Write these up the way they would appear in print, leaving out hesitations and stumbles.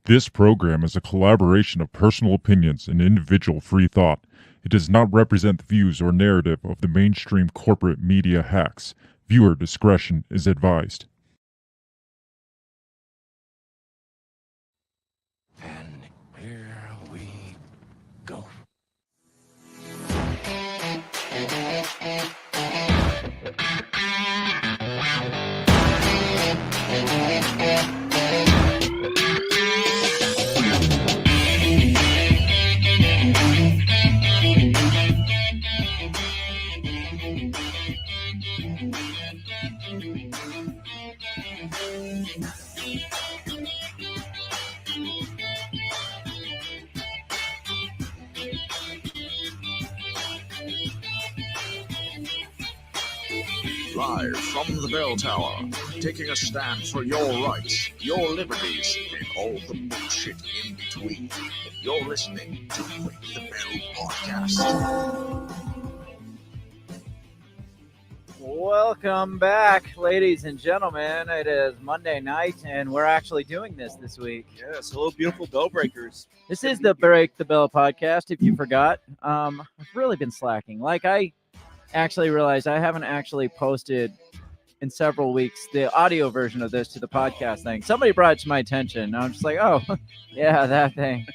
This program is a collaboration of personal opinions and individual free thought. It does not represent the views or narrative of the mainstream corporate media hacks. Viewer discretion is advised. And here we go. Live from the bell tower, taking a stand for your rights, your liberties, and all the bullshit in between. You're listening to Ring the Bell Podcast. Welcome back, ladies and gentlemen. It is Monday night, and we're actually doing this week. Yes, hello, beautiful bell breakers. This is the Break the Bell podcast, if you forgot. I've really been slacking. Like, I actually realized I haven't actually posted in several weeks the audio version of this to the podcast thing. Somebody brought it to my attention, and I'm just like, oh, yeah, that thing.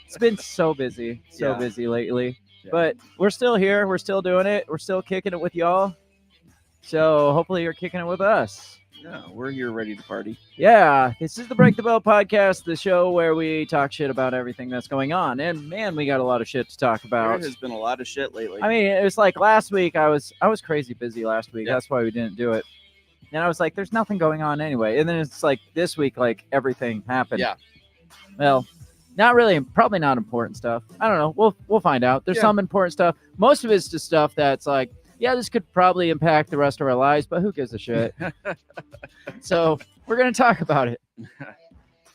It's been so busy lately. Yeah. But we're still here. We're still doing it. We're still kicking it with y'all. So hopefully you're kicking it with us. Yeah, we're here ready to party. Yeah, this is the Break the Bell podcast, the show where we talk shit about everything that's going on. And man, we got a lot of shit to talk about. There has been a lot of shit lately. I mean, it was like last week. I was crazy busy last week. Yeah. That's why we didn't do it. And I was like, there's nothing going on anyway. And then it's like this week, like everything happened. Yeah. Well, not really, probably not important stuff. I don't know. We'll find out. There's Yeah. some important stuff. Most of it's just stuff that's like, yeah, this could probably impact the rest of our lives, but who gives a shit? So we're going to talk about it.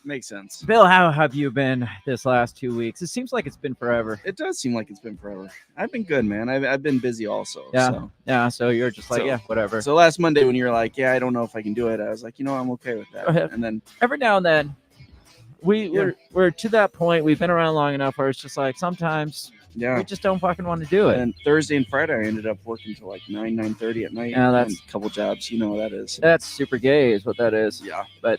Makes sense. Bill, how have you been this last 2 weeks? It seems like it's been forever. It does seem like it's been forever. I've been good, man. I've been busy also. Yeah. So. Yeah, so you're just like, So- yeah, whatever. So last Monday when you were like, yeah, I don't know if I can do it, I was like, I'm okay with that. Go ahead. And then Every now and then, we're to that point. We've been around long enough where it's just like sometimes we just don't fucking want to do it. And Thursday and Friday I ended up working till like 9:30 at night. Yeah, that's- and a couple jobs. You know what that is. That's super gay is what that is. Yeah. But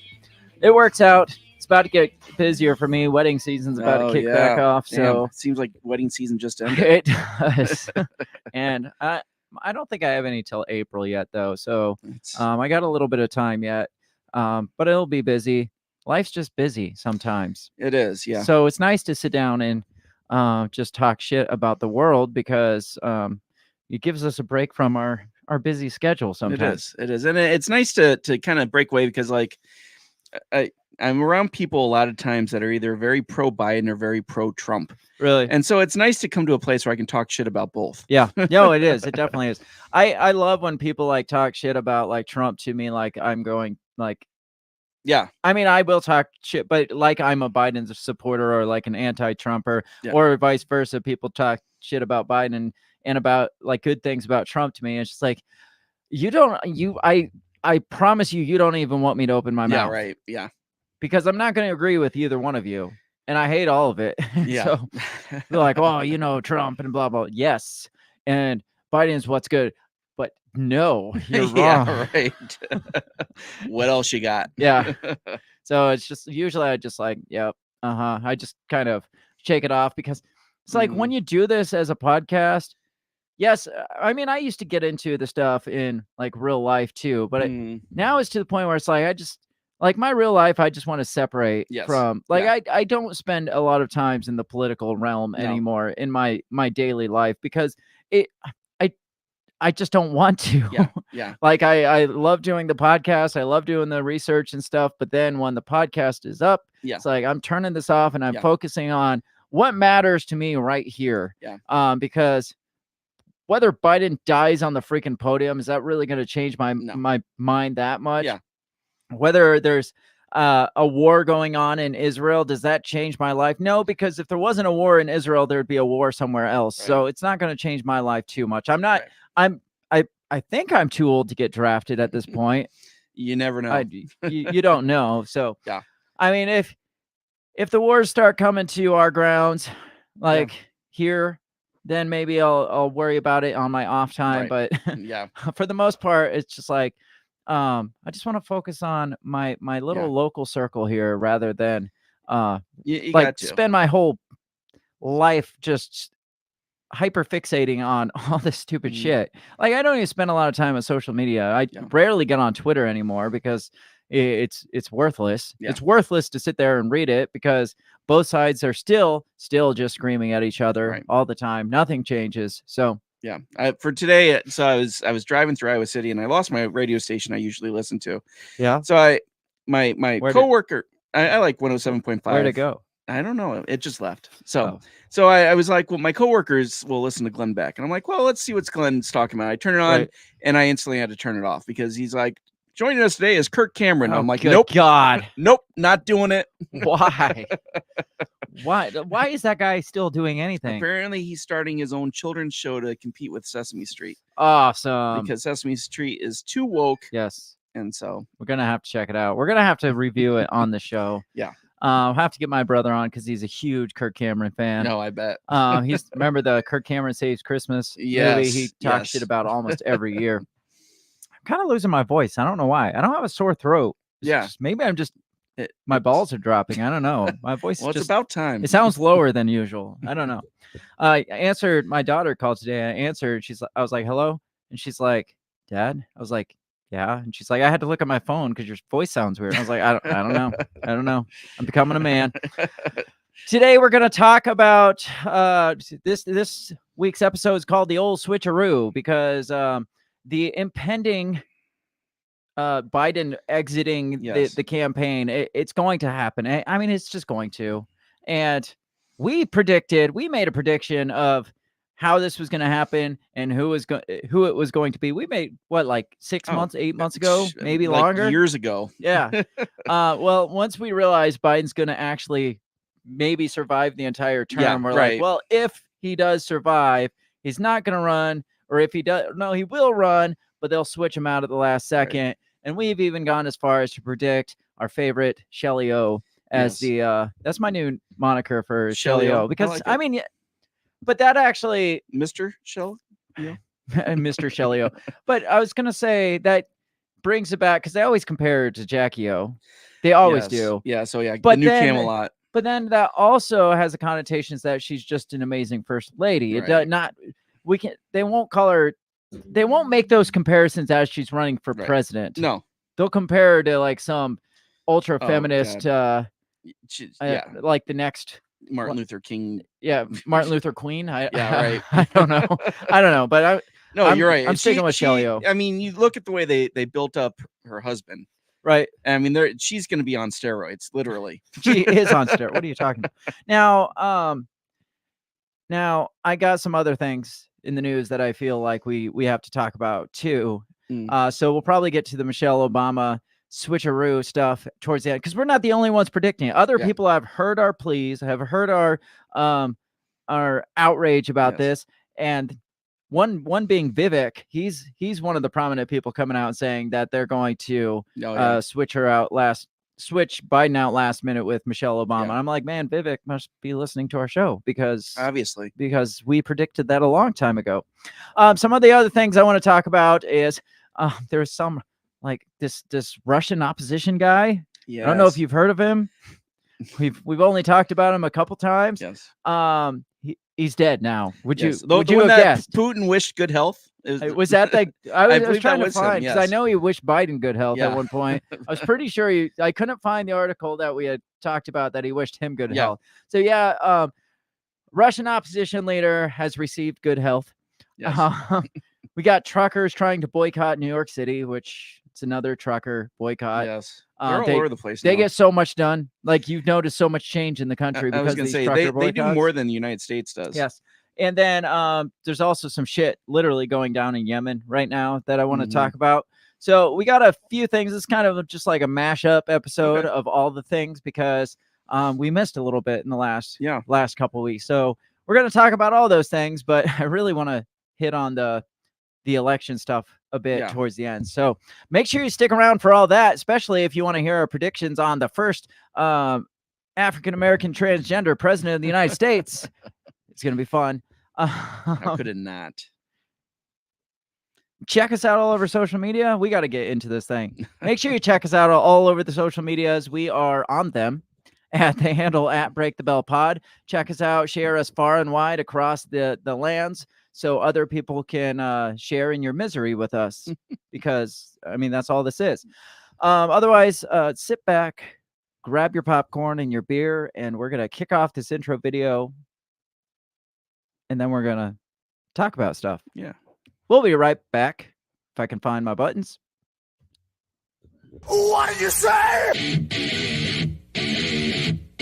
it works out. It's about to get busier for me. Wedding season's about to kick back off. Damn, So it seems like wedding season just ended. it does. And I don't think I have any till April yet, though. So It's- I got a little bit of time yet, but it'll be busy. Life's just busy sometimes. it is, yeah. So it's nice to sit down and just talk shit about the world because it gives us a break from our busy schedule sometimes. It is. And it's nice to kind of break away because like I'm around people a lot of times that are either very pro Biden or very pro Trump. Really. And so it's nice to come to a place where I can talk shit about both. Yeah. No, it is. It definitely is. I love when people like talk shit about like Trump to me like I'm going like Yeah. I mean, I will talk shit, but like I'm a Biden supporter or like an anti-Trumper Yeah. or vice versa. People talk shit about Biden and about like good things about Trump to me. It's just like, I promise you don't even want me to open my Yeah, mouth. right. Yeah. Because I'm not going to agree with either one of you. And I hate all of it. Yeah. So they're like, oh, Trump and blah, blah. Yes. And Biden's what's good. But no, you're wrong. Yeah, right. What else you got? Yeah. So it's just usually I just like, yep, I just kind of shake it off because it's like when you do this as a podcast, yes, I mean, I used to get into the stuff in like real life too, but now it's to the point where it's like, I just like my real life, I just want to separate Yes. from like, Yeah. I don't spend a lot of times in the political realm No. anymore in my daily life because I just don't want to. Yeah. Yeah. Like I love doing the podcast. I love doing the research and stuff. But then when the podcast is up, Yeah. it's like I'm turning this off and I'm Yeah. focusing on what matters to me right here. Yeah. Because whether Biden dies on the freaking podium, is that really going to change my mind that much? Yeah. Whether there's a war going on in Israel, does that change my life? No, because if there wasn't a war in Israel, there'd be a war somewhere else. Right. So it's not going to change my life too much. I'm not. Right. I think I'm too old to get drafted at this point. You never know. You don't know. So Yeah. I mean, if if the wars start coming to our grounds, like here, then maybe I'll worry about it on my off time. Right. But Yeah. for the most part, it's just like I just want to focus on my little local circle here rather than You like got to. spend my whole life just hyper fixating on all this stupid shit. Like I don't even spend a lot of time on social media. I rarely get on Twitter anymore because it's worthless. Yeah. It's worthless to sit there and read it because both sides are still just screaming at each other all the time. Nothing changes. So yeah, for today, so I was driving through Iowa City and I lost my radio station I usually listen to. Yeah. So my coworker, I like 107.5. Where'd it go? I don't know. It just left. So I was like, well, my coworkers will listen to Glenn Beck. And I'm like, well, let's see what Glenn's talking about. I turn it on and I instantly had to turn it off because he's like, joining us today is Kirk Cameron. I'm like, nope. God. Nope, not doing it. Why? Why is that guy still doing anything? Apparently he's starting his own children's show to compete with Sesame Street. Awesome. Because Sesame Street is too woke. Yes. And so we're going to have to check it out. We're going to have to review it on the show. Yeah. I'll have to get my brother on because he's a huge Kirk Cameron fan. No, I bet. He's remember the Kirk Cameron Saves Christmas movie? He talks shit about almost every year. I'm kind of losing my voice. I don't know why. I don't have a sore throat. Maybe I'm just my balls are dropping. I don't know. My voice well, is it's about time. It sounds lower than usual. I don't know. I answered. My daughter called today. I answered. I was like, hello. And she's like, Dad? I was like, yeah. And she's like, I had to look at my phone because your voice sounds weird. I was like, I don't know. I don't know. I'm becoming a man. Today we're going to talk about this week's episode is called The Old Switcharoo because the impending Biden exiting the campaign, it's going to happen. I mean, it's just going to. And we made a prediction of how this was going to happen and who it was going to be. We made what, like 8 months ago, maybe like longer, years ago. Yeah. Well, once we realized Biden's going to actually maybe survive the entire term, we're like, well, if he does survive, he's not going to run, or if he does, no, he will run, but they'll switch him out at the last second. Right. And we've even gone as far as to predict our favorite Shelly O as that's my new moniker for Shelly O, because I mean, but that actually, Mr. Shell, Mr. Shelly O. But I was gonna say that brings it back because they always compare her to Jackie O. They always do. Yeah. So but the new Camelot. But then that also has the connotations that she's just an amazing first lady. It does not. They won't call her. They won't make those comparisons as she's running for president. No, they'll compare her to like some ultra feminist. Like the next. Martin Luther King. Yeah, Martin Luther Queen. Right. I don't know, but you're right. I'm sticking with Shelly O. I mean, you look at the way they built up her husband. Right. I mean, she's going to be on steroids, literally. She is on steroids. What are you talking about? Now I got some other things in the news that I feel like we have to talk about too. So we'll probably get to the Michelle Obama switcheroo stuff towards the end because we're not the only ones predicting it. Other people have heard our pleas, have heard our outrage about this, and one being Vivek. He's one of the prominent people coming out and saying that they're going to switch Biden out last minute with Michelle Obama. And I'm like, man, Vivek must be listening to our show because we predicted that a long time ago. Some of the other things I want to talk about is there's some like this Russian opposition guy. I don't know if you've heard of him. We've only talked about him a couple times. Yes. He's dead now. Would you have guessed? Putin wished good health. Was that the? I was trying to find because I yes. know he wished Biden good health at one point. I was pretty sure I couldn't find the article that we had talked about that he wished him good health. So Russian opposition leader has received good health. Yes. We got truckers trying to boycott New York City, which it's another trucker boycott. Yes. They're all over the place. They get so much done. Like you've noticed so much change in the country because of these trucker boycotts. They do more than the United States does. Yes. And then there's also some shit literally going down in Yemen right now that I want to talk about. So we got a few things. It's kind of just like a mashup episode of all the things because we missed a little bit in the last couple weeks. So we're going to talk about all those things, but I really want to hit on the election stuff a bit towards the end. So make sure you stick around for all that, especially if you want to hear our predictions on the first African-American transgender president of the United States. It's going to be fun. How could it not? Check us out all over social media. We got to get into this thing. Make sure you check us out all over the social medias. We are on them at the handle at Break the Bell Pod. Check us out. Share us far and wide across the lands so other people can share in your misery with us. Because, I mean, that's all this is. Otherwise, sit back, grab your popcorn and your beer, and we're going to kick off this intro video. And then we're going to talk about stuff. Yeah. We'll be right back if I can find my buttons. What did you say?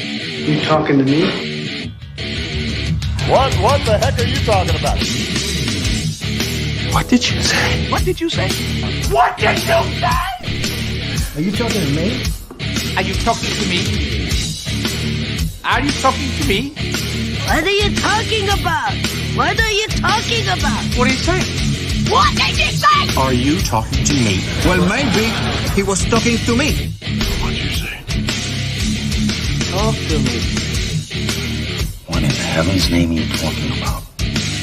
You talking to me? What the heck are you talking about? What did you say? What did you say? What did you say? Are you talking to me? Are you talking to me? Are you talking to me? What are you talking about? What are you talking about? What are you saying? What did you say? Are you talking to me? Well, maybe he was talking to me. What'd you say? Talk to me. What in heaven's name are you talking about?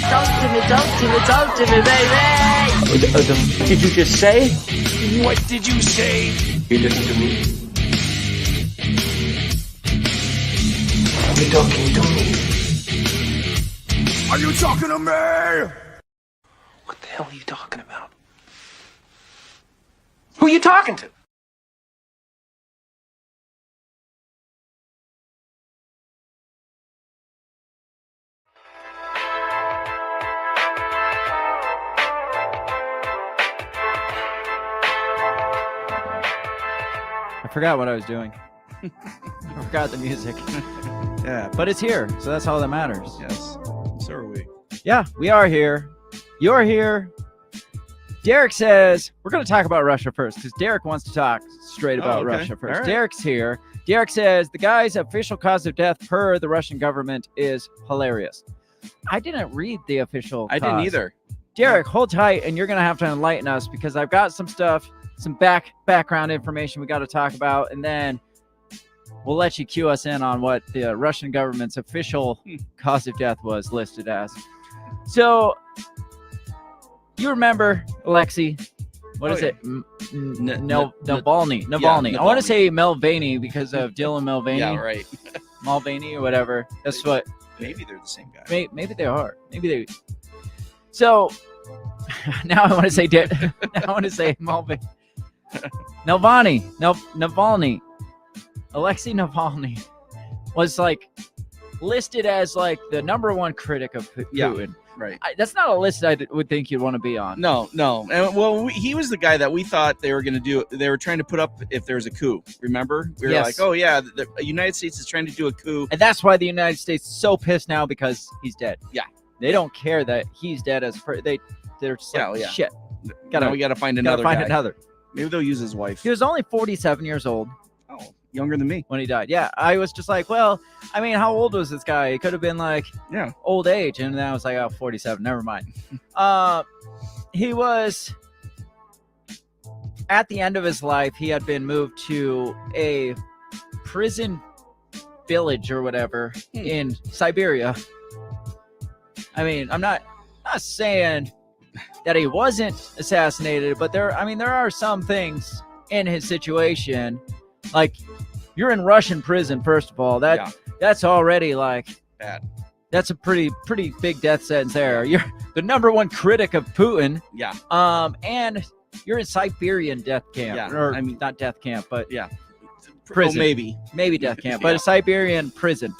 Talk to me, talk to me, talk to me, baby. What did you just say? What did you say? You listen to me. Are you talking to me? Are you talking to me? What the hell are you talking about? Who are you talking to? I forgot what I was doing. I forgot the music. Yeah. But it's here, so that's all that matters. Yes. So are we. Yeah, we are here. You're here. Derek says we're going to talk about Russia first because Derek wants to talk straight about okay. Russia first. All right. Derek's here. Derek says the guy's official cause of death per the Russian government is hilarious. I didn't read the official I didn't cause. either. Derek, hold tight, and you're going to have to enlighten us because I've got some stuff, some background information we got to talk about, and then we'll let you cue us in on what the Russian government's official cause of death was listed as. So, you remember, Alexei, what is it? Navalny. Navalny. I want to say Mulvaney because of Dylan Mulvaney. Yeah, right. Mulvaney or whatever. That's what. Maybe they're the same guy. Maybe they are. Maybe they. So, now I want to say Mulvaney. Navalny. Alexei Navalny was like listed as like the number one critic of Putin. Yeah, right. That's not a list I would think you'd want to be on. No. And well, he was the guy that we thought they were going to do. They were trying to put up if there was a coup. Remember? We were like, oh yeah, the United States is trying to do a coup. And that's why the United States is so pissed now because he's dead. Yeah. They don't care that he's dead they're just like, shit. We got to find another guy. Maybe they'll use his wife. He was only 47 years old. Oh, younger than me. When he died. Yeah. I was just like, well, I mean, how old was this guy? He could have been like old age. And then I was like, oh, 47. Never mind. He was at the end of his life, he had been moved to a prison village or whatever in Siberia. I mean, I'm not saying that he wasn't assassinated, but there are some things in his situation. Like, you're in Russian prison, first of all. That's already like bad. That's a pretty big death sentence there. You're the number one critic of Putin. Yeah. And you're in Siberian death camp. Yeah. Or, I mean, not death camp, but Oh, prison. maybe death camp, but a Siberian prison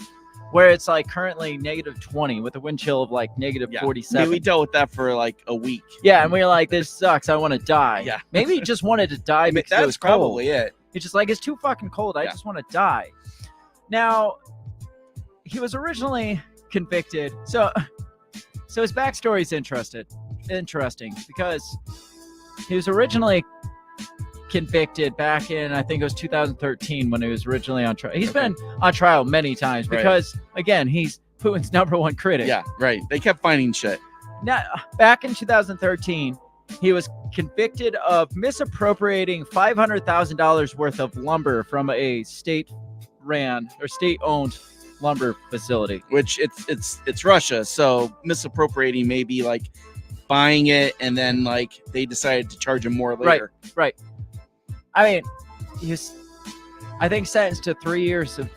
where it's like currently -20 with a wind chill of like -47. I mean, we dealt with that for like a week. Yeah, and we were like, this sucks. I want to die. Yeah. Maybe he just wanted to die because that's it was cold. probably it. He's just like, it's too fucking cold. I just want to die. Now, he was originally convicted. So his backstory is interesting because he was originally convicted back in, I think it was 2013 when he was originally on trial. He's been on trial many times because, again, he's Putin's number one critic. Yeah, right. They kept finding shit. Now, back in 2013, he was convicted of misappropriating $500,000 worth of lumber from a state ran or state-owned lumber facility. Which it's Russia, so misappropriating may be like buying it and then like they decided to charge him more later. Right. I mean, he's, I think, sentenced to 3 years of.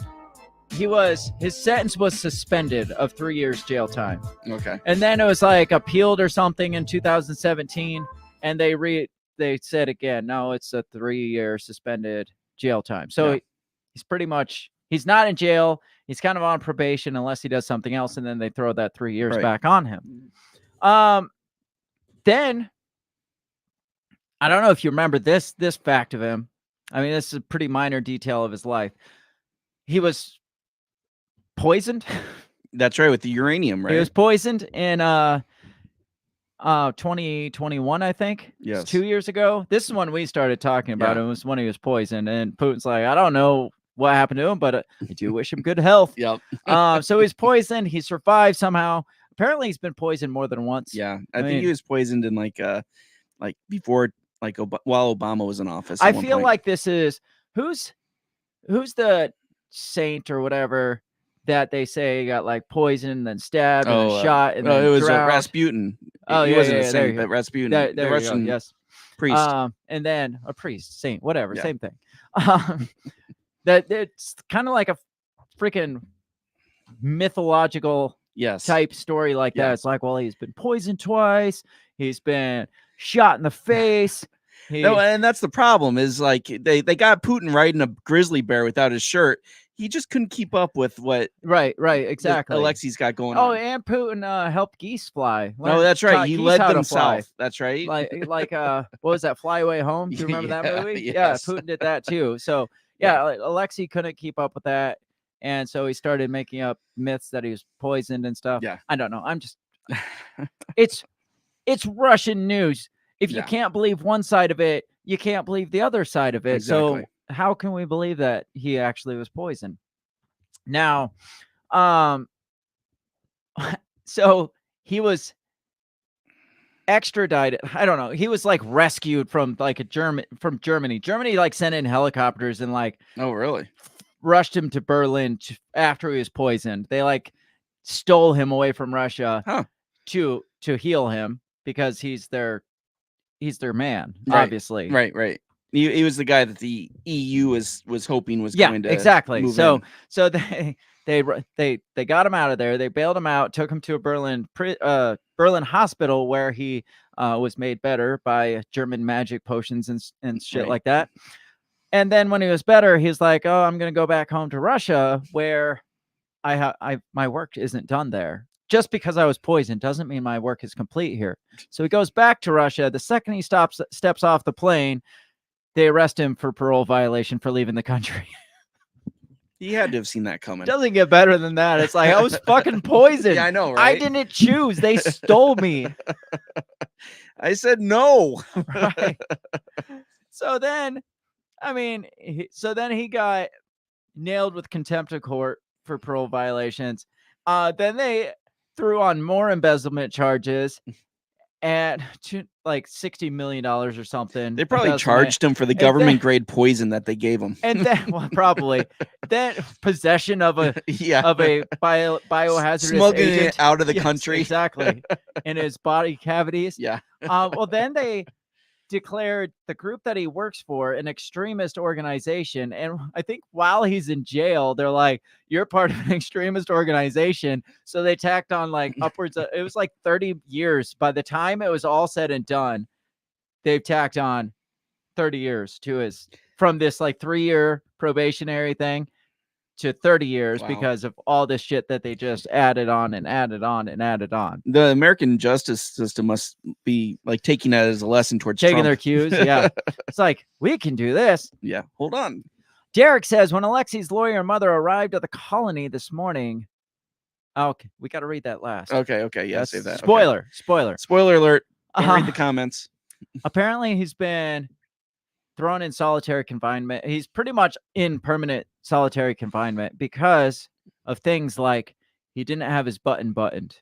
His sentence was suspended of 3 years jail time. Okay. And then it was like appealed or something in 2017, and they said again, no, it's a 3-year suspended jail time. So he's pretty much, he's not in jail. He's kind of on probation unless he does something else, and then they throw that 3 years back on him. Then I don't know if you remember this fact of him. I mean, this is a pretty minor detail of his life. He was poisoned. That's right, with the uranium, right? He was poisoned in 2021, I think. Yes. 2 years ago. This is when we started talking about Yeah. him. It was when he was poisoned, and Putin's like, I don't know what happened to him, but I do wish him good health. Yep. So he's poisoned. He survived somehow. Apparently, he's been poisoned more than once. Yeah, I think he was poisoned in like before, like while Obama was in office. I feel like this is who's the saint or whatever that they say got like poisoned, then stabbed, and then shot, and then it was drowned. Rasputin. Oh, he yeah, wasn't yeah, a there saint, you go. but Rasputin, There the you Russian go, yes. priest. And then a priest, saint, whatever, Yeah. same thing. That it's kind of like a freaking mythological type story like that. It's like, well, he's been poisoned twice. He's been shot in the face. No, and that's the problem is like they got Putin riding a grizzly bear without his shirt. He just couldn't keep up with what right, exactly. Alexei's got going Oh, on. and Putin helped geese fly. No, that's right. Taught He geese led how to them fly. south. That's right. Like what was that? Fly Away Home? Do you remember that movie? Yes. Yeah, Putin did that too. So like, Alexei couldn't keep up with that, and so he started making up myths that he was poisoned and stuff. Yeah, I don't know. I'm just it's Russian news. If you can't believe one side of it, you can't believe the other side of it. Exactly. So how can we believe that he actually was poisoned? Now, so he was extradited. I don't know. He was like rescued from like from Germany. Germany like sent in helicopters and like, oh really, rushed him to Berlin after he was poisoned. They like stole him away from Russia to heal him because he's their man, obviously. Right. He was the guy that the EU was hoping was going to exactly. move So in. so they got him out of there. They bailed him out, took him to a Berlin hospital where he was made better by German magic potions and shit like that. And then when he was better, he's like, "Oh, I'm gonna go back home to Russia where my work isn't done there. Just because I was poisoned doesn't mean my work is complete here." So he goes back to Russia. The second he steps off the plane, they arrest him for parole violation for leaving the country. He had to have seen that coming. Doesn't get better than that. It's like, I was fucking poisoned. Yeah, I know, right? I didn't choose. They stole me. I said no. Right. So then, he got nailed with contempt of court for parole violations. Then they threw on more embezzlement charges at like $60 million or something. They probably charged him for the government grade poison that they gave him. And then, well, probably then possession of a biohazardous smuggling agent. it out of the country. Exactly. In his body cavities. Yeah. Well, then they declared the group that he works for an extremist organization. And I think while he's in jail, they're like, "You're part of an extremist organization." So they tacked on like upwards of, it was like 30 years. By the time it was all said and done, they've tacked on 30 years to from this like 3-year probationary thing to 30 years because of all this shit that they just added on and added on and added on. The American justice system must be like taking that as a lesson towards taking Trump. their cues. Yeah. It's like, we can do this. Yeah. Hold on. Derek says, when Alexei's lawyer and mother arrived at the colony this morning. Okay. We got to read that last. Okay. Yeah. Save that. Spoiler alert. Don't read the comments. Apparently he's been thrown in solitary confinement. He's pretty much in permanent solitary confinement because of things like he didn't have his button buttoned,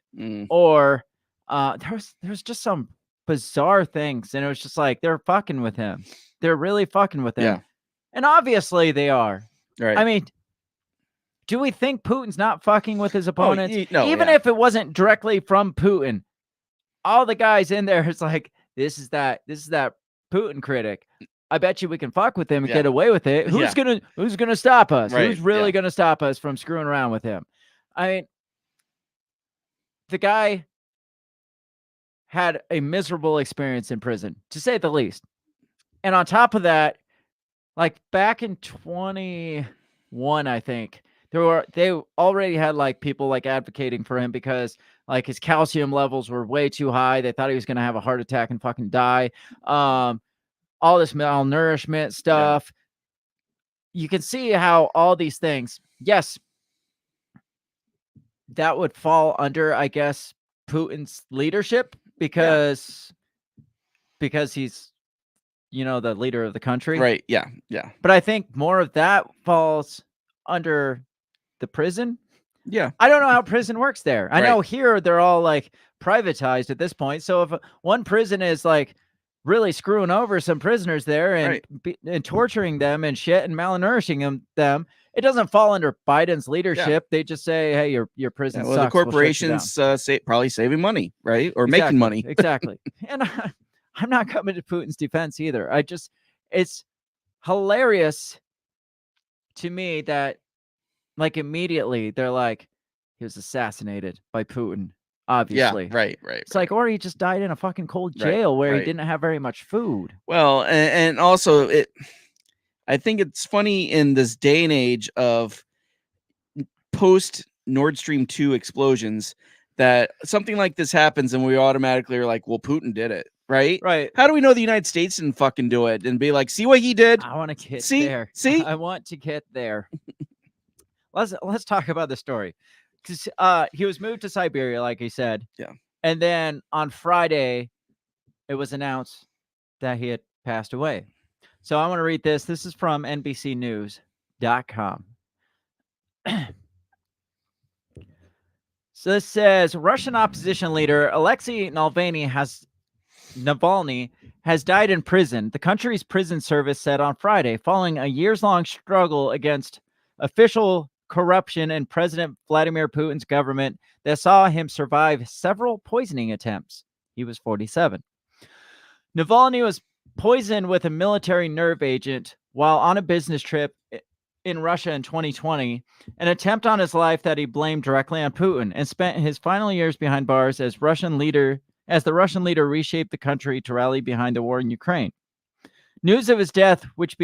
or there's just some bizarre things, and it was just like they're fucking with him. They're really fucking with him, and obviously they are. Right. I mean, Do we think Putin's not fucking with his opponents? no, Even if it wasn't directly from Putin, all the guys in there, it's like, this is that Putin critic. I bet you we can fuck with him and get away with it. Who's gonna stop us? Right, Who's really gonna stop us from screwing around with him? I mean, the guy had a miserable experience in prison, to say the least. And on top of that, like back in 21, I think they already had like people like advocating for him because like his calcium levels were way too high. They thought he was going to have a heart attack and fucking die. All this malnourishment stuff. You can see how all these things, yes, that would fall under, I guess, Putin's leadership because he's, the leader of the country. Right. Yeah. But I think more of that falls under the prison. Yeah. I don't know how prison works there. I know here they're all like privatized at this point. So if one prison is like really screwing over some prisoners there and torturing them and shit and malnourishing them, it doesn't fall under Biden's leadership. They just say, hey, your prison sucks. The corporations probably saving money, right? Or making money. Exactly. And I'm not coming to Putin's defense either. It's hilarious to me that like immediately they're like, he was assassinated by Putin, obviously. Yeah, right. It's like, or he just died in a fucking cold jail where he didn't have very much food. Well, and also I think it's funny in this day and age of post Nord Stream 2 explosions that something like this happens and we automatically are like, well, Putin did it. Right. How do we know the United States didn't fucking do it and be like, see what he did? I want to get there. See, I want to get there. Let's talk about the story because he was moved to Siberia, like he said. Yeah. And then on Friday, it was announced that he had passed away. So I want to read this. This is from NBCnews.com. So this says Russian opposition leader Alexei Navalny has died in prison. The country's prison service said on Friday, following a years-long struggle against official corruption and President Vladimir Putin's government that saw him survive several poisoning attempts. He was 47. Navalny was poisoned with a military nerve agent while on a business trip in Russia in 2020, an attempt on his life that he blamed directly on Putin, and spent his final years behind bars as the Russian leader reshaped the country to rally behind the war in Ukraine. News of his death, which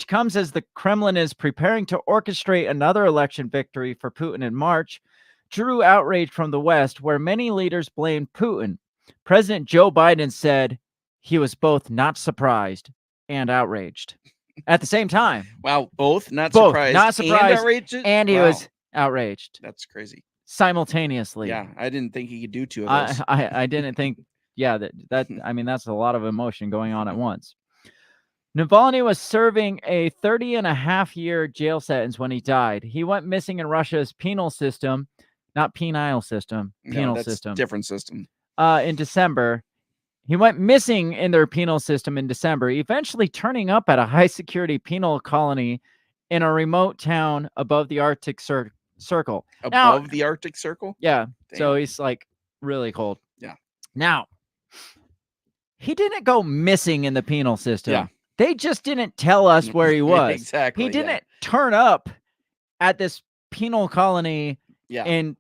comes as the Kremlin is preparing to orchestrate another election victory for Putin in March, drew outrage from the West, where many leaders blamed Putin. President Joe Biden said he was both not surprised and outraged at the same time. Wow, both not surprised and outraged? And he was outraged. That's crazy. Simultaneously. Yeah, I didn't think he could do two of those. I didn't think, that I mean, that's a lot of emotion going on at once. Navalny was serving a 30-and-a-half-year jail sentence when he died. He went missing in Russia's penal system, not penile system, penal system. Different system. In December. He went missing in their penal system in December, eventually turning up at a high-security penal colony in a remote town above the Arctic Circle. Above the Arctic Circle? Yeah. Damn. So he's like really cold. Yeah. Now, he didn't go missing in the penal system. Yeah. They just didn't tell us where he was. Exactly. He didn't turn up at this penal colony in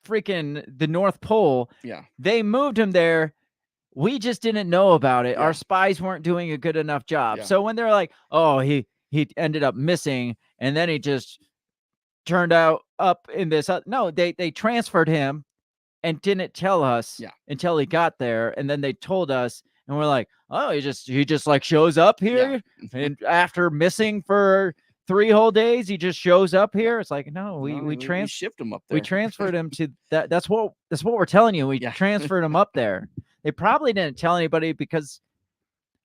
freaking the North Pole. Yeah. They moved him there. We just didn't know about it. Our spies weren't doing a good enough job. Yeah. So when they're like, oh, he ended up missing and then he just turned up in this. No, they transferred him and didn't tell us until he got there. And then they told us and we're like, oh, he just like shows up here. And after missing for 3 whole days, he just shows up here. It's like, no, we shipped him up there. We transferred him to that. That's what we're telling you. We transferred him up there. They probably didn't tell anybody because,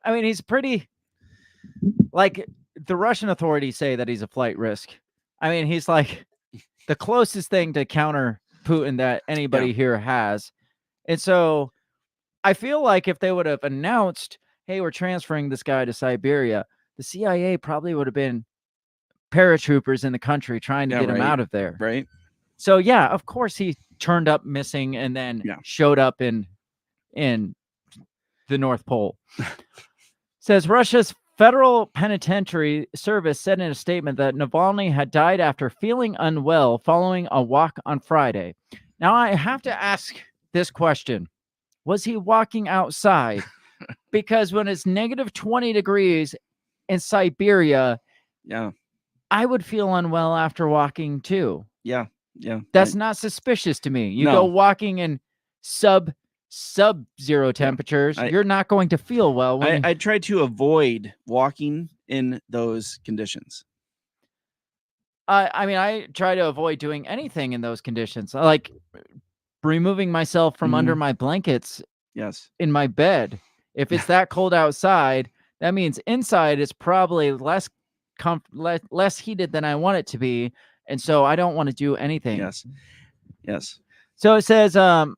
I mean, he's pretty, like, the Russian authorities say that he's a flight risk. I mean, he's like the closest thing to counter Putin that anybody here has. And so I feel like if they would have announced, hey, we're transferring this guy to Siberia, the CIA probably would have been paratroopers in the country trying to Yeah, get him right. out of there. Right. So yeah, of course he turned up missing and then showed up in the North Pole. Says Russia's Federal Penitentiary Service said in a statement that Navalny had died after feeling unwell following a walk on Friday. Now I have to ask this question. Was he walking outside? Because when it's negative 20 degrees in Siberia, I would feel unwell after walking too. Yeah. That's not suspicious to me. You go walking in sub-zero temperatures, you're not going to feel well. I try to avoid walking in those conditions. I mean, I try to avoid doing anything in those conditions, like removing myself from under my blankets. Yes. In my bed. If it's that cold outside, that means inside it's probably less heated than I want it to be, and so I don't want to do anything. Yes. So it says on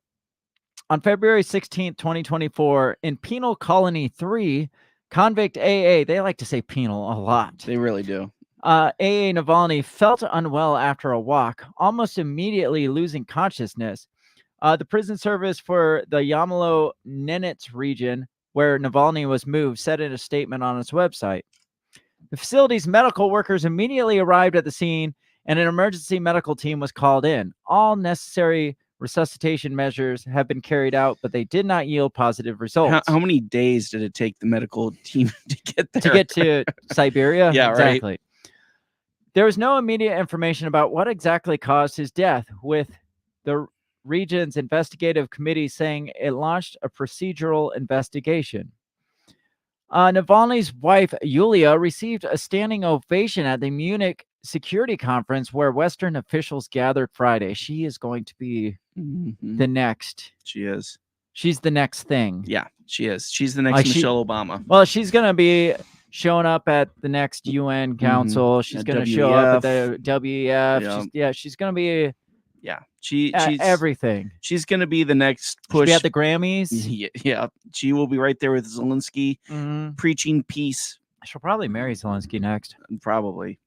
February 16th, 2024, in Penal Colony 3, convict AA, they like to say penal a lot. They really do. AA Navalny felt unwell after a walk, almost immediately losing consciousness. The prison service for the Yamalo-Nenets region, where Navalny was moved, said in a statement on its website. The facility's medical workers immediately arrived at the scene, and an emergency medical team was called in. All necessary resuscitation measures have been carried out, but they did not yield positive results. How many days did it take the medical team to get there? To get to Siberia? Yeah, exactly. Right. There was no immediate information about what exactly caused his death, with the region's investigative committee saying it launched a procedural investigation. Navalny's wife, Yulia, received a standing ovation at the Munich security conference where Western officials gathered Friday. She is going to be the next. She is. She's the next thing. Yeah, she is. She's the next Michelle Obama. Well, she's going to be showing up at the next UN council. She's going to show up at the WEF. She's going to be... Yeah, she's everything. She's going to be the next push. She'll be at the Grammys. Yeah, she will be right there with Zelensky, preaching peace. She'll probably marry Zelensky next. Probably.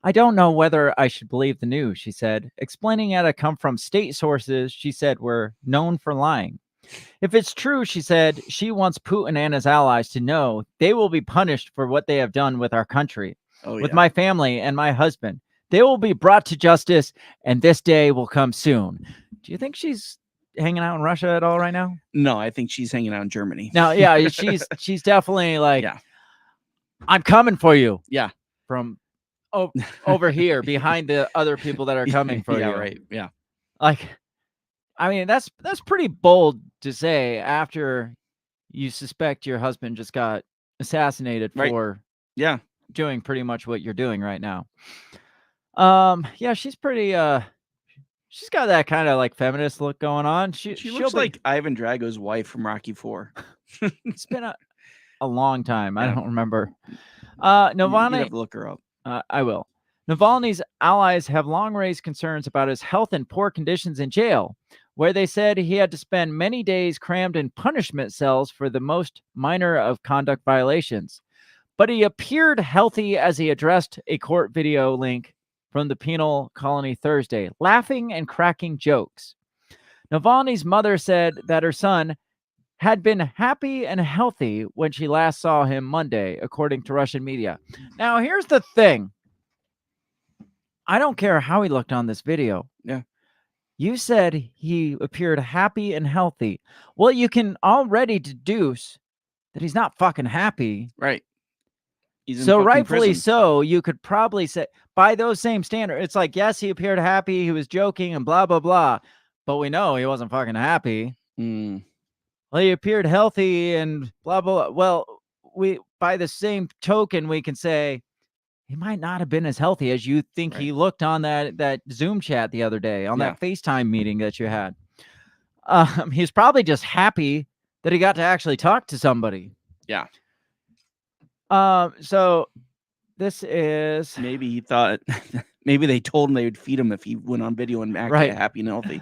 I don't know whether I should believe the news, she said, explaining it had come from state sources she said were known for lying. If it's true, she said, she wants Putin and his allies to know they will be punished for what they have done with our country, with my family and my husband. They will be brought to justice, and this day will come soon. Do you think she's hanging out in Russia at all right now? No, I think she's hanging out in Germany. No, yeah, she's definitely like, I'm coming for you. Yeah. From over here, behind the other people that are coming for you. Yeah, right. Yeah. Like, I mean, that's pretty bold to say after you suspect your husband just got assassinated for doing pretty much what you're doing right now. Yeah, she's pretty she's got that kind of like feminist look going on. She looks like Ivan Drago's wife from Rocky IV. It's been a long time. I don't remember. Navalny, you have to look her up. I will. Navalny's allies have long raised concerns about his health and poor conditions in jail, where they said he had to spend many days crammed in punishment cells for the most minor of conduct violations. But he appeared healthy as he addressed a court video link from the penal colony Thursday, laughing and cracking jokes. Navalny's mother said that her son had been happy and healthy when she last saw him Monday, according to Russian media. Now, here's the thing. I don't care how he looked on this video. Yeah. You said he appeared happy and healthy. Well, you can already deduce that he's not fucking happy. Right. So rightfully so, you could probably say, by those same standards, it's like, yes, he appeared happy, he was joking and blah, blah, blah. But we know he wasn't fucking happy. Well, he appeared healthy and blah, blah, blah. Well, by the same token, we can say he might not have been as healthy as you think he looked on that Zoom chat the other day, on that FaceTime meeting that you had. He's probably just happy that he got to actually talk to somebody. Yeah. So this is... Maybe he thought, maybe they told him they would feed him if he went on video and acted happy and healthy.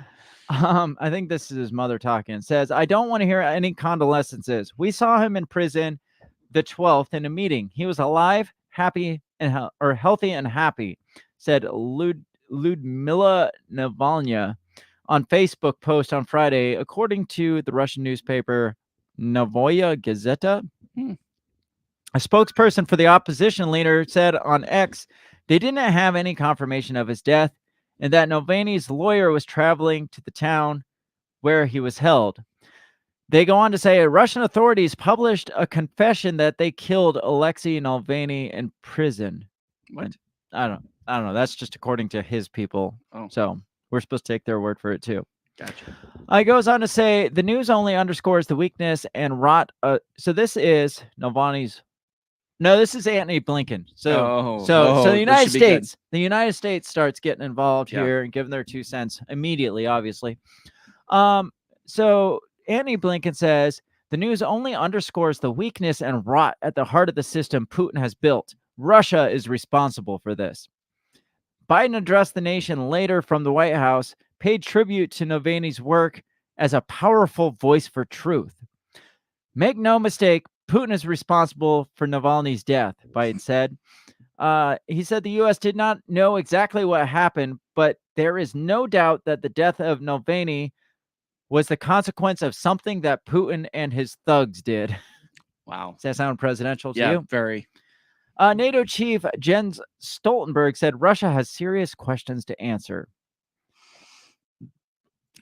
I think this is his mother talking. It says, I don't want to hear any condolences. We saw him in prison the 12th in a meeting. He was alive, healthy and happy, said Ludmila Navalnya on Facebook post on Friday, according to the Russian newspaper Novaya Gazeta. A spokesperson for the opposition leader said on X they didn't have any confirmation of his death and that Navalny's lawyer was traveling to the town where he was held. They go on to say Russian authorities published a confession that they killed Alexei Navalny in prison. What? I don't know. That's just according to his people. Oh. So we're supposed to take their word for it too. Gotcha. He goes on to say the news only underscores the weakness and rot. So this is Navalny's. No, this is Antony Blinken. So the United States starts getting involved here and giving their 2 cents immediately, obviously. So Antony Blinken says the news only underscores the weakness and rot at the heart of the system Putin has built. Russia is responsible for this. Biden addressed the nation later from the White House, paid tribute to Navalny's work as a powerful voice for truth. Make no mistake, Putin is responsible for Navalny's death, Biden said. He said the U.S. did not know exactly what happened, but there is no doubt that the death of Navalny was the consequence of something that Putin and his thugs did. Wow. Does that sound presidential to you? Yeah, very. NATO chief Jens Stoltenberg said Russia has serious questions to answer.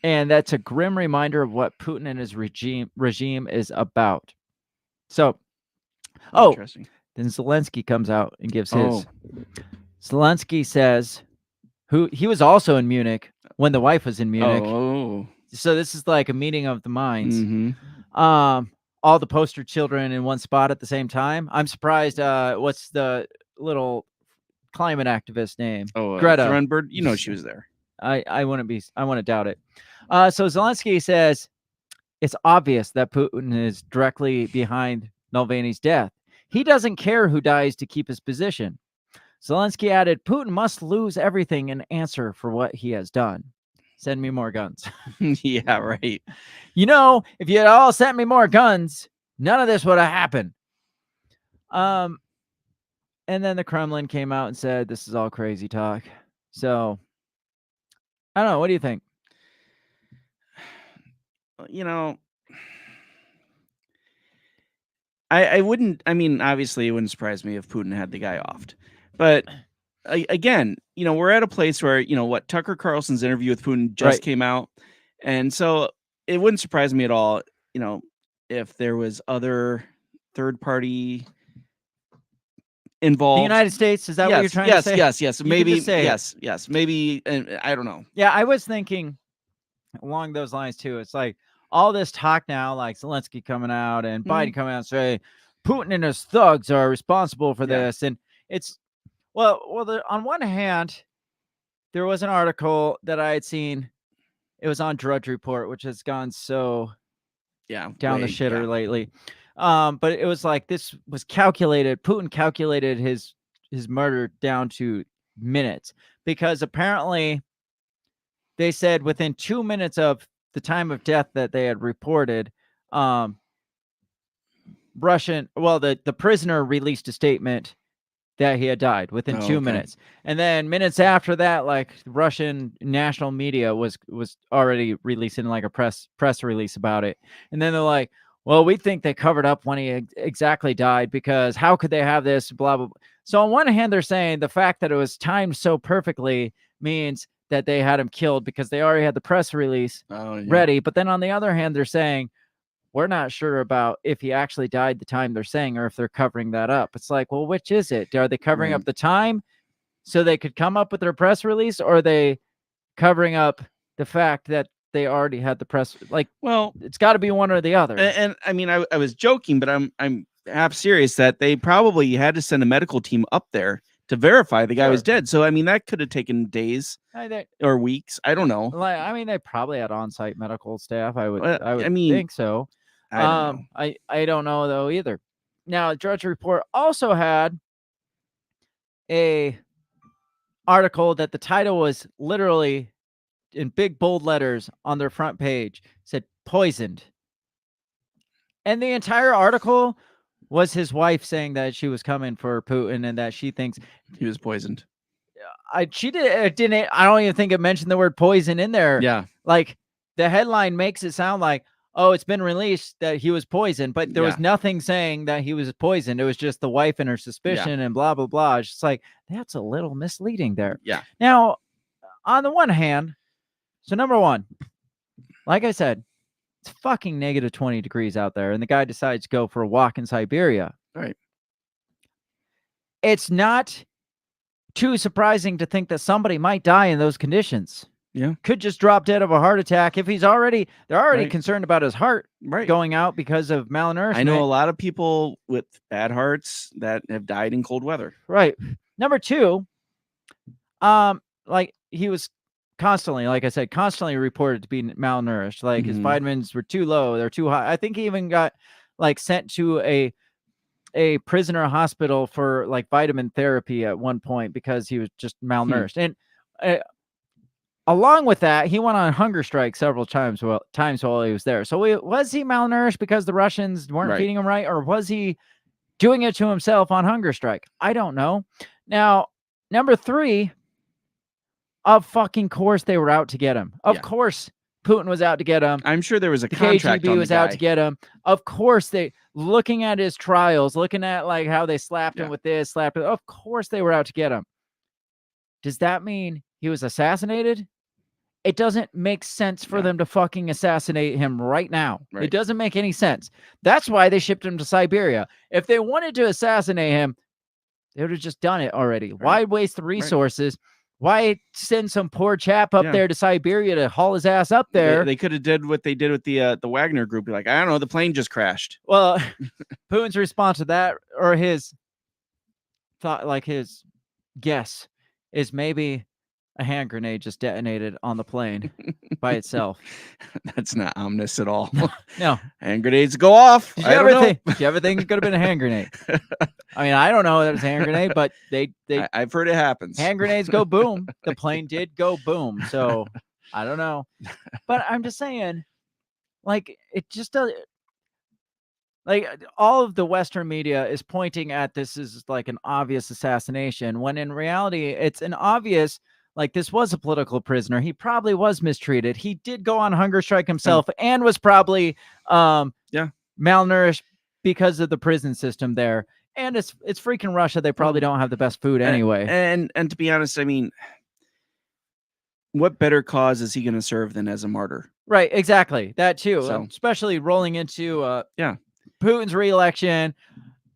And that's a grim reminder of what Putin and his regime is about. So, Interesting. Then Zelensky comes out and gives his. Zelensky says, he was also in Munich when the wife was in Munich. So this is like a meeting of the minds. Mm-hmm. All the poster children in one spot at the same time. I'm surprised. What's the little climate activist name? Greta Thunberg. You know she was there. I want to doubt it. So Zelensky says it's obvious that Putin is directly behind Navalny's death. He doesn't care who dies to keep his position. Zelensky added, Putin must lose everything and answer for what he has done. Send me more guns. Yeah, right. You know, if you had all sent me more guns, none of this would have happened. And then the Kremlin came out and said, this is all crazy talk. So, I don't know. What do you think? You know, I wouldn't, obviously it wouldn't surprise me if Putin had the guy offed. But again, we're at a place where, Tucker Carlson's interview with Putin just came out. And so it wouldn't surprise me at all, if there was other third party involved. The United States, is that what you're trying to say? Yes. Maybe, yes. Maybe, I don't know. Yeah, I was thinking along those lines too. It's like all this talk now, like Zelensky coming out and Biden coming out and saying Putin and his thugs are responsible for this. And it's, on one hand, there was an article that I had seen. It was on Drudge Report, which has gone so down the shitter lately. But it was like this was calculated. Putin calculated his murder down to minutes because apparently they said within 2 minutes of the time of death that they had reported, the prisoner released a statement that he had died within 2 minutes. And then minutes after that, like Russian national media was already releasing like a press release about it. And then they're like, well, we think they covered up when he exactly died because how could they have this, blah, blah, blah. So on one hand, they're saying the fact that it was timed so perfectly means that they had him killed because they already had the press release ready. But then on the other hand, they're saying, we're not sure about if he actually died the time they're saying or if they're covering that up. It's like, well, which is it? Are they covering up the time so they could come up with their press release, or are they covering up the fact that they already had the press? Like, well, it's got to be one or the other. And I was joking, but I'm half serious that they probably had to send a medical team up there to verify the guy was dead. So, that could have taken days or weeks. I don't know. They probably had on-site medical staff. I would think so. I don't know though either. Now, Drudge Report also had a article that the title was literally in big bold letters on their front page, said poisoned. And the entire article was his wife saying that she was coming for Putin and that she thinks He was poisoned. I don't even think it mentioned the word poison in there. Yeah. Like the headline makes it sound like, oh, it's been released that he was poisoned, but there was nothing saying that he was poisoned. It was just the wife and her suspicion and blah, blah, blah. It's just like, that's a little misleading there. Yeah. Now, on the one hand, so number one, like I said, it's fucking negative 20 degrees out there, and the guy decides to go for a walk in Siberia. Right. It's not too surprising to think that somebody might die in those conditions. Yeah. Could just drop dead of a heart attack if they're already concerned about his heart going out because of malnourishment. I know a lot of people with bad hearts that have died in cold weather. Right. Number two, like he was constantly, like I said, constantly reported to be malnourished. Like his vitamins were too low, they're too high. I think he even got like sent to a prisoner hospital for like vitamin therapy at one point because he was just malnourished. And along with that, he went on hunger strike several times while he was there. So was he malnourished because the Russians weren't feeding him right, or was he doing it to himself on hunger strike? I don't know. Now, number three, of fucking course they were out to get him. Of course Putin was out to get him. I'm sure there was a the contract KGB on was the out guy. to get him. Of course looking at his trials, looking at like how they slapped him with this, slapped him. Of course they were out to get him. Does that mean he was assassinated? It doesn't make sense for them to fucking assassinate him right now. It doesn't make any sense. That's why they shipped him to Siberia. If they wanted to assassinate him, they would have just done it already. Why waste the resources? Why send some poor chap up there to Siberia to haul his ass up there? They could have did what they did with the Wagner group. Be like, I don't know, the plane just crashed. Well, Putin's response to that, or his thought, like his guess, is maybe a hand grenade just detonated on the plane by itself. That's not ominous at all. No. Hand grenades go off. Did you ever think it could have been a hand grenade? I mean, I don't know that it was a hand grenade, but I've heard it happens. Hand grenades go boom. The plane did go boom. So I don't know. But I'm just saying, like, it just does. Like, all of the Western media is pointing at this as like an obvious assassination, when in reality, it's an obvious, like, this was a political prisoner. He probably was mistreated. He did go on hunger strike himself and was probably malnourished because of the prison system there. And it's freaking Russia. They probably don't have the best food anyway. And to be honest, I mean, what better cause is he going to serve than as a martyr? Right, exactly. That too. So, especially rolling into Putin's re-election.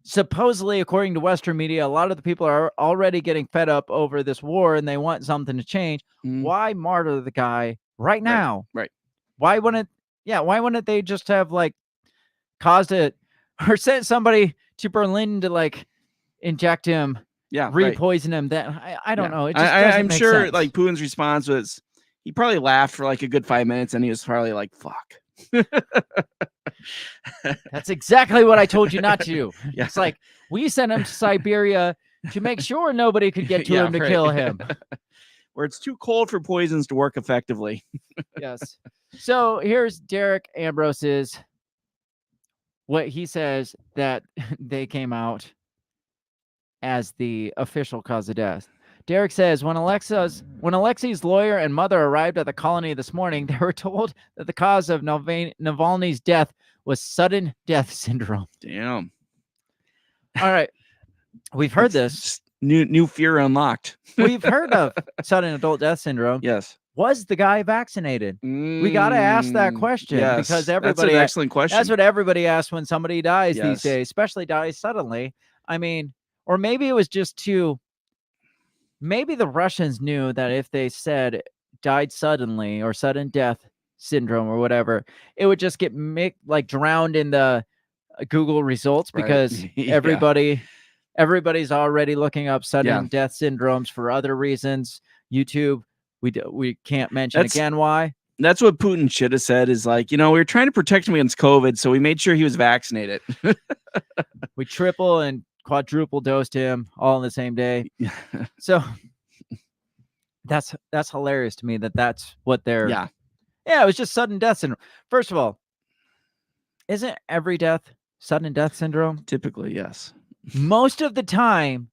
Supposedly, according to Western media, a lot of the people are already getting fed up over this war and they want something to change. Why martyr the guy right now? Right. Why wouldn't they just have like caused it or sent somebody to Berlin to like inject him, re-poison him? Then I don't know. It just I'm make sure sense. like Putin's response was, he probably laughed for like a good 5 minutes and he was probably like, fuck. That's exactly what I told you not to do. It's like, we sent him to Siberia to make sure nobody could get to him to kill him. Where it's too cold for poisons to work effectively. Yes. So here's Derek Ambrose's, what he says that they came out as the official cause of death. Derek says, when Alexei's lawyer and mother arrived at the colony this morning, they were told that the cause of Navalny's death was sudden death syndrome. Damn. All right. We've heard this. New fear unlocked. We've heard of sudden adult death syndrome. Yes. Was the guy vaccinated? We got to ask that question because everybody. That's an excellent question. That's what everybody asks when somebody dies these days, especially dies suddenly. I mean, or maybe it was just too. Maybe the Russians knew that if they said died suddenly or sudden death syndrome or whatever, it would just get drowned in the Google results because everybody's already looking up sudden death syndromes for other reasons. YouTube, we can't mention again why. That's what Putin should have said, is like, we were trying to protect him against COVID, so we made sure he was vaccinated. We triple and quadruple dosed him all in the same day. So that's hilarious to me that's what they're it was just sudden death syndrome. First of all, isn't every death Sudden death syndrome? Typically, yes. Most of the time,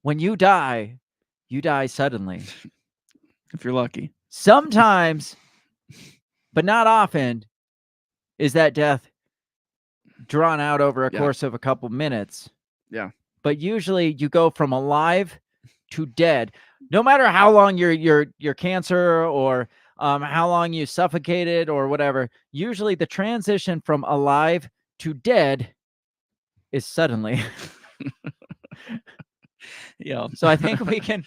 when you die suddenly. If you're lucky. Sometimes, but not often, is that death drawn out over a course of a couple minutes. Yeah. But usually you go from alive to dead. No matter how long your cancer or how long you suffocated or whatever, usually the transition from alive to dead is suddenly. Yeah. So I think we can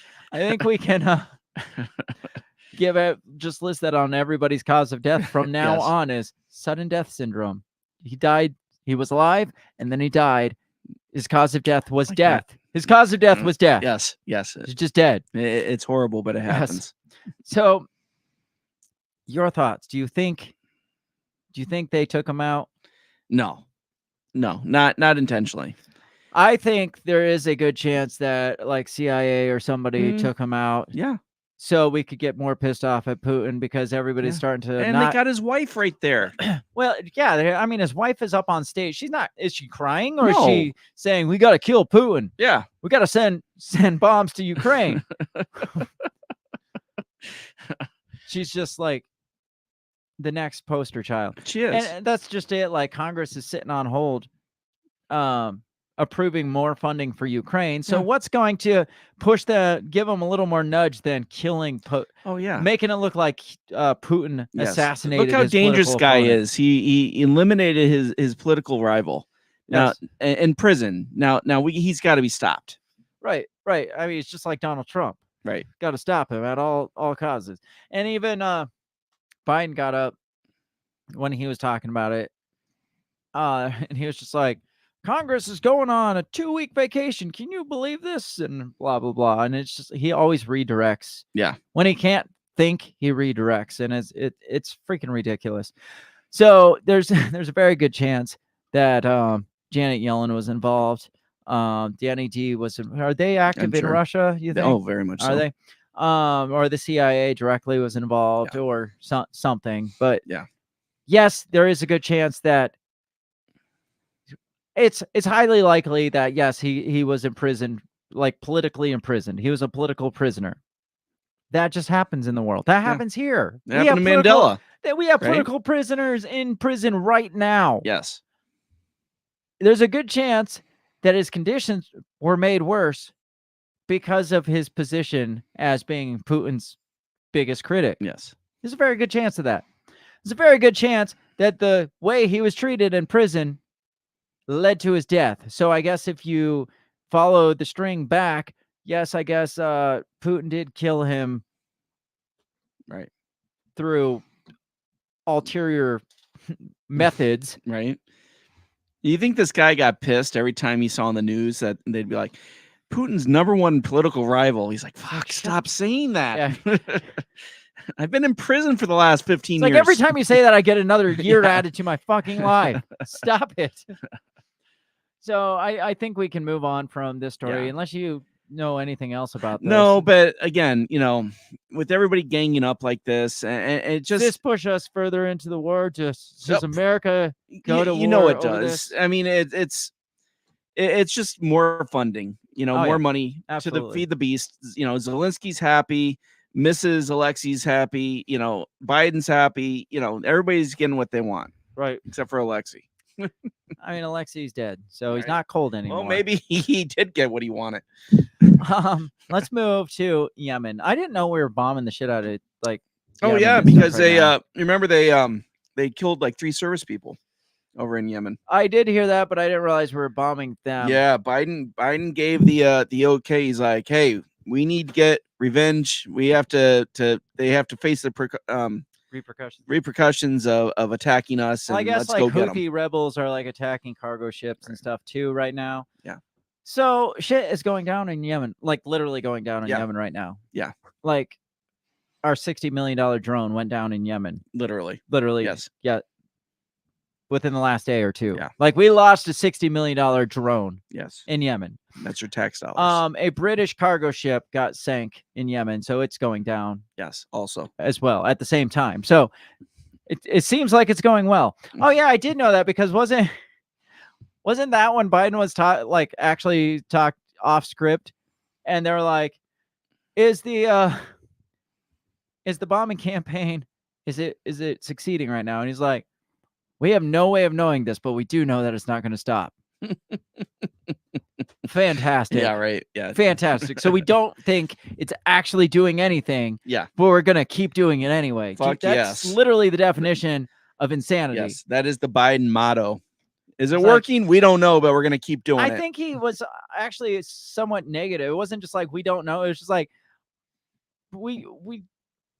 give it, just list that on everybody's cause of death from now on is sudden death syndrome. He died, he was alive, and then he died. His cause of death was death. His cause of death was death. Yes, yes. He's just dead. It's horrible, but it happens. So, your thoughts? Do you think they took him out? No, not intentionally. I think there is a good chance that like CIA or somebody took him out. Yeah. So we could get more pissed off at Putin because everybody's starting to And they got his wife right there. Well, yeah, I mean, his wife is up on stage. She's not. Is she crying or is she saying we got to kill Putin? Yeah, we got to send bombs to Ukraine. She's just like the next poster child. She is, and that's just it. Like Congress is sitting on hold, approving more funding for Ukraine. So what's going to give them a little more nudge than killing making it look like Putin assassinated. Look how his dangerous this guy opponent. is. He eliminated his political rival. Now in prison. Now he's got to be stopped. Right. I mean, it's just like Donald Trump. Right. Got to stop him at all causes. And even Biden got up when he was talking about it. And he was just like, Congress is going on a 2-week vacation. Can you believe this? And blah, blah, blah. And it's just, he always redirects. Yeah. When he can't think, he redirects. And it's freaking ridiculous. So there's a very good chance that Janet Yellen was involved. Danny D are they active in Russia, you think? Oh, very much so. Are they? Or the CIA directly was involved or something. But yes, there is a good chance that it's highly likely that yes, he was imprisoned, like politically imprisoned. He was a political prisoner. That just happens in the world. That happens here. It happened to Mandela. We have political prisoners in prison right now. Yes. There's a good chance that his conditions were made worse because of his position as being Putin's biggest critic. Yes. There's a very good chance of that. There's a very good chance that the way he was treated in prison led to his death. So I guess if you follow the string back, yes, I guess Putin did kill him through ulterior methods. Right. You think this guy got pissed every time he saw on the news that they'd be like, Putin's #1 political rival? He's like, fuck, stop saying that. Yeah. I've been in prison for the last 15 years. Like every time you say that, I get another year added to my fucking life. Stop it. So I think we can move on from this story unless you know anything else about this. No, but again, with everybody ganging up like this, and it just... Does this push us further into the war? Does America go to war? You know it over does. This? I mean, it's just more funding, more money to feed the beast. Zelensky's happy. Mrs. Alexei's happy. Biden's happy. Everybody's getting what they want. Right. Except for Alexei. I mean, Alexei's dead, so he's not cold anymore. Well, maybe he did get what he wanted. Let's move to Yemen. I didn't know we were bombing the shit out of like. Oh yeah, because they remember they killed like 3 service people over in Yemen. I did hear that, but I didn't realize we were bombing them. Yeah, Biden gave the okay. He's like, hey, we need to get revenge. We have to they have to face the repercussions of attacking us. And I guess let's like go get Houthi rebels are like attacking cargo ships and stuff too right now. Yeah. So shit is going down in Yemen, like literally going down in Yemen right now. Yeah. Like our $60 million drone went down in Yemen. Literally. Yes. Yeah. Within the last day or two. Yeah. Like we lost a $60 million drone. Yes. In Yemen. That's your tax dollars. A British cargo ship got sank in Yemen, so it's going down. Yes. Also. As well at the same time. So it seems like it's going well. Oh yeah, I did know that because wasn't Wasn't that when Biden was actually talked off script, and they were like, "Is the bombing campaign is it succeeding right now?" And he's like, "We have no way of knowing this, but we do know that it's not going to stop." Fantastic. Yeah, right. Yeah. Fantastic. So we don't think it's actually doing anything. Yeah. But we're going to keep doing it anyway. Fuck That's yes. literally the definition of insanity. Yes, that is the Biden motto. Is it It's like- working? We don't know, but we're going to keep doing it. I think he was actually somewhat negative. It wasn't just like we don't know. It was just like we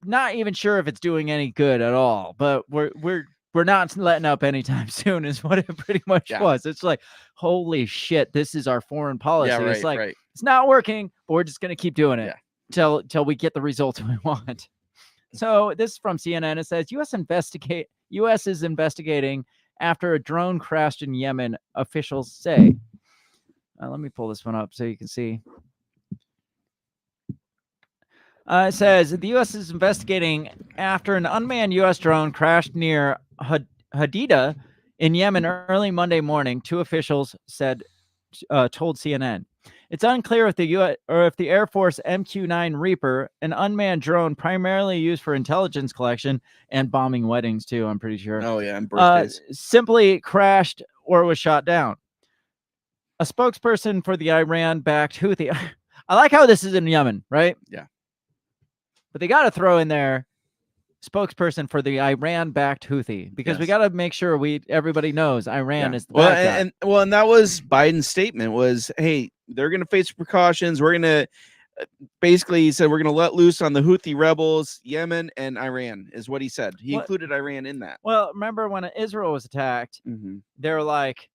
not even sure if it's doing any good at all. But we're not letting up anytime soon. Is what it pretty much was. It's like, holy shit, this is our foreign policy. Yeah, right, it's like right. it's not working, but we're just gonna keep doing it Yeah. till we get the results we want. So this is from CNN. It says U.S. is investigating after a drone crashed in Yemen, officials say. Let me pull this one up so you can see. It says the U.S. is investigating after an unmanned U.S. drone crashed near Hadida in Yemen early Monday morning. Two officials told CNN. It's unclear if the U.S. or if the Air Force MQ-9 Reaper, an unmanned drone primarily used for intelligence collection and bombing weddings too, I'm pretty sure. Oh yeah, and birthdays. Simply crashed or was shot down. A spokesperson for the Iran-backed Houthi. I like how this is in Yemen, right? Yeah. But they got to throw in there spokesperson for the Iran-backed Houthi because we got to make sure everybody knows Iran is the bad guy. And that was Biden's statement was, hey, they're going to face precautions. We're going to basically, he said, we're going to let loose on the Houthi rebels, Yemen and Iran is what he said. He included Iran in that. Well, remember when Israel was attacked, they were like,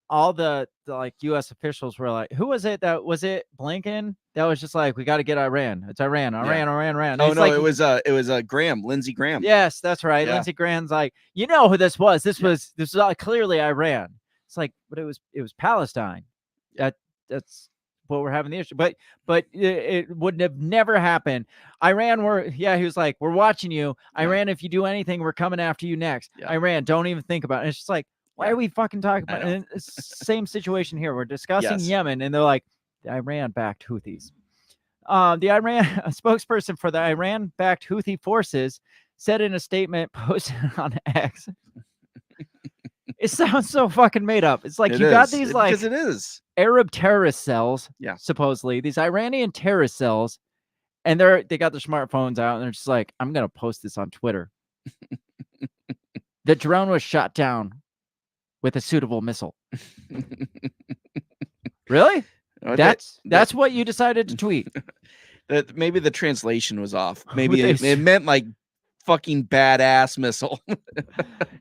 all the like U.S. officials were like, who was it? Was it Blinken? That was just like, we got to get Iran. It's Iran. Iran. Oh no, it was Graham, Lindsey Graham. Yes, that's right. Yeah. Lindsey Graham's like, you know who this was? This was clearly Iran. It's like, but it was Palestine. That's what we're having the issue. But it would have never happened. Iran he was like, we're watching you. Iran, if you do anything, we're coming after you next. Iran, don't even think about it. And it's just like, why are we fucking talking about it? And it's the same situation here. We're discussing Yemen, and they're like, the Iran-backed Houthis. A spokesperson for the Iran-backed Houthi forces said in a statement posted on X. It sounds so fucking made up. It's like got these because it is Arab terrorist cells, supposedly these Iranian terrorist cells, and they got their smartphones out, and they're just like, I'm gonna post this on Twitter. The drone was shot down with a suitable missile. Really? That's what you decided to tweet. That maybe the translation was off. Maybe it meant like fucking badass missile.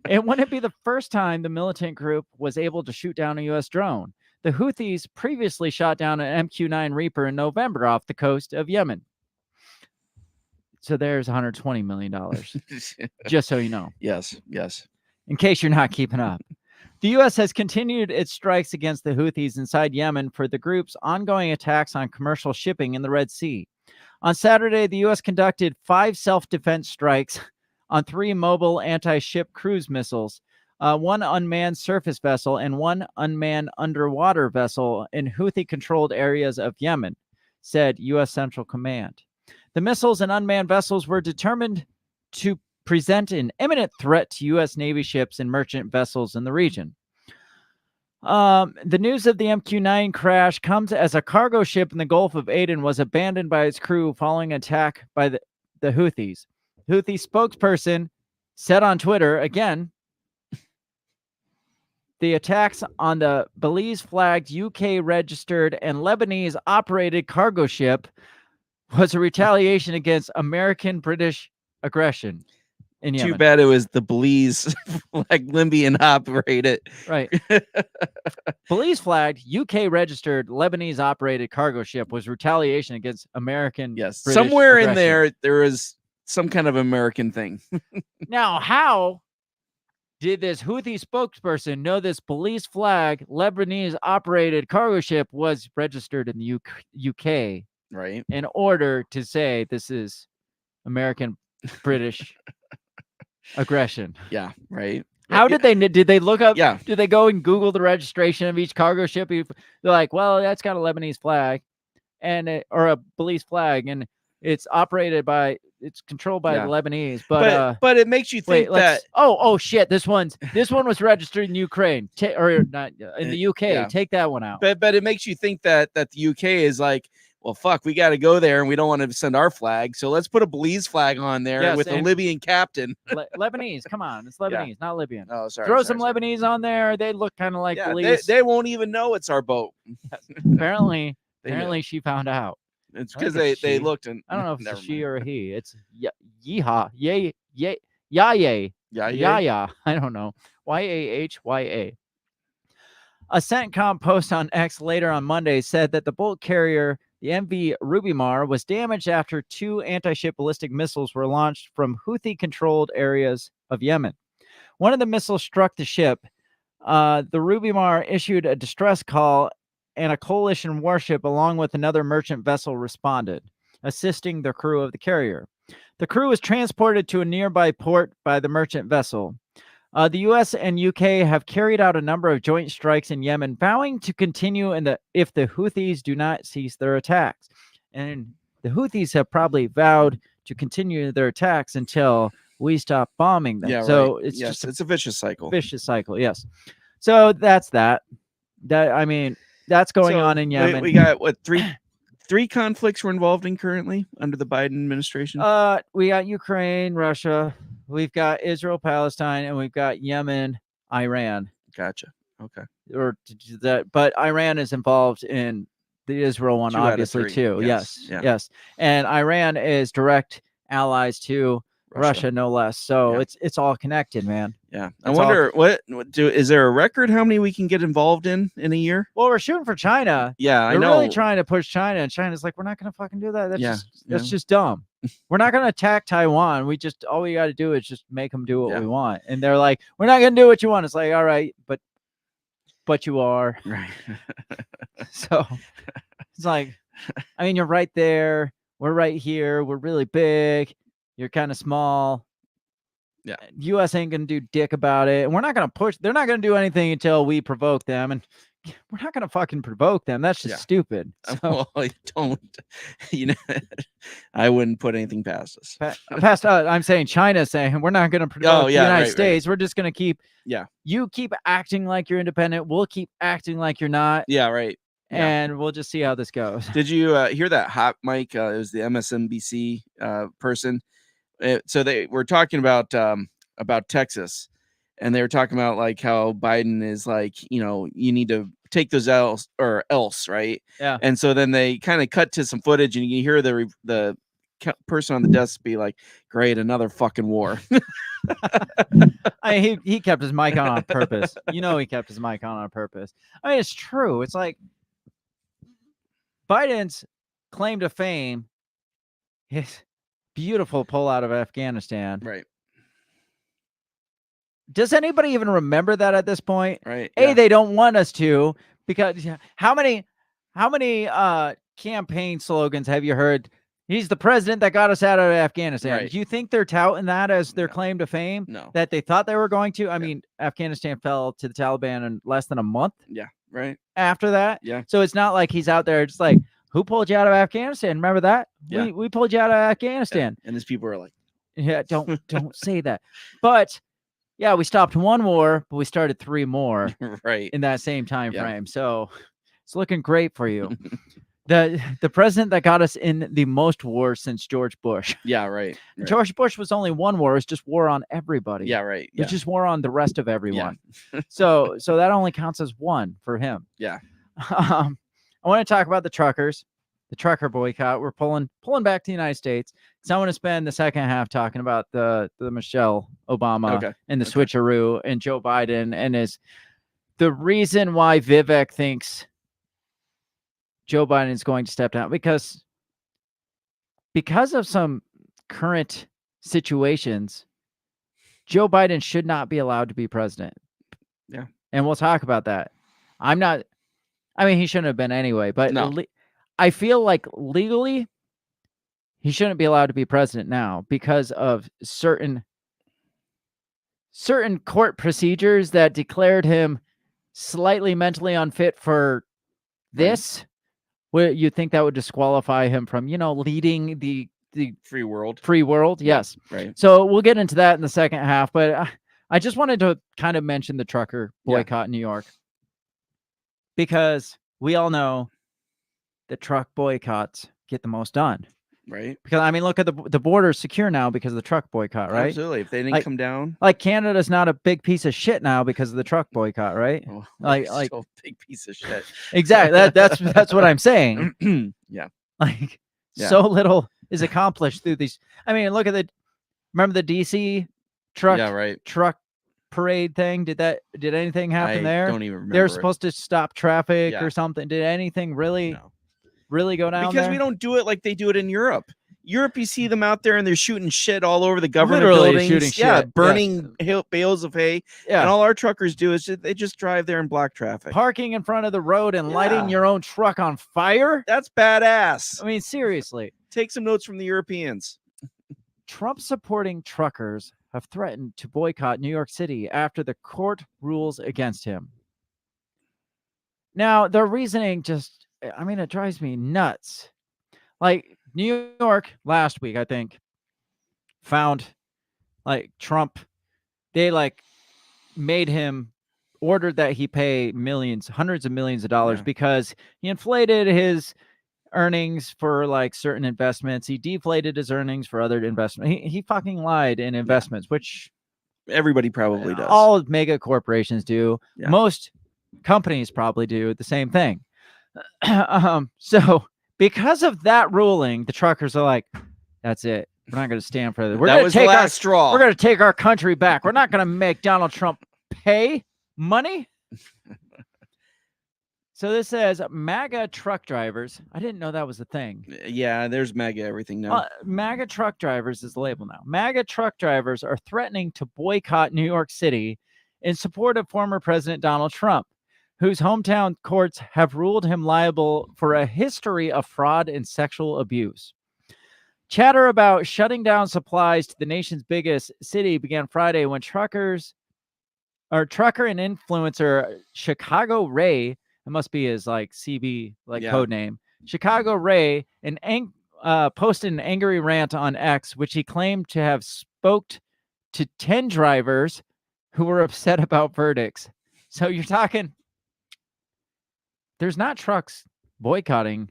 It wouldn't be the first time the militant group was able to shoot down a U.S. drone. The Houthis previously shot down an MQ-9 Reaper in November off the coast of Yemen. So there's $120 million. Just so you know. Yes. In case you're not keeping up. The U.S. has continued its strikes against the Houthis inside Yemen for the group's ongoing attacks on commercial shipping in the Red Sea. On Saturday, the U.S. conducted 5 self-defense strikes on 3 mobile anti-ship cruise missiles, 1 unmanned surface vessel, and 1 unmanned underwater vessel in Houthi-controlled areas of Yemen, said U.S. Central Command. The missiles and unmanned vessels were determined to present an imminent threat to U.S. Navy ships and merchant vessels in the region. The news of the MQ-9 crash comes as a cargo ship in the Gulf of Aden was abandoned by its crew following an attack by the Houthis. Houthi spokesperson said on Twitter, again, the attacks on the Belize-flagged, UK-registered, and Lebanese-operated cargo ship was a retaliation against American-British aggression in Yemen. Too bad it was the Belize like Libyan operated. Right. Belize flagged, UK registered, Lebanese operated cargo ship was retaliation against American. Yes. British Somewhere aggression. in there is some kind of American thing. Now, how did this Houthi spokesperson know this Belize flag Lebanese operated cargo ship was registered in the UK? Right. In order to say this is American British aggression. Yeah, right. How did they look up? Yeah. Did they go and Google the registration of each cargo ship? They're like, well, that's got a Lebanese flag, or a Belize flag, and it's controlled by the Lebanese. But it makes you think that oh shit, this one was registered in Ukraine, or not in the UK. Yeah. Take that one out. But it makes you think that the UK is like, well, fuck, we got to go there and we don't want to send our flag, so let's put a Belize flag on there Yes, with a Libyan captain. Lebanese, come on, it's Lebanese, not Libyan. Oh, sorry. Throw some Lebanese on there. They look kind of like Belize. They won't even know it's our boat. Apparently, They she found out. It's because they looked and I don't know if it's a she mind. or a he. It's yeehaw, yay, yay, yaya. I don't know. YAHYA. A CENTCOM post on X later on Monday said that the bulk carrier, the MV Rubimar, was damaged after 2 anti-ship ballistic missiles were launched from Houthi-controlled areas of Yemen. One of the missiles struck the ship. The Rubimar issued a distress call, and a coalition warship along with another merchant vessel responded, assisting the crew of the carrier. The crew was transported to a nearby port by the merchant vessel. The U.S. and UK have carried out a number of joint strikes in Yemen, vowing to continue if the Houthis do not cease their attacks. And the Houthis have probably vowed to continue their attacks until we stop bombing them. Yeah, so right. it's it's a vicious cycle. Vicious cycle, yes. So that's that. That's going on in Yemen. We got what, three conflicts we're involved in currently under the Biden administration? We got Ukraine, Russia, we've got Israel, Palestine, and we've got Yemen, Iran. Gotcha. Okay. But Iran is involved in the Israel one, 2 out of obviously, 3. too. Yes. Yes. And Iran is direct allies to Russia, no less. So it's all connected, man. Yeah. I wonder is there a record how many we can get involved in a year? Well, we're shooting for China. Yeah, I We're know. really trying to push China, and China's like, we're not going to fucking do that. That's just dumb. We're not going to attack Taiwan. All we got to do is just make them do what we want. And they're like, we're not going to do what you want. It's like, all right, but you are. Right. So it's like, I mean, you're right there. We're right here. We're really big. You're kind of small. Yeah. U.S. ain't going to do dick about it. And we're not going to push. They're not going to do anything until we provoke them. And we're not going to fucking provoke them. That's just stupid. So, well, I don't. I wouldn't put anything past us. I'm saying China's saying we're not going to provoke the United States. We're just going to keep. Yeah. You keep acting like you're independent. We'll keep acting like you're not. Yeah. Right. And we'll just see how this goes. Did you hear that hot mic? It was the MSNBC person. So they were talking about Texas, and they were talking about like how Biden is like, you need to take those else, right? Yeah. And so then they kind of cut to some footage, and you hear the person on the desk be like, "Great, another fucking war." I mean, he kept his mic on purpose. He kept his mic on purpose. I mean, it's true. It's like Biden's claim to fame is beautiful pullout of Afghanistan. Right. Does anybody even remember that at this point? Right. They don't want us to, because how many campaign slogans have you heard? He's the president that got us out of Afghanistan. Right. Do you think they're touting that as their claim to fame? No. That they thought they were going to? I mean, Afghanistan fell to the Taliban in less than a month. Yeah. Right. After that. Yeah. So it's not like he's out there just like, who pulled you out of Afghanistan? Remember that? Yeah. We pulled you out of Afghanistan. Yeah. And his people are like, yeah, don't say that. But yeah, we stopped one war, but we started 3 more right in that same time frame. So it's looking great for you. The president that got us in the most wars since George Bush. Yeah, right. George Bush was only 1 war. It's just war on everybody. Yeah, right. It's just war on the rest of everyone. So that only counts as 1 for him. Yeah. I want to talk about the truckers, the trucker boycott. We're pulling back to the United States. So I want to spend the second half talking about the Michelle Obama and the switcheroo and Joe Biden and the reason why Vivek thinks Joe Biden is going to step down because of some current situations, Joe Biden should not be allowed to be president. Yeah. And we'll talk about that. He shouldn't have been anyway, but no. I feel like legally he shouldn't be allowed to be president now because of certain certain court procedures that declared him slightly mentally unfit for this, where you think that would disqualify him from, leading the Free world. free world. Yeah, Yes. right. So we'll get into that in the second half, but I just wanted to kind of mention the trucker boycott in New York, because we all know the truck boycotts get the most done. Right. Because I mean, look at the border's secure now because of the truck boycott, right? Absolutely. If they didn't come down, like Canada's not a big piece of shit now because of the truck boycott, right? well, like still a big piece of shit. Exactly. That's what I'm saying. Yeah. Like so little is accomplished through these. I mean, look at remember the DC truck parade thing? Did anything happen there? I don't even remember. They were supposed to stop traffic or something. Did anything really go down because there? we don't do it like they do it in Europe. Europe, you see them out there and they're shooting shit all over the government Literally buildings. shooting burning bales of hay. Yeah. And all our truckers do is they just drive there in black traffic. Parking in front of the road and lighting your own truck on fire? That's badass. I mean, seriously. Take some notes from the Europeans. Trump supporting truckers have threatened to boycott New York City after the court rules against him. Now, their reasoning it drives me nuts. Like New York last week, I think, found Trump, they made him, ordered that he pay hundreds of millions of dollars because he inflated his earnings for certain investments. He deflated his earnings for other investments. He fucking lied in investments, which everybody probably does. All mega corporations do. Yeah. Most companies probably do the same thing. So because of that ruling, the truckers are like, that's it. We're not going to stand for this. That was the last straw. We're going to take our country back. We're not going to make Donald Trump pay money. So this says MAGA truck drivers. I didn't know that was a thing. Yeah, there's MAGA everything now. MAGA truck drivers is the label now. MAGA truck drivers are threatening to boycott New York City in support of former President Donald Trump, whose hometown courts have ruled him liable for a history of fraud and sexual abuse. Chatter about shutting down supplies to the nation's biggest city began Friday when trucker and influencer Chicago Ray, it must be his CB code name, Chicago Ray, posted an angry rant on X, which he claimed to have spoke to 10 drivers who were upset about verdicts. So you're talking, there's not trucks boycotting.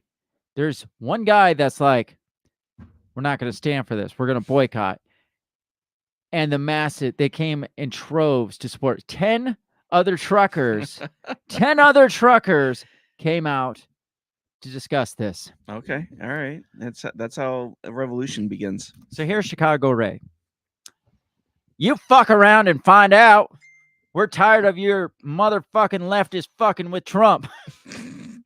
There's one guy that's like, we're not going to stand for this. We're going to boycott. And they came in troves to support 10 other truckers. 10 other truckers came out to discuss this. Okay. All right. That's how a revolution begins. So here's Chicago Ray. You fuck around and find out. We're tired of your motherfucking leftist fucking with Trump.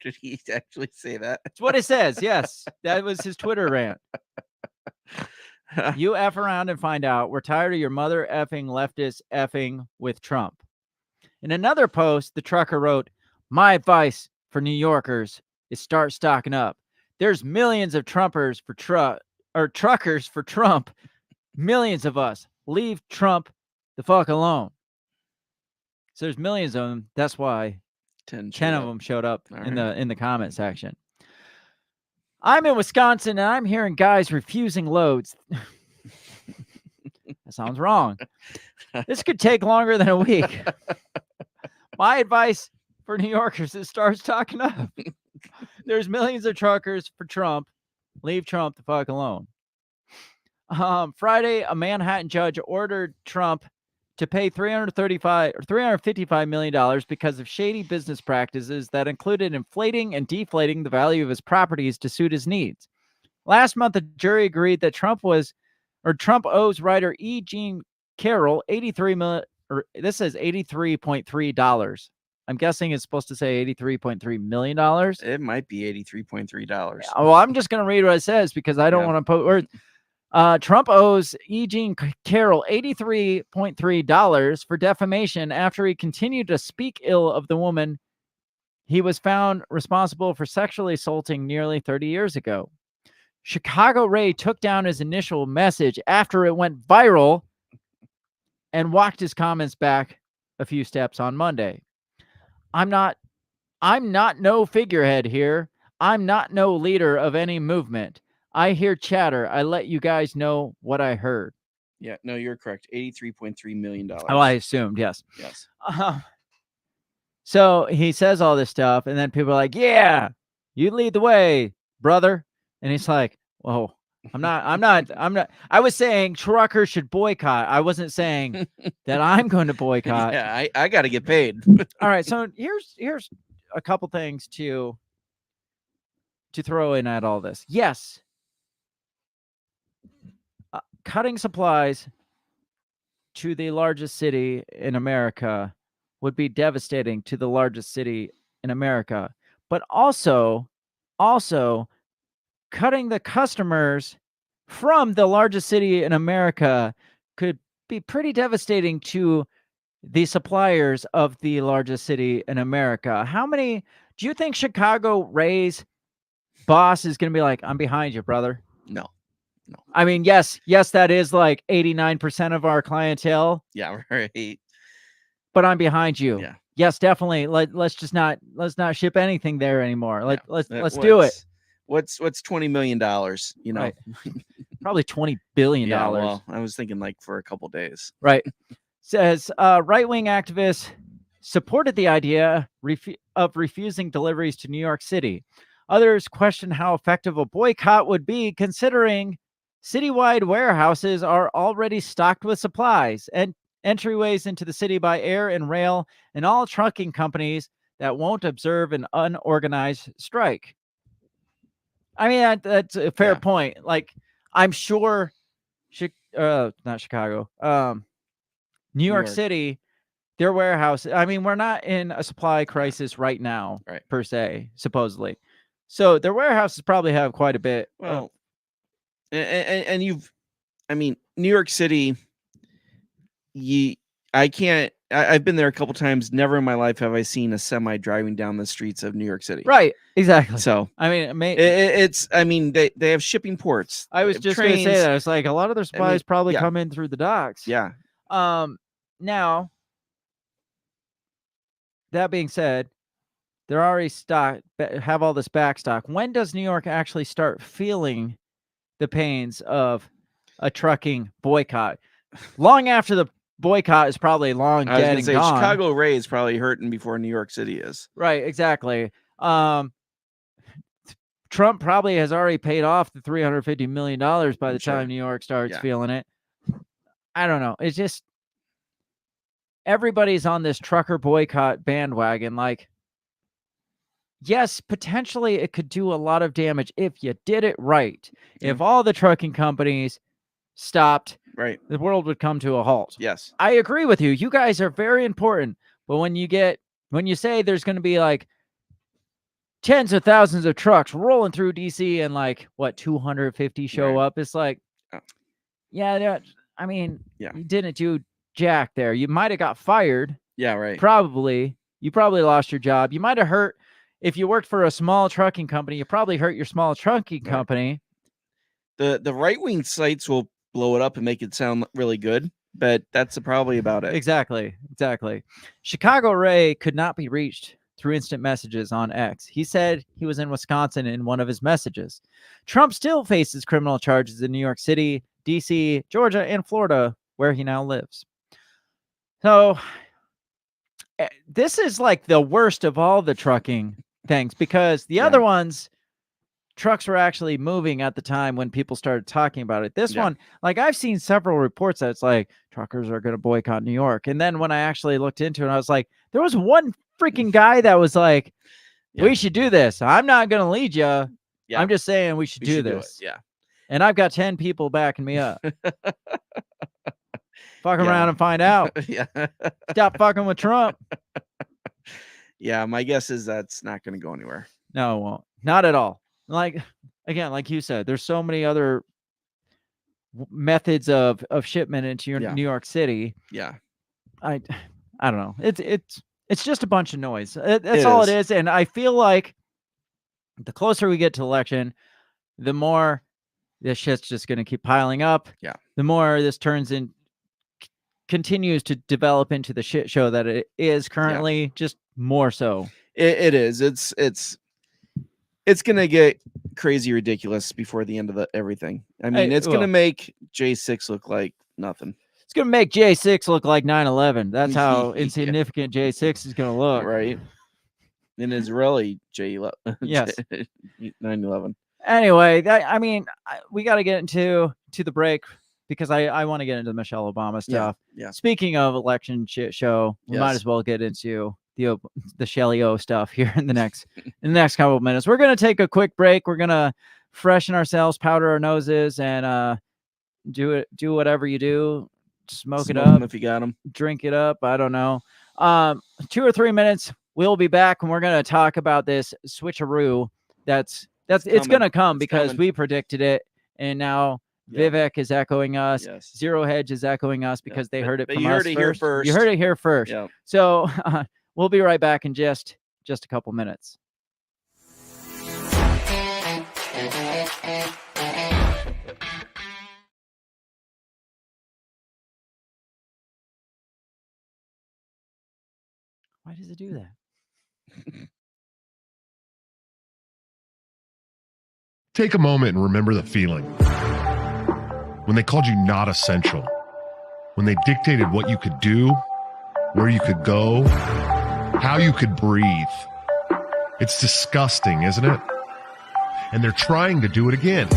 Did he actually say that? That's what it says. Yes. That was his Twitter rant. You F around and find out. We're tired of your mother effing leftist effing with Trump. In another post, the trucker wrote, my advice for New Yorkers is start stocking up. There's millions of truckers for Trump. Millions of us. Leave Trump the fuck alone. So there's millions of them. That's why 10 of them showed up in the comment section. I'm in Wisconsin and I'm hearing guys refusing loads. That sounds wrong. This could take longer than a week. My advice for New Yorkers is start stocking up. There's millions of truckers for Trump. Leave Trump the fuck alone. Friday, a Manhattan judge ordered Trump to pay $355 million because of shady business practices that included inflating and deflating the value of his properties to suit his needs. Last month, the jury agreed that Trump owes writer E. Jean Carroll this says $83.3. I'm guessing it's supposed to say $83.3 million. It might be $83.3. Well, I'm just going to read what it says because I don't want to put words. Trump owes E. Jean Carroll $83.3 for defamation after he continued to speak ill of the woman he was found responsible for sexually assaulting nearly 30 years ago. Chicago Ray took down his initial message after it went viral and walked his comments back a few steps on Monday. I'm not no figurehead here. I'm not no leader of any movement. I hear chatter. I let you guys know what I heard. Yeah, no, you're correct. $83.3 million. Oh, I assumed, yes. Yes. So he says all this stuff, and then people are like, yeah, you lead the way, brother. And he's like, whoa, I'm not. I was saying truckers should boycott. I wasn't saying that I'm going to boycott. Yeah, I got to get paid. All right, so here's a couple things to throw in at all this. Yes, cutting supplies to the largest city in America would be devastating to the largest city in America, but also cutting the customers from the largest city in America could be pretty devastating to the suppliers of the largest city in America. How many do you think Chicago Ray's boss is going to be like, I'm behind you, brother? No. I mean, yes, that is like 89% of our clientele. Yeah, right. But I'm behind you. Yeah. Yes, definitely. Let's not ship anything there anymore. Let's do it. What's $20 million? You know, right. Probably $20 billion. Yeah, well, I was thinking like for a couple days. Right. Says right-wing activists supported the idea of refusing deliveries to New York City. Others question how effective a boycott would be, considering citywide warehouses are already stocked with supplies and entryways into the city by air and rail, and all trucking companies that won't observe an unorganized strike. I mean, that's a fair point. Like, I'm sure, not Chicago, New York City, their warehouse. I mean, we're not in a supply crisis right now, per se, supposedly. So their warehouses probably have quite a bit. Well, and New York City, I've been there a couple times. Never in my life have I seen a semi driving down the streets of New York City. Right. Exactly. So, I mean, they have shipping ports. I was just going to say that. It's like a lot of their supplies probably come in through the docks. Yeah. Now, that being said, they're already have all this backstock. When does New York actually start feeling the pains of a trucking boycott? Long after the boycott is probably long dead and gone. Chicago Ray is probably hurting before New York City is. Right, exactly. Trump probably has already paid off the $350 million by the time New York starts feeling it. I don't know. It's just everybody's on this trucker boycott bandwagon. Like, yes, potentially it could do a lot of damage if you did it right. If all the trucking companies stopped, the world would come to a halt. Yes. I agree with you. You guys are very important. But when you say there's going to be like tens of thousands of trucks rolling through DC and like 250 show up, it's like, you didn't do jack there. You might have got fired. Yeah, right. Probably. You probably lost your job. You might have hurt. If you worked for a small trucking company, you probably hurt your small trucking company. The right-wing sites will blow it up and make it sound really good, but that's probably about it. Exactly. Chicago Ray could not be reached through instant messages on X. He said he was in Wisconsin in one of his messages. Trump still faces criminal charges in New York City, DC, Georgia, and Florida, where he now lives. So this is like the worst of all the trucking things, because the other ones, trucks were actually moving at the time when people started talking about it. This one, like, I've seen several reports that it's like truckers are going to boycott New York. And then when I actually looked into it, I was like, there was one freaking guy that was like, we should do this. I'm not going to lead you. Yeah. I'm just saying we should do this. Yeah. And I've got 10 people backing me up. Fuck around and find out. Stop fucking with Trump. Yeah, my guess is that's not going to go anywhere. No, it won't. Not at all. Like, again, like you said, there's so many other methods of shipment into your New York City. Yeah. I don't know. It's just a bunch of noise. That's all it is. And I feel like the closer we get to election, the more this shit's just going to keep piling up. Yeah. The more this turns in continues to develop into the shit show that it is currently, just more so. It is. It's gonna get crazy ridiculous before the end of everything. I mean, it's gonna make J6 look like nothing. It's gonna make J6 look like 9/11. That's how insignificant J6 is gonna look, right? And it's really J11. Yes, 9/11. Anyway, I mean, we got to get into the break because I want to get into the Michelle Obama stuff. Yeah. Speaking of election shit show, we might as well get into the Shelly O stuff here in the next couple of minutes. We're gonna take a quick break. We're gonna freshen ourselves, powder our noses, and do whatever you do. Smoke it up if you got them. Drink it up. I don't know. 2 or 3 minutes. We'll be back and we're gonna talk about this switcheroo. It's gonna come because we predicted it, and now Vivek is echoing us. Yes. Zero Hedge is echoing us because they heard it from us. You heard it here first. You heard it here first. Yeah. So we'll be right back in just a couple minutes. Why does it do that? Take a moment and remember the feeling. When they called you not essential. When they dictated what you could do, where you could go, how you could breathe. It's disgusting, isn't it? And they're trying to do it again.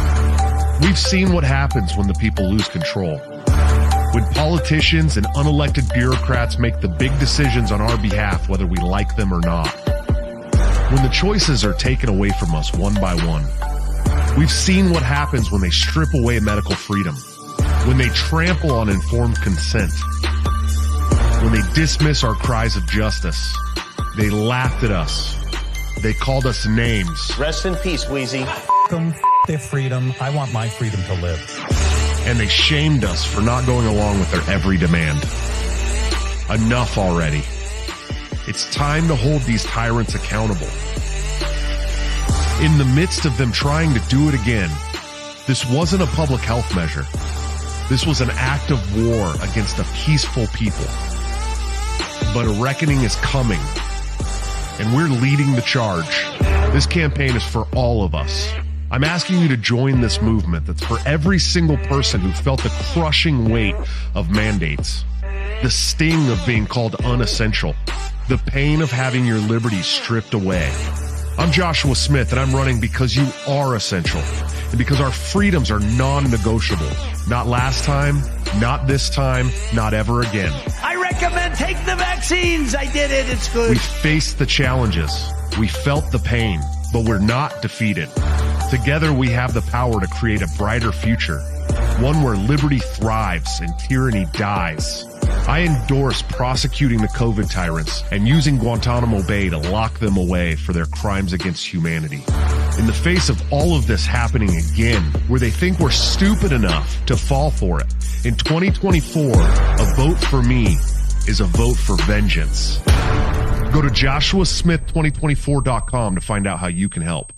We've seen what happens when the people lose control. When politicians and unelected bureaucrats make the big decisions on our behalf, whether we like them or not. When the choices are taken away from us one by one. We've seen what happens when they strip away medical freedom, when they trample on informed consent, when they dismiss our cries of justice. They laughed at us. They called us names. Rest in peace, Wheezy. Their freedom. I want my freedom to live. And they shamed us for not going along with their every demand. Enough already. It's time to hold these tyrants accountable. In the midst of them trying to do it again, this wasn't a public health measure. This was an act of war against a peaceful people. But a reckoning is coming, and we're leading the charge. This campaign is for all of us. I'm asking you to join this movement that's for every single person who felt the crushing weight of mandates, the sting of being called unessential, the pain of having your liberties stripped away. I'm Joshua Smith, and I'm running because you are essential, and because our freedoms are non-negotiable. Not last time, not this time, not ever again. I recommend take the vaccines. I did it. It's good. We faced the challenges. We felt the pain, but we're not defeated. Together, we have the power to create a brighter future, one where liberty thrives and tyranny dies. I endorse prosecuting the COVID tyrants and using Guantanamo Bay to lock them away for their crimes against humanity. In the face of all of this happening again, where they think we're stupid enough to fall for it, in 2024, a vote for me is a vote for vengeance. Go to joshuasmith2024.com to find out how you can help.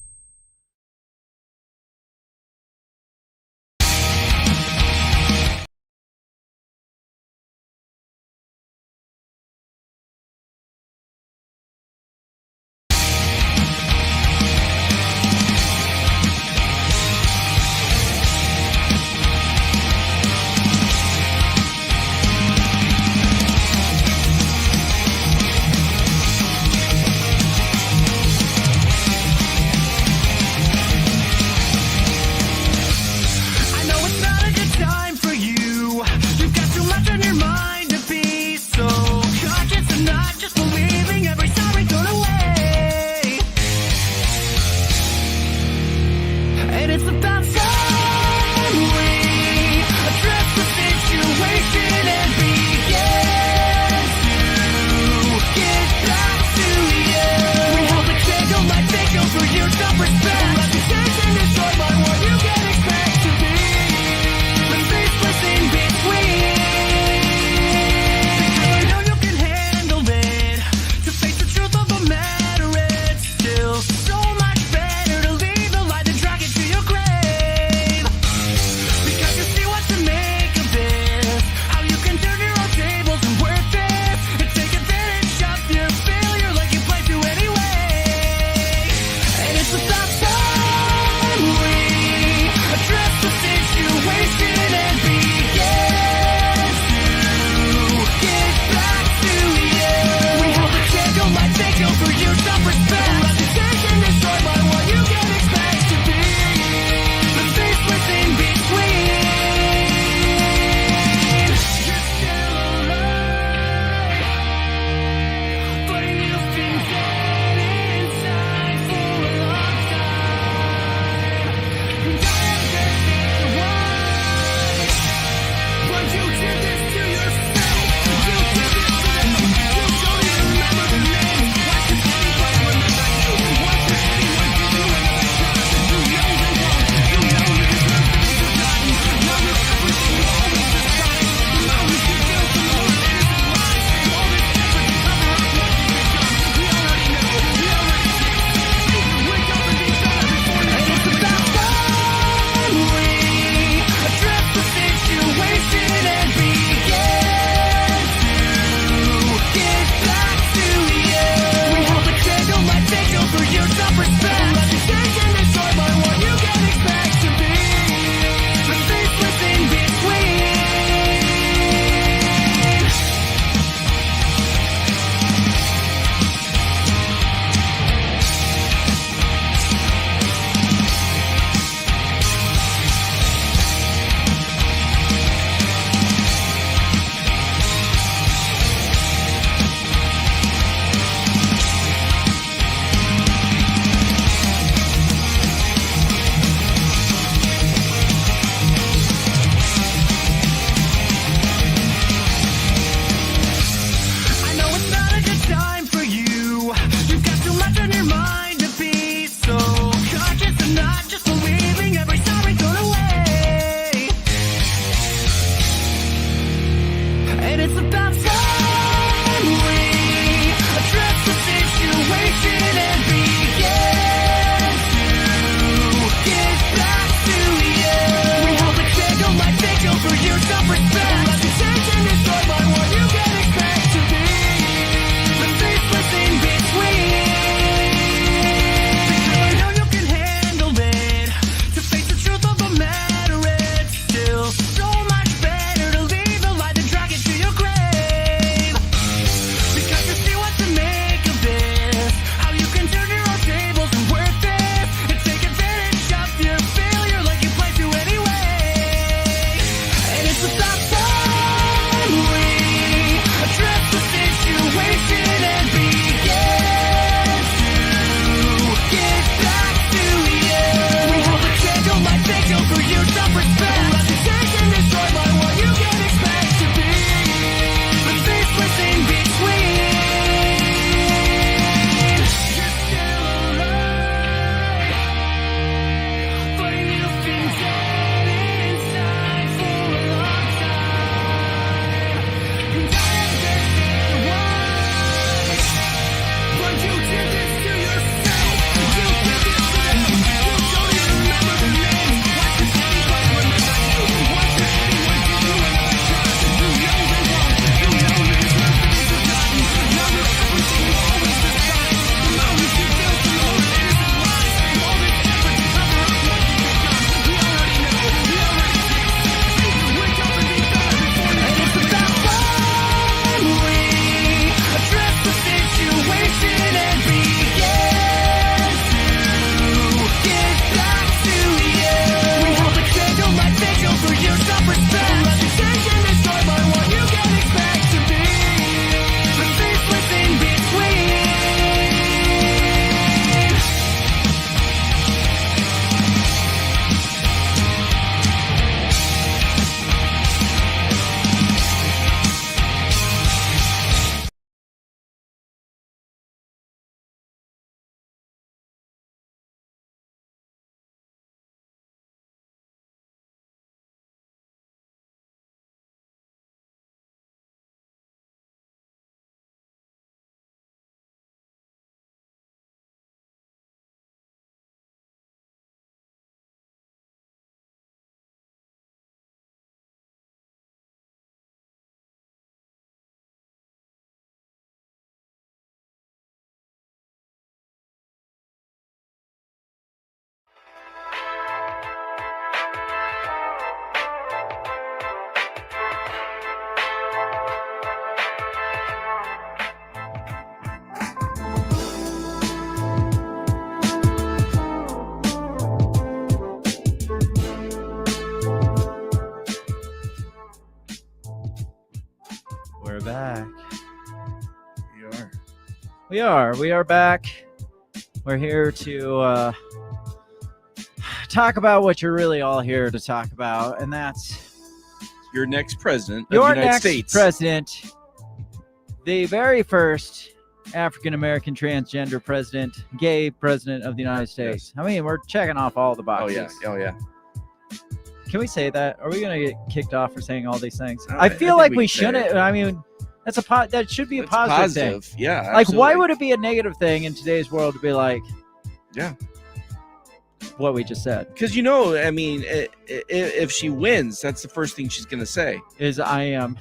We are back. We're here to talk about what you're really all here to talk about, and that's your next president of your the United next States. president, the very first African American transgender president, gay president of the United States. I mean, we're checking off all the boxes. Oh yeah. Can we say that? Are we going to get kicked off for saying all these things? I I feel think like we we can say shouldn't. I mean, that should be a positive thing. Yeah. Like, why absolutely. would it be a negative thing in today's world to be like, Yeah. what we just said? Because I mean, if she wins, that's the first thing she's going to say. Is I am.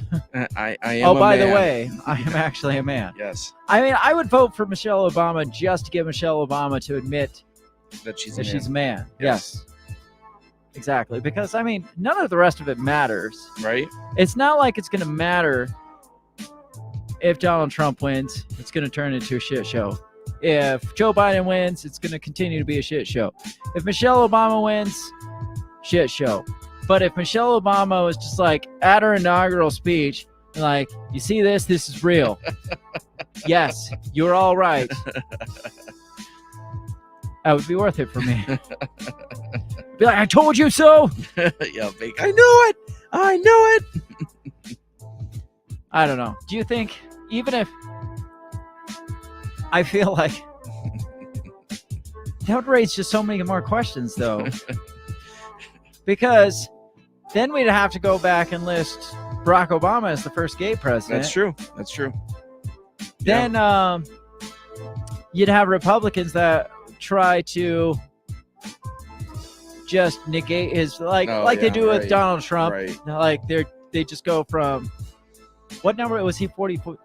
I am. Oh, a by man. the way, I am actually a man. Yes. I mean, I would vote for Michelle Obama just to get Michelle Obama to admit That she's that a man. she's a man. Yes. Exactly. Because, I mean, none of the rest of it matters. Right? It's not like it's going to matter if Donald Trump wins. It's going to turn into a shit show. If Joe Biden wins, it's going to continue to be a shit show. If Michelle Obama wins, shit show. But if Michelle Obama was just like at her inaugural speech, like, you see this? This is real. Yes, you're all right. That would be worth it for me. Be like, I told you so. Yeah, I knew it. I knew it. I don't know. Do you think, even if I feel like that would raise just so many more questions, though, because then we'd have to go back and list Barack Obama as the first gay president. That's true. That's true. Then you'd have Republicans that try to just negate his they do with Donald Trump. Right. Like they just go from what number was he? 44?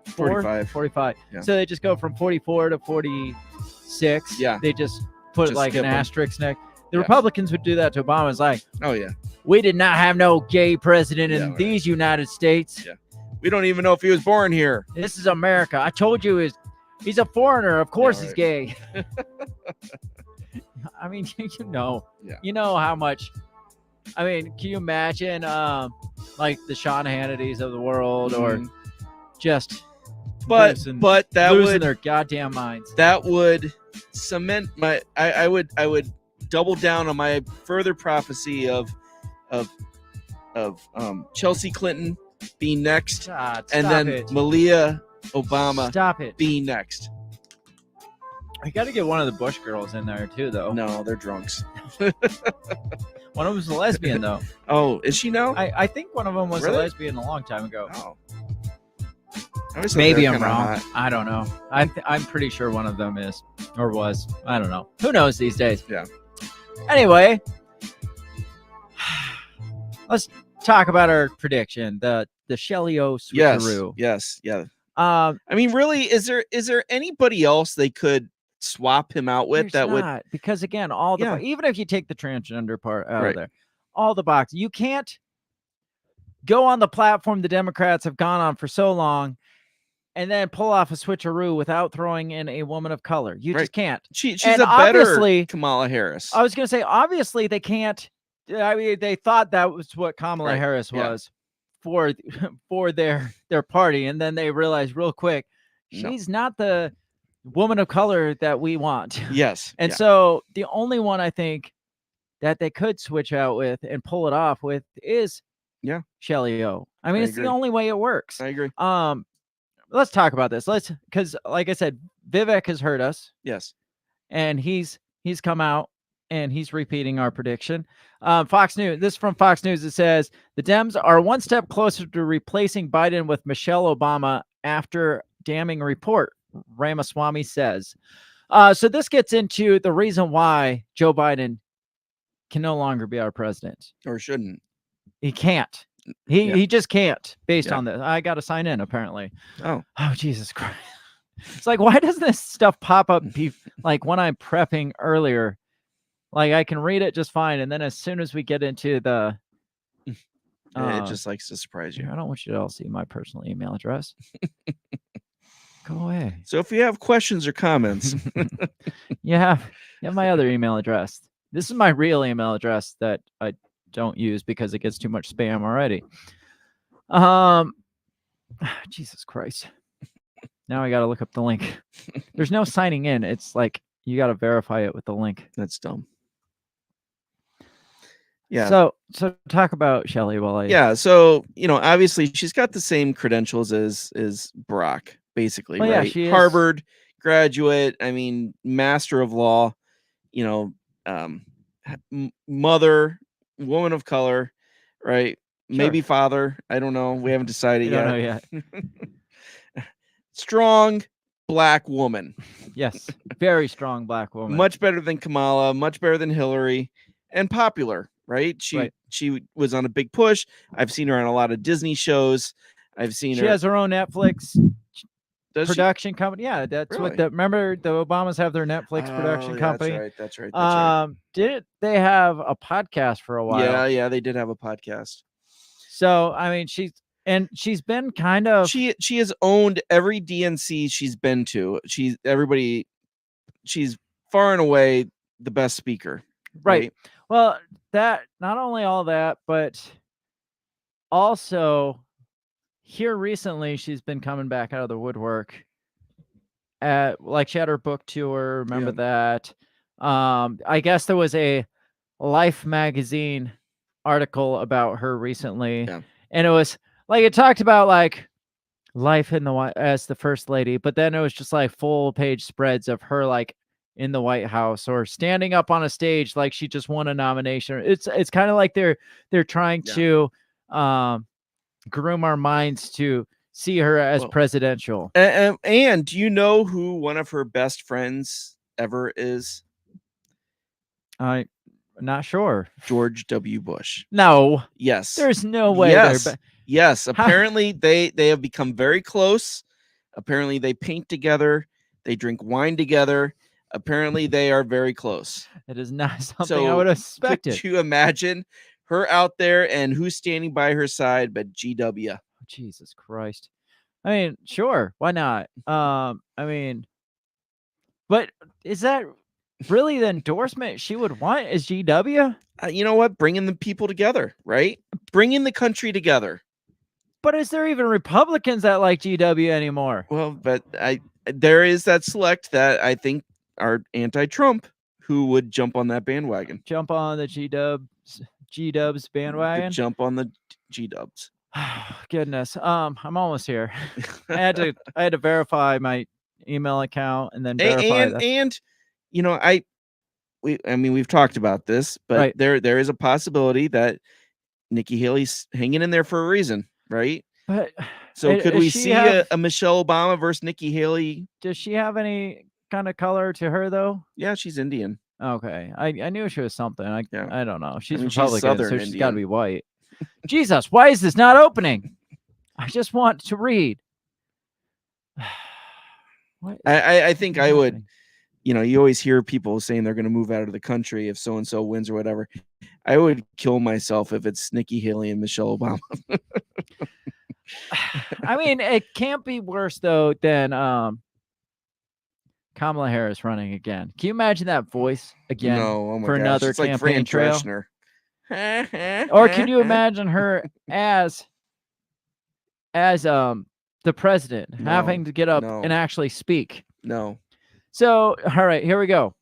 45. Yeah. So they just go from 44 to 46. Yeah. They just put Just like skip an 'em. asterisk next. The Yeah. Republicans would do that to Obama. It's like, Oh yeah. we did not have no gay president in Yeah, right. these United States. Yeah. We don't even know if he was born here. This is America. I told you he's a foreigner. Of course Yeah, he's gay. I mean, Yeah. you know how much. I mean, can you imagine like the Sean Hannitys of the world or Mhm. just But losing that would their goddamn minds? that would cement my I would double down on my further prophecy of Chelsea Clinton being next, God, and stop then it. Malia Obama Stop it. being next. I got to get one of the Bush girls in there too, though. No, they're drunks. One of them's a lesbian, though. Oh, is she now? I think one of them was Really? a lesbian a long time ago. Oh. I always thought Maybe they were I'm kinda wrong. hot. I don't know. I'm pretty sure one of them is or was. I don't know. Who knows these days? Yeah. Anyway, let's talk about our prediction. The Shelley-O switcheroo. Yes. Yeah. Um, I mean, really, is there anybody else they could swap him out with there's that would? not, because again, all the Yeah. even if you take the transgender part out Right. of there, all the boxes, you can't go on the platform the Democrats have gone on for so long and then pull off a switcheroo without throwing in a woman of color. You Right. just can't. She's And a better obviously- Kamala Harris. I was going to say, obviously, they can't. I mean, they thought that was what Kamala Right, Harris yeah. was for their party, and then they realized real quick No. she's not the woman of color that we want. Yes. And yeah. so the only one I think that they could switch out with and pull it off with is Shelley-O. I mean, I it's agree. the only way it works. I agree. Let's talk about this. Because like I said, Vivek has heard us. Yes. And he's come out and he's repeating our prediction. Fox News. This is from Fox News. It says the Dems are one step closer to replacing Biden with Michelle Obama after damning report, Ramaswamy says. So this gets into the reason why Joe Biden can no longer be our president. Or shouldn't. He can't. He just can't based Yeah. on this. I got to sign in apparently. Oh, Jesus Christ. It's like, why does this stuff pop up like when I'm prepping earlier? Like I can read it just fine. And then as soon as we get into the it just likes to surprise you. I don't want you to all see my personal email address. Go away. So if you have questions or comments, You have my other email address. This is my real email address that I don't use because it gets too much spam already. Jesus Christ. Now I got to look up the link. There's no signing in. It's like you got to verify it with the link. That's dumb. Yeah. So talk about Shelley while I. Yeah. So obviously she's got the same credentials as Barack, basically, Well, yeah, right? she is. Harvard graduate. I mean, master of law. Mother, woman of color, right? Sure. Maybe father. I don't know. We haven't decided We yet. don't know yet. Strong black woman. Yes, very strong black woman. Much better than Kamala. Much better than Hillary, and popular. Right? She was on a big push. I've seen her on a lot of Disney shows. I've seen her. She has her own Netflix Does production company. Yeah, that's Really? what remember the Obamas have their Netflix production company. That's right. Did they have a podcast for a while? Yeah, they did have a podcast. So I mean, she's been kind of she has owned every DNC she's been to. She's far and away the best speaker. Right. Well, that not only all that, but also here recently she's been coming back out of the woodwork at she had her book tour. Remember that? I guess there was a Life magazine article about her recently, and it was it talked about life in the as the first lady, but then it was just full page spreads of her in the White House or standing up on a stage like she just won a nomination. It's kind of like they're trying to groom our minds to see her as presidential. And do you know who one of her best friends ever is? I'm not sure. George W. Bush. No. Yes. There's no way. Yes. Apparently they have become very close. Apparently they paint together. They drink wine together. Apparently they are very close. It is not something I would have expected. Could you imagine her out there and who's standing by her side but GW? Oh, Jesus Christ. I mean, sure. Why not? I mean, but is that really the endorsement she would want is GW? You know what? Bringing the people together, right? Bringing the country together. But is there even Republicans that like GW anymore? Well, but there is that select that I think are anti-Trump who would jump on that bandwagon. Jump on the G-Dubs bandwagon? Jump on the G-Dubs. Goodness. I'm almost here. I had to verify my email account and then verify we've talked about this, but there is a possibility that Nikki Haley's hanging in there for a reason, right? But so could we see a Michelle Obama versus Nikki Haley? Does she have any kind of color to her though? Yeah, she's Indian. Okay, I knew she was something. I don't know. She's Republican, she's Southern, so she's got to be white. Jesus, why is this not opening? I just want to read. I think I would. You always hear people saying they're going to move out of the country if so and so wins or whatever. I would kill myself if it's Nikki Haley and Michelle Obama. I mean, it can't be worse though than Kamala Harris running again. Can you imagine that voice again for another it's campaign like trail? Fran Or can you imagine her as the president having to get up and actually speak? No. So, all right, here we go.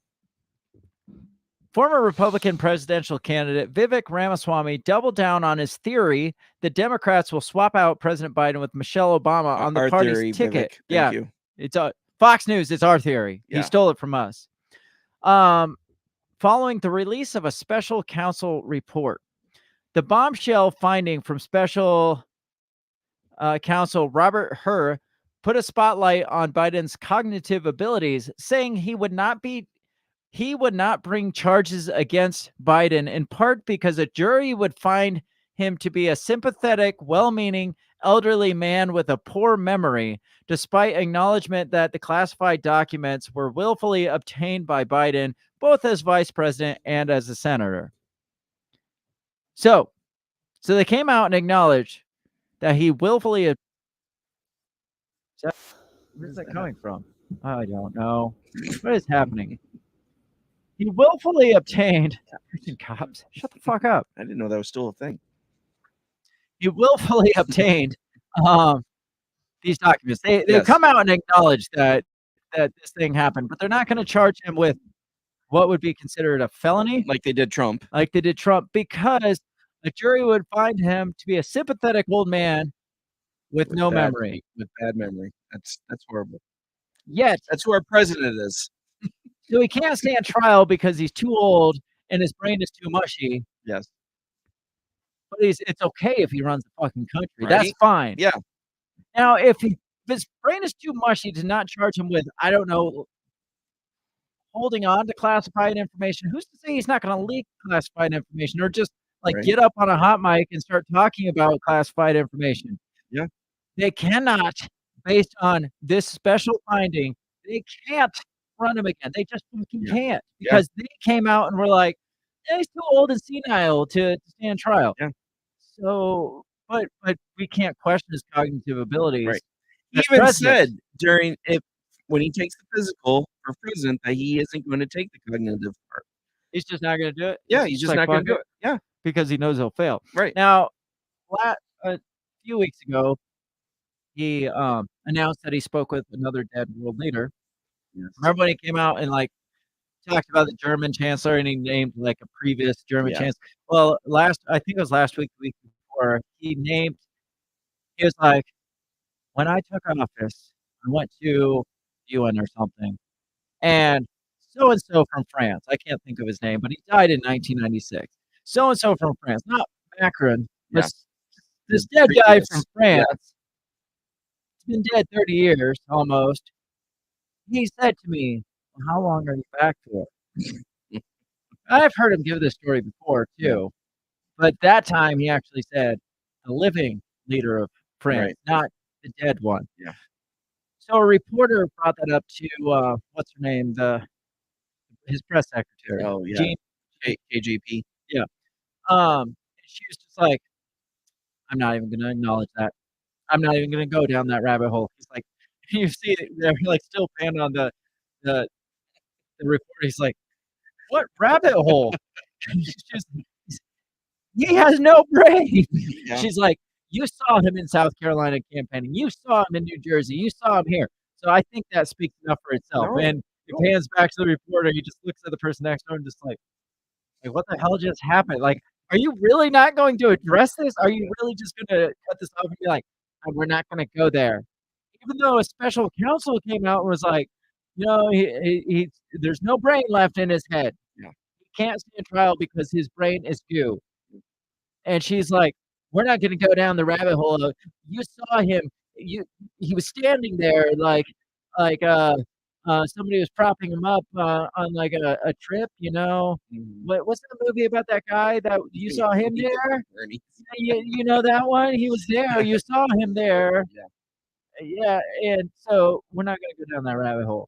Former Republican presidential candidate Vivek Ramaswamy doubled down on his theory that Democrats will swap out President Biden with Michelle Obama on the party's theory, ticket. Vivek. Thank you. It's Fox News. It's our theory. Yeah. He stole it from us. Following the release of a special counsel report, the bombshell finding from special counsel Robert Hur put a spotlight on Biden's cognitive abilities, saying he would not bring charges against Biden, in part because a jury would find him to be a sympathetic, well-meaning, elderly man with a poor memory, despite acknowledgement that the classified documents were willfully obtained by Biden, both as vice president and as a senator. So they came out and acknowledged that he willfully. Where's that coming from? I don't know. What is happening? He willfully obtained. Cops, shut the fuck up. I didn't know that was still a thing. He willfully obtained these documents. They Yes. come out and acknowledge that this thing happened, but they're not going to charge him with what would be considered a felony, like they did Trump, because the jury would find him to be a sympathetic old man with no memory. With bad memory. That's horrible. Yet, That's who our president is. so he can't stand trial because he's too old and his brain is too mushy. Yes. But it's okay if he runs the fucking country. Right? That's fine. Yeah. Now, if his brain is too mushy to not charge him with, I don't know, holding on to classified information, who's to say he's not going to leak classified information or just get up on a hot mic and start talking about classified information? Yeah. They cannot, based on this special finding, they can't run him again. They just fucking can't, because they came out and were like, he's too old and senile to stand trial. Yeah. So, but we can't question his cognitive abilities. Right. He even said when he takes the physical for president that he isn't going to take the cognitive part. He's just not going to do it. Yeah, he's just not going to do it. Yeah, because he knows he'll fail. Right. Now, a few weeks ago, he announced that he spoke with another dead world leader. Yes. Remember when he came out and talked about the German chancellor, and he named a previous German chancellor? Well, I think it was last week, the week before, he was like, when I took office, I went to the UN or something, and so from France, I can't think of his name, but he died in 1996. So from France, not Macron, this dead guy from France. He's been dead 30 years almost. He said to me, "How long are you back for?" I've heard him give this story before too, but that time he actually said the living leader of France, not the dead one. Yeah. So a reporter brought that up to what's her name, his press secretary. Oh yeah, KJP. Yeah. She was just like, "I'm not even going to acknowledge that. I'm not even going to go down that rabbit hole." He's like, you see it, they're still panning on the reporter. He's like, "What rabbit hole?" He has no brain. Yeah. She's like, "You saw him in South Carolina campaigning. You saw him in New Jersey. You saw him here." So I think that speaks enough for itself. And it pans back to the reporter. He just looks at the person next to him, just like, what the hell just happened? Are you really not going to address this? Are you really just going to cut this off and be like, "Oh, we're not going to go there"? Even though a special counsel came out and was like, there's no brain left in his head. Yeah. He can't stand trial because his brain is goo. And she's like, "We're not going to go down the rabbit hole of, you saw him. He was standing there somebody was propping him up on a trip, What's that movie about that guy that you saw him there? You know that one? He was there. You saw him there." Yeah, and so we're not going to go down that rabbit hole.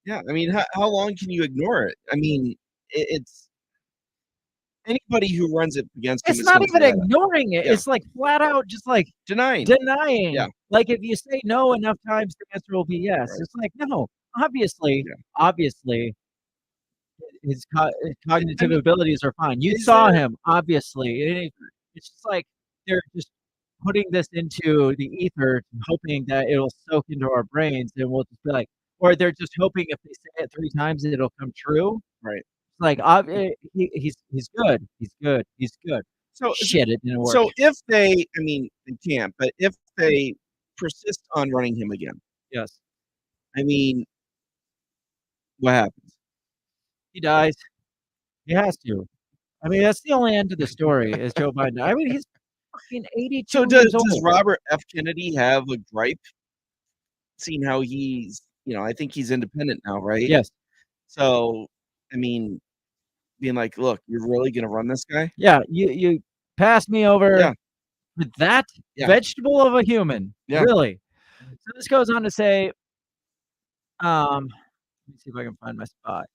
Yeah, I mean, how long can you ignore it? I mean, it's anybody who runs it against him. It's not even ignoring it. Yeah. It's flat out just denying. Yeah. If you say no enough times, the answer will be yes. Right. It's no. Obviously, his cognitive abilities are fine. You saw him, obviously. It's just they're just putting this into the ether, hoping that it'll soak into our brains, and we'll just be or they're just hoping if they say it 3 times, it'll come true. Right. He's good. He's good. He's good. So shit, it didn't work. So if they can't, but if they persist on running him again, yes. I mean, what happens? He dies. He has to. I mean, that's the only end of the story. Is Joe Biden? I mean, he's fucking 82. So does Robert F. Kennedy have a gripe? Seeing how he's, I think he's independent now, right? Yes. So, I mean, being like, "Look, you're really gonna run this guy?" Yeah, you passed me over with that vegetable of a human. Yeah. Really. So this goes on to say, let me see if I can find my spot.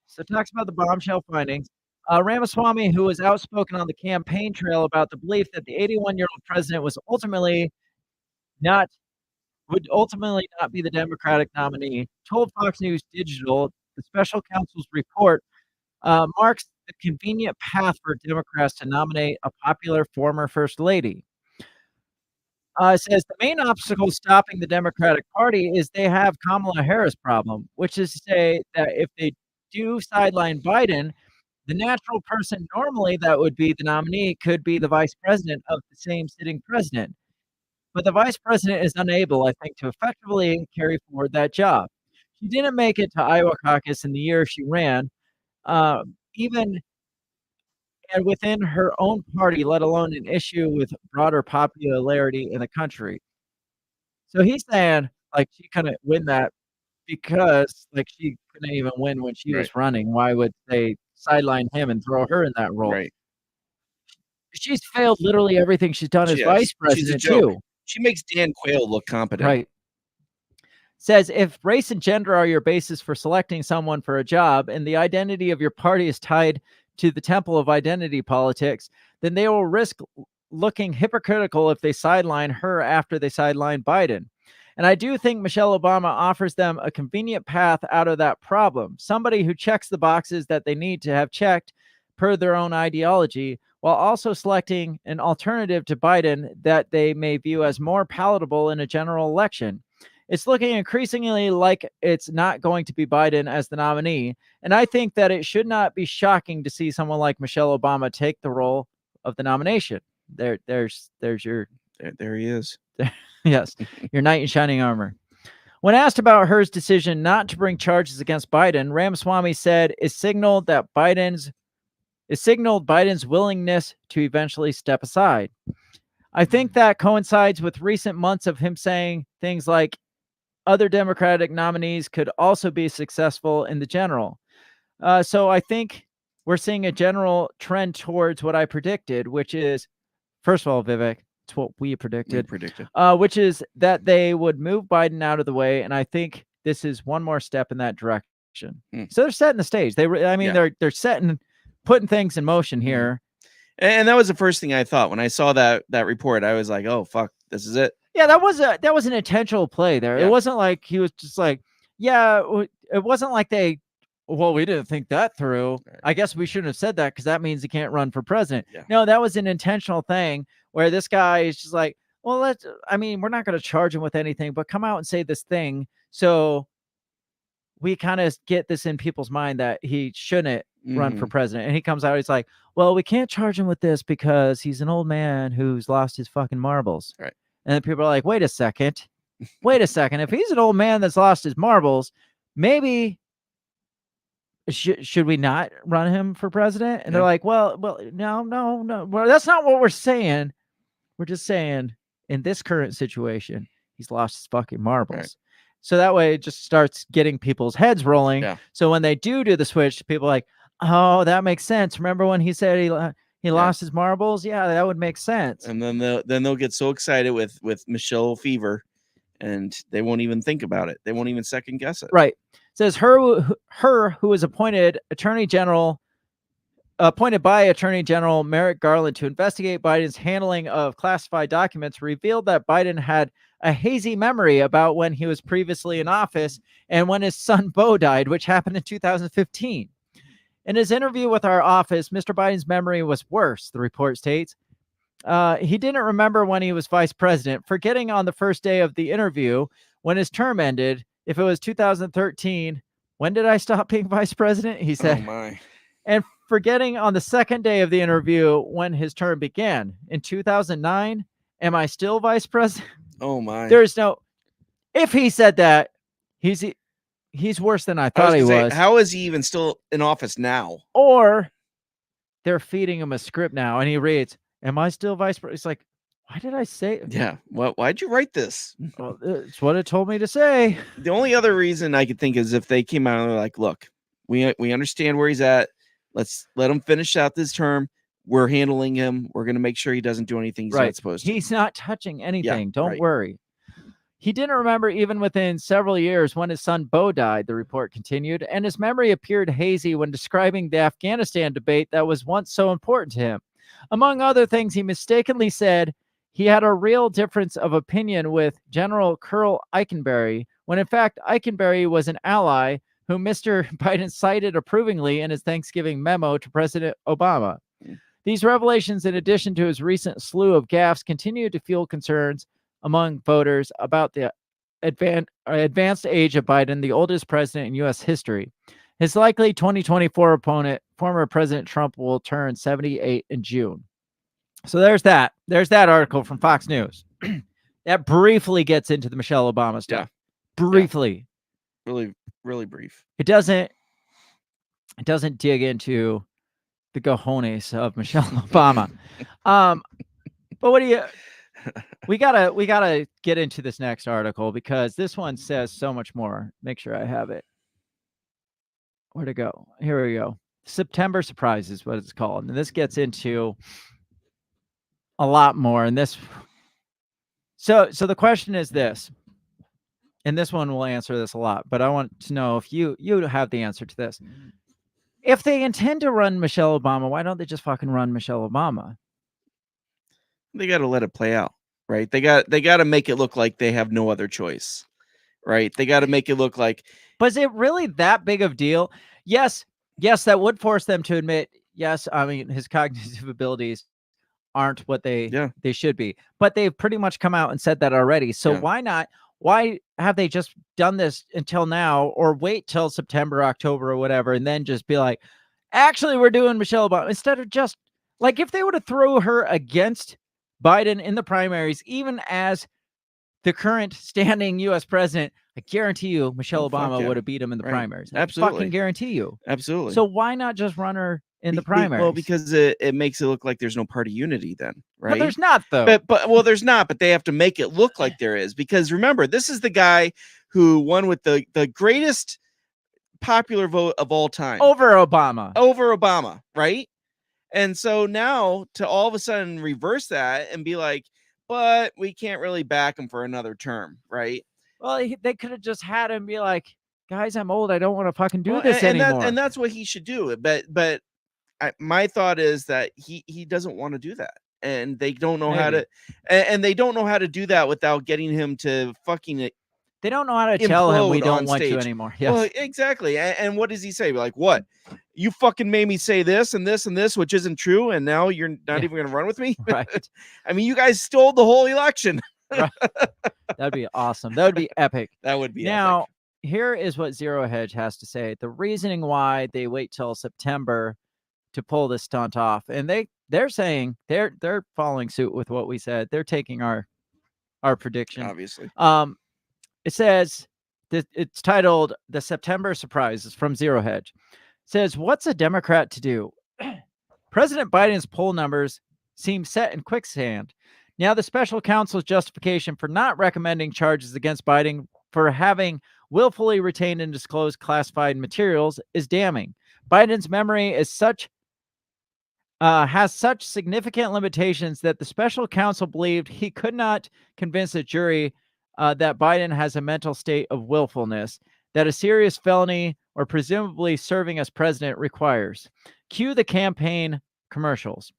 So it talks about the bombshell findings. Ramaswamy, who was outspoken on the campaign trail about the belief that the 81-year-old president would ultimately not be the Democratic nominee, told Fox News Digital the special counsel's report marks the convenient path for Democrats to nominate a popular former first lady. It says the main obstacle stopping the Democratic Party is they have Kamala Harris problem, which is to say that if they do sideline Biden, the natural person normally that would be the nominee could be the vice president of the same sitting president. But the vice president is unable, I think, to effectively carry forward that job. She didn't make it to Iowa caucus in the year she ran, even and within her own party, let alone an issue with broader popularity in the country. So he's saying, like, she couldn't win that because, like, she couldn't even win when she was running. Why would they sideline him and throw her in that role? Right. She's failed literally everything she's done as vice president, too. She makes Dan Quayle look competent. Right. Says if race and gender are your basis for selecting someone for a job and the identity of your party is tied to the temple of identity politics, then they will risk looking hypocritical if they sideline her after they sideline Biden. And I do think Michelle Obama offers them a convenient path out of that problem. Somebody who checks the boxes that they need to have checked per their own ideology, while also selecting an alternative to Biden that they may view as more palatable in a general election. It's looking increasingly like it's not going to be Biden as the nominee, and I think that it should not be shocking to see someone like Michelle Obama take the role of the nomination. There's your... There he is. Yes, your knight in shining armor. When asked about her decision not to bring charges against Biden, Ramaswamy said it signaled Biden's willingness to eventually step aside. I think that coincides with recent months of him saying things like other Democratic nominees could also be successful in the general. So I think we're seeing a general trend towards what I predicted, which is, first of all, Vivek, it's what we predicted. Which is that they would move Biden out of the way, and I think this is one more step in that direction. So they're setting the stage. They're putting things in motion here. And that was the first thing I thought when I saw that report. I was like, "Oh fuck, this is it." Yeah, that was an intentional play there. Yeah. It wasn't like he was just like, yeah, it wasn't like we didn't think that through. Right. I guess we shouldn't have said that because that means he can't run for president. Yeah. No, that was an intentional thing where this guy is just like, well, we're not going to charge him with anything, but come out and say this thing. So we kind of get this in people's mind that he shouldn't run for president. And he comes out, he's like, well, we can't charge him with this because he's an old man who's lost his fucking marbles. Right. And then people are like, wait a second. If he's an old man that's lost his marbles, maybe should we not run him for president? And they're like, well, no. Well, that's not what we're saying. We're just saying in this current situation, he's lost his fucking marbles. Right. So that way it just starts getting people's heads rolling. Yeah. So when they do the switch, people are like, oh, that makes sense. Remember when he said he lost his marbles? Yeah, that would make sense. And then they'll get so excited with Michelle fever, and they won't even think about it. They won't even second guess it. Right. It says her who was appointed by Attorney General Merrick Garland to investigate Biden's handling of classified documents, revealed that Biden had a hazy memory about when he was previously in office and when his son Beau died, which happened in 2015. In his interview with our office, Mr. Biden's memory was worse, the report states. He didn't remember when he was vice president, forgetting on the first day of the interview when his term ended. If it was 2013, when did I stop being vice president? He said. Oh my. And forgetting on the second day of the interview when his term began. In 2009, am I still vice president? Oh my. If he said that, he's worse than I thought he was. How is he even still in office now? Or they're feeding him a script now and he reads, am I still vice president? It's like, why did I say? Yeah. Why'd you write this? Well, it's what it told me to say. The only other reason I could think is if they came out and they're like, look, we understand where he's at. Let's let him finish out this term. We're handling him. We're going to make sure he doesn't do anything he's not supposed to. He's not touching anything. Don't worry. He didn't remember even within several years when his son Beau died, the report continued, and his memory appeared hazy when describing the Afghanistan debate that was once so important to him. Among other things, he mistakenly said he had a real difference of opinion with General Curl Eikenberry, when in fact Eikenberry was an ally whom Mr. Biden cited approvingly in his Thanksgiving memo to President Obama. These revelations, in addition to his recent slew of gaffes, continue to fuel concerns among voters about the advanced age of Biden, the oldest president in U.S. history. His likely 2024 opponent, former President Trump, will turn 78 in June. So there's that. There's that article from Fox News. That briefly gets into the Michelle Obama stuff. Briefly. Yeah. Really, really brief. It doesn't dig into the cojones of Michelle Obama. But what do you... We gotta get into this next article because this one says so much more. Make sure I have it. Where to go? Here we go. September surprise is what it's called, and this gets into a lot more. And this, so the question is this, and this one will answer this a lot. But I want to know if you have the answer to this. If they intend to run Michelle Obama, why don't they just fucking run Michelle Obama? They got to let it play out. Right. They got to make it look like they have no other choice. Right. They got to make it look like. But is it really that big of a deal? Yes, that would force them to admit, yes, I mean, his cognitive abilities aren't what they should be. But they've pretty much come out and said that already. So why not? Why have they just done this until now, or wait till September, October, or whatever, and then just be like, actually, we're doing Michelle Obama, instead of just like, if they were to throw her against Biden in the primaries, even as the current standing U.S. president, I guarantee you Michelle Obama would have beat him in the primaries. Absolutely. I fucking guarantee you. Absolutely. So why not just run her in the primaries? Well, because it makes it look like there's no party unity then, right? But there's not, though. But there's not, but they have to make it look like there is. Because remember, this is the guy who won with the greatest popular vote of all time. Over Obama, right? And so now to all of a sudden reverse that and be like, but we can't really back him for another term, right? Well, they could have just had him be like, guys, I'm old. I don't want to fucking do this anymore. And that's what he should do. But my thought is that he doesn't want to do that. And they don't know how to, and they don't know how to do that without getting him to fucking. They don't know how to tell him we don't want you anymore. Yes. Well, exactly. And what does he say? Like, what? You fucking made me say this and this and this, which isn't true, and now you're not even going to run with me? Right. I mean, you guys stole the whole election. Right. That'd be awesome. That would be epic. That would be now, epic. Here is what Zero Hedge has to say. The reasoning why they wait till September to pull this stunt off. And they're saying they're following suit with what we said. They're taking our prediction. Obviously. It says that it's titled "The September Surprises" from Zero Hedge. It says, what's a Democrat to do? President Biden's poll numbers seem set in quicksand. Now, the special counsel's justification for not recommending charges against Biden for having willfully retained and disclosed classified materials is damning. Biden's memory is has such significant limitations that the special counsel believed he could not convince a jury that Biden has a mental state of willfulness that a serious felony or presumably serving as president requires. Cue the campaign commercials.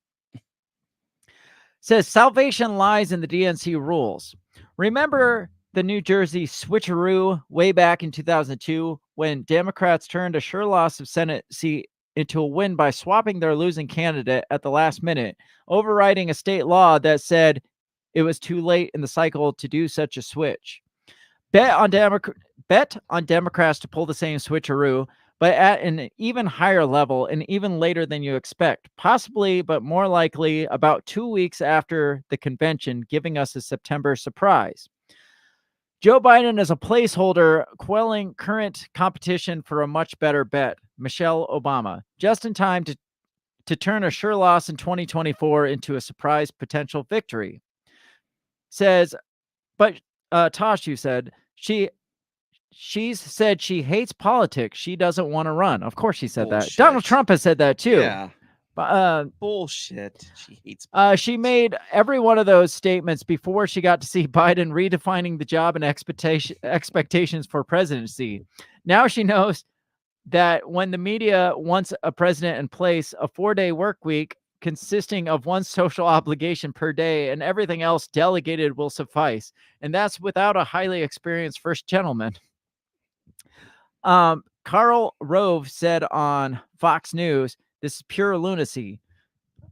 Says salvation lies in the DNC rules. Remember the New Jersey switcheroo way back in 2002 when Democrats turned a sure loss of Senate seat into a win by swapping their losing candidate at the last minute, overriding a state law that said it was too late in the cycle to do such a switch. Bet on Democrats to pull the same switcheroo, but at an even higher level and even later than you expect, possibly, but more likely about 2 weeks after the convention, giving us a September surprise. Joe Biden is a placeholder quelling current competition for a much better bet, Michelle Obama, just in time to turn a sure loss in 2024 into a surprise potential victory. Says, but Tosh, you said, she's said she hates politics. She doesn't want to run. Of course she said Bullshit. that. Donald Trump has said that too. Yeah. Bullshit. She hates she made every one of those statements before she got to see Biden redefining the job and expectations for presidency. Now she knows that when the media wants a president in place, a 4-day work week consisting of one social obligation per day and everything else delegated will suffice. And that's without a highly experienced first gentleman. Karl Rove said on Fox News, this is pure lunacy.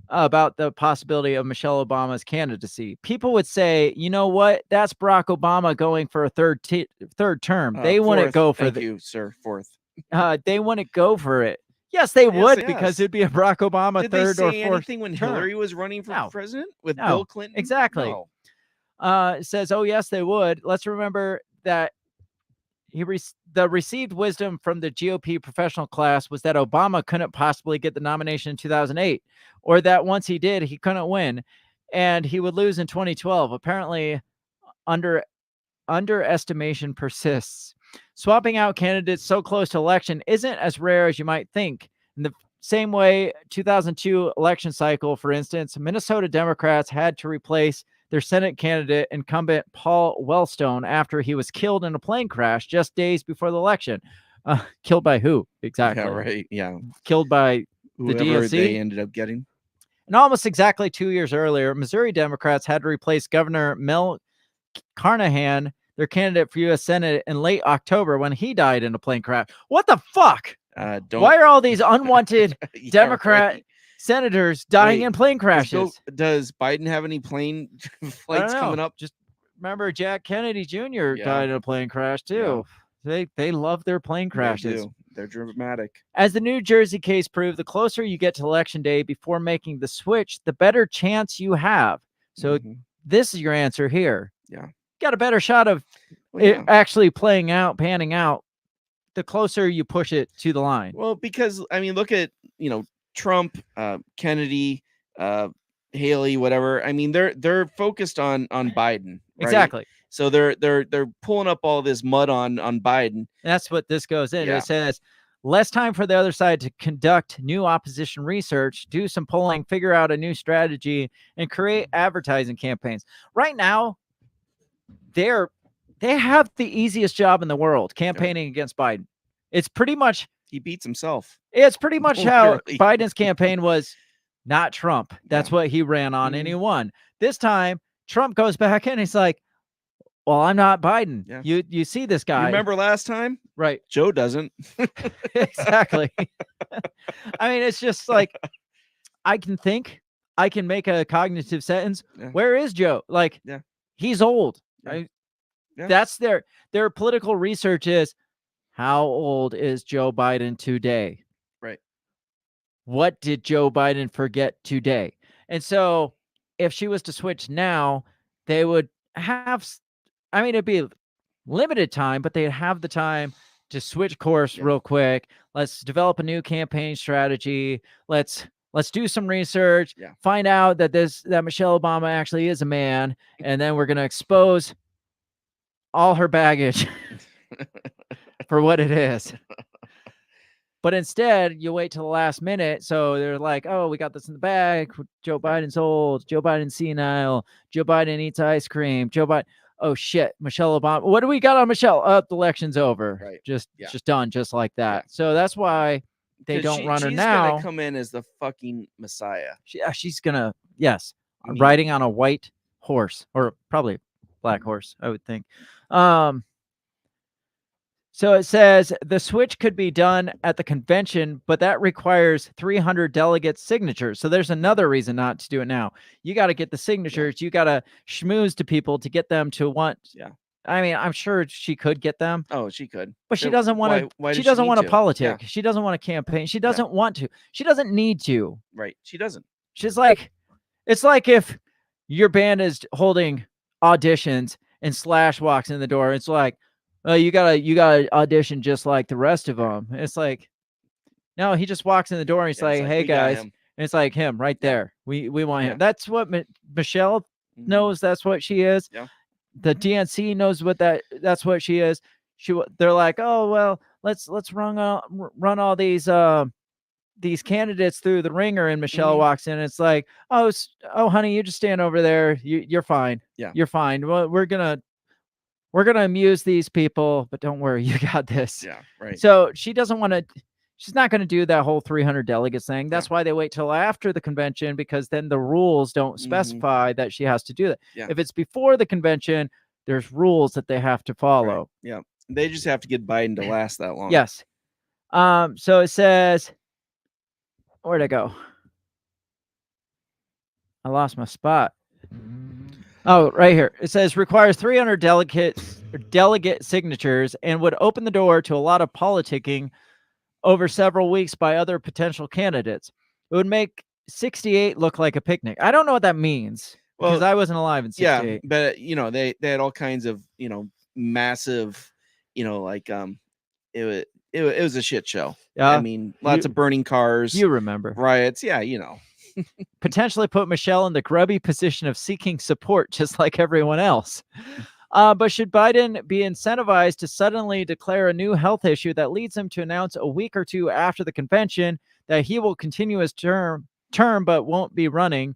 about the possibility of Michelle Obama's candidacy. People would say, you know what? That's Barack Obama going for a third term. They wouldn't go for Thank you, sir. Fourth. They wouldn't go for it. Yes, they would, because yes. it'd be a Barack Obama Did third they or say fourth anything when term. Hillary was running for No. president with No. Bill Clinton? Exactly. No. It says, oh, yes, they would. Let's remember that the received wisdom from the GOP professional class was that Obama couldn't possibly get the nomination in 2008, or that once he did, he couldn't win, and he would lose in 2012. Apparently, underestimation persists. Swapping out candidates so close to election isn't as rare as you might think. In the same way, 2002 election cycle, for instance, Minnesota Democrats had to replace their Senate candidate, incumbent Paul Wellstone, after he was killed in a plane crash just days before the election. Killed by who? Exactly. Yeah, right. Yeah. Killed by whoever the DNC. They ended up getting. And almost exactly 2 years earlier, Missouri Democrats had to replace Governor Mel Carnahan, their candidate for U.S. Senate, in late October when he died in a plane crash. What the fuck? Why are all these unwanted Democrat senators dying in plane crashes? Does Biden have any plane flights coming up? Just remember, Jack Kennedy Jr. died in a plane crash too. Yeah. They love their plane crashes. They do. They're dramatic. As the New Jersey case proved, the closer you get to election day before making the switch, the better chance you have. So this is your answer here. Yeah. Got a better shot of it actually panning out, the closer you push it to the line. Well, because I mean, look at, Trump, Kennedy, Haley, whatever. I mean, they're focused on Biden. Right? Exactly. So they're pulling up all this mud on Biden. That's what this goes in. Yeah. It says less time for the other side to conduct new opposition research, do some polling, figure out a new strategy, and create advertising campaigns. Right now, they have the easiest job in the world campaigning against Biden. It's pretty much he beats himself. It's pretty much how Biden's campaign was, not Trump. That's what he ran on and he won. This time Trump goes back in. He's like, well, I'm not Biden. Yeah. You see this guy. You remember last time? Right. Joe doesn't. Exactly. I mean, it's just like, I can make a cognitive sentence. Yeah. Where is Joe? Like, he's old. Yeah. Right? Yeah. That's their political research is, how old is Joe Biden today? Right. What did Joe Biden forget today? And so if she was to switch now, they would have, I mean, it'd be limited time, but they'd have the time to switch course real quick. Let's develop a new campaign strategy. Let's do some research, find out that Michelle Obama actually is a man, and then we're going to expose all her baggage for what it is. But instead, you wait till the last minute. So they're like, oh, we got this in the bag. Joe Biden's old. Joe Biden's senile. Joe Biden eats ice cream. Joe Biden. Oh, shit. Michelle Obama. What do we got on Michelle? Oh, the election's over. Right. Just done just like that. Yeah. So that's why they don't run her now. She's going to come in as the fucking Messiah. She's going to, riding on a white horse, or probably black horse, I would think. So it says the switch could be done at the convention, but that requires 300 delegates' signatures. So there's another reason not to do it now. You got to get the signatures. You got to schmooze to people to get them to want. Yeah. I mean, I'm sure she could get them. Oh, she could. But she doesn't want to. She doesn't want to politic. Yeah. She doesn't want to campaign. She doesn't want to. She doesn't need to. Right. She doesn't. She's like, it's like if your band is holding auditions and Slash walks in the door. It's like, oh, you gotta audition just like the rest of them. It's like, no, he just walks in the door and he's like, hey guys, and it's like him right there. We want him. That's what Michelle knows. That's what she is. Yeah. The DNC knows what that's what she is. They're like, oh well, let's run all these candidates through the ringer, and Michelle walks in. And it's like, oh honey, you just stand over there. You're fine. Yeah, you're fine. Well, we're gonna amuse these people, but don't worry, you got this. Yeah, right. So she's not going to do that whole 300 delegates thing. That's why they wait till after the convention, because then the rules don't specify that she has to do that. Yeah. If it's before the convention, there's rules that they have to follow. Right. Yeah. They just have to get Biden to last that long. Yes. So it says, where'd I go? I lost my spot. Oh, right here. It says requires 300 delegate signatures and would open the door to a lot of politicking over several weeks by other potential candidates. It would make 68 look like a picnic. I don't know what that means because I wasn't alive in 68. Yeah, but they had all kinds of massive, like it was a shit show. Yeah, I mean, lots of burning cars. You remember riots? Yeah, potentially put Michelle in the grubby position of seeking support, just like everyone else. But should Biden be incentivized to suddenly declare a new health issue that leads him to announce a week or two after the convention that he will continue his term but won't be running,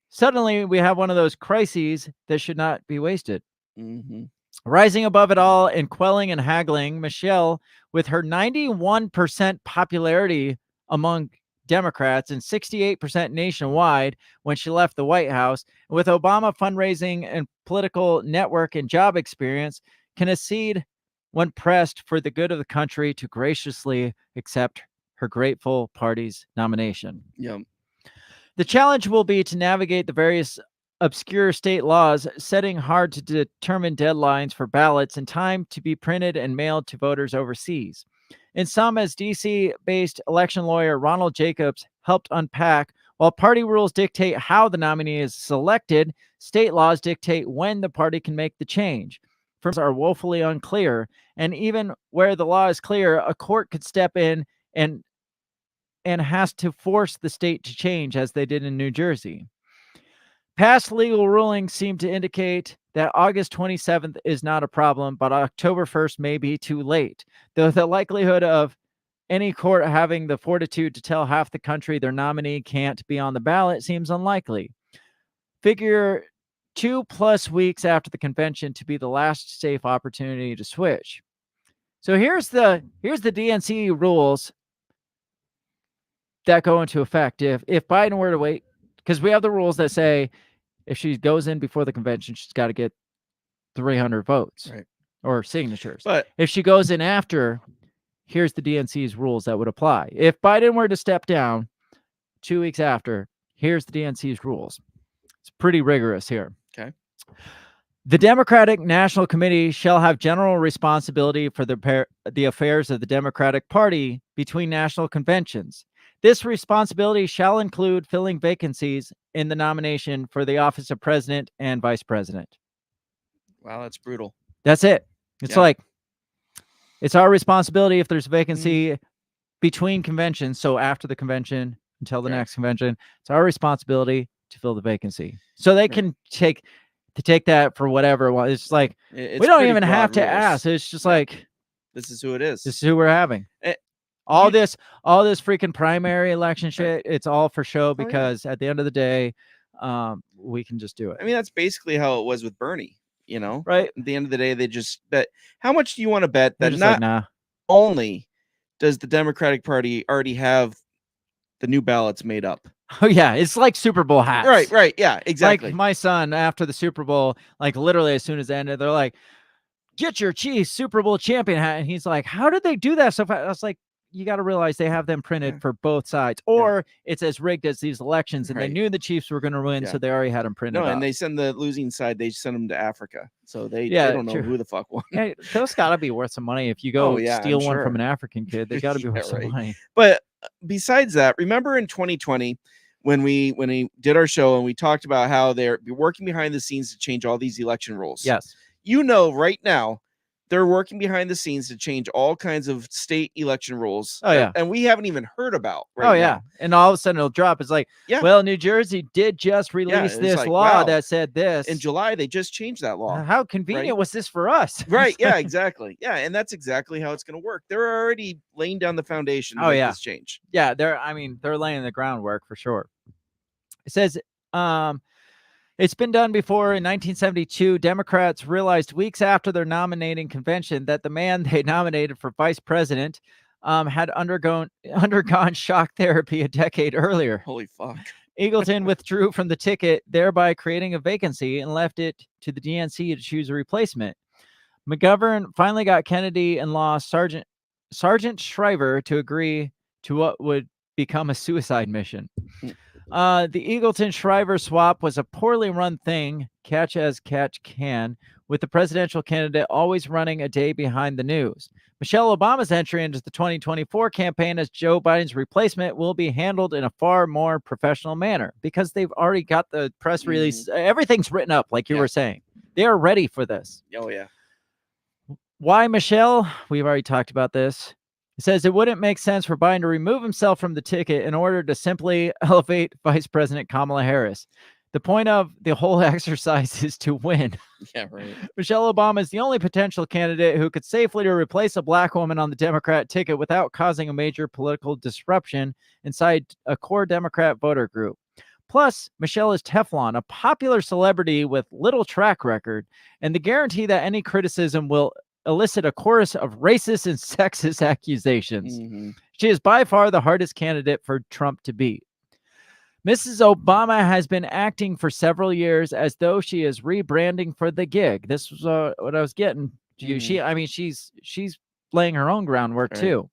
suddenly we have one of those crises that should not be wasted. Mm-hmm. Rising above it all and quelling and haggling, Michelle, with her 91% popularity among Democrats and 68% nationwide when she left the White House, with Obama fundraising and political network and job experience, can accede when pressed for the good of the country to graciously accept her grateful party's nomination. Yep. The challenge will be to navigate the various obscure state laws, setting hard to determine deadlines for ballots in time to be printed and mailed to voters overseas. In some, as DC-based election lawyer Ronald Jacobs helped unpack, while party rules dictate how the nominee is selected, state laws dictate when the party can make the change. Firms are woefully unclear, and even where the law is clear, a court could step in and has to force the state to change, as they did in New Jersey. Past legal rulings seem to indicate that August 27th is not a problem, but October 1st may be too late, though the likelihood of any court having the fortitude to tell half the country their nominee can't be on the ballot seems unlikely. Figure 2+ weeks after the convention to be the last safe opportunity to switch. So here's the DNC rules that go into effect if Biden were to wait, because we have the rules that say if she goes in before the convention, she's got to get 300 votes, right, or signatures. But if she goes in after, here's the DNC's rules that would apply. If Biden were to step down 2 weeks after, here's the DNC's rules. It's pretty rigorous here. Okay. The Democratic National Committee shall have general responsibility for the affairs of the Democratic Party between national conventions. This responsibility shall include filling vacancies in the nomination for the office of president and vice president. Wow, that's brutal. That's it. It's like, it's our responsibility if there's a vacancy between conventions. So after the convention until the next convention, it's our responsibility to fill the vacancy. So they can take that for whatever. It's like, we don't even have to ask. It's just like, this is who it is. This is who we're having. All this freaking primary election shit, it's all for show because at the end of the day, we can just do it. I mean, that's basically how it was with Bernie, Right. At the end of the day, they just bet. How much do you want to bet that not only does the Democratic Party already have the new ballots made up? Oh, yeah. It's like Super Bowl hats. Right. Yeah, exactly. Like my son, after the Super Bowl, like literally as soon as it ended, they're like, get your Chiefs Super Bowl champion hat. And he's like, how did they do that so fast? I was like, you got to realize they have them printed for both sides, or it's as rigged as these elections, and they knew the Chiefs were going to win, so they already had them printed. And they send the losing side, they send them to Africa, so they don't know who the fuck won. Hey, those got to be worth some money if you go steal one from an African kid. They got to be worth some money. But besides that, remember in 2020 when we did our show and we talked about how they're working behind the scenes to change all these election rules? Yes. Right now, they're working behind the scenes to change all kinds of state election rules. Oh, yeah. And we haven't even heard about now. And all of a sudden it'll drop. It's like, well, New Jersey did just release this law that said this. In July, they just changed that law. How convenient was this for us? Right. Yeah, exactly. Yeah. And that's exactly how it's going to work. They're already laying down the foundation to make this change. Yeah. They're laying the groundwork for sure. It says, it's been done before. In 1972, Democrats realized weeks after their nominating convention that the man they nominated for vice president had undergone shock therapy a decade earlier. Holy fuck. Eagleton withdrew from the ticket, thereby creating a vacancy, and left it to the DNC to choose a replacement. McGovern finally got Kennedy-in-law Sergeant Shriver to agree to what would become a suicide mission. The Eagleton Shriver swap was a poorly run thing, catch as catch can, with the presidential candidate always running a day behind the news. Michelle Obama's entry into the 2024 campaign as Joe Biden's replacement will be handled in a far more professional manner because they've already got the press release. Everything's written up, like you were saying. They are ready for this. Oh, yeah. Why Michelle? We've already talked about this. It says it wouldn't make sense for Biden to remove himself from the ticket in order to simply elevate Vice President Kamala Harris. The point of the whole exercise is to win. Yeah, right. Michelle Obama is the only potential candidate who could safely replace a black woman on the Democrat ticket without causing a major political disruption inside a core Democrat voter group. Plus, Michelle is Teflon, a popular celebrity with little track record, and the guarantee that any criticism will elicit a chorus of racist and sexist accusations. She is by far the hardest candidate for Trump to beat. Mrs. Obama has been acting for several years as though she is rebranding for the gig. This was what I was getting. She's laying her own groundwork too.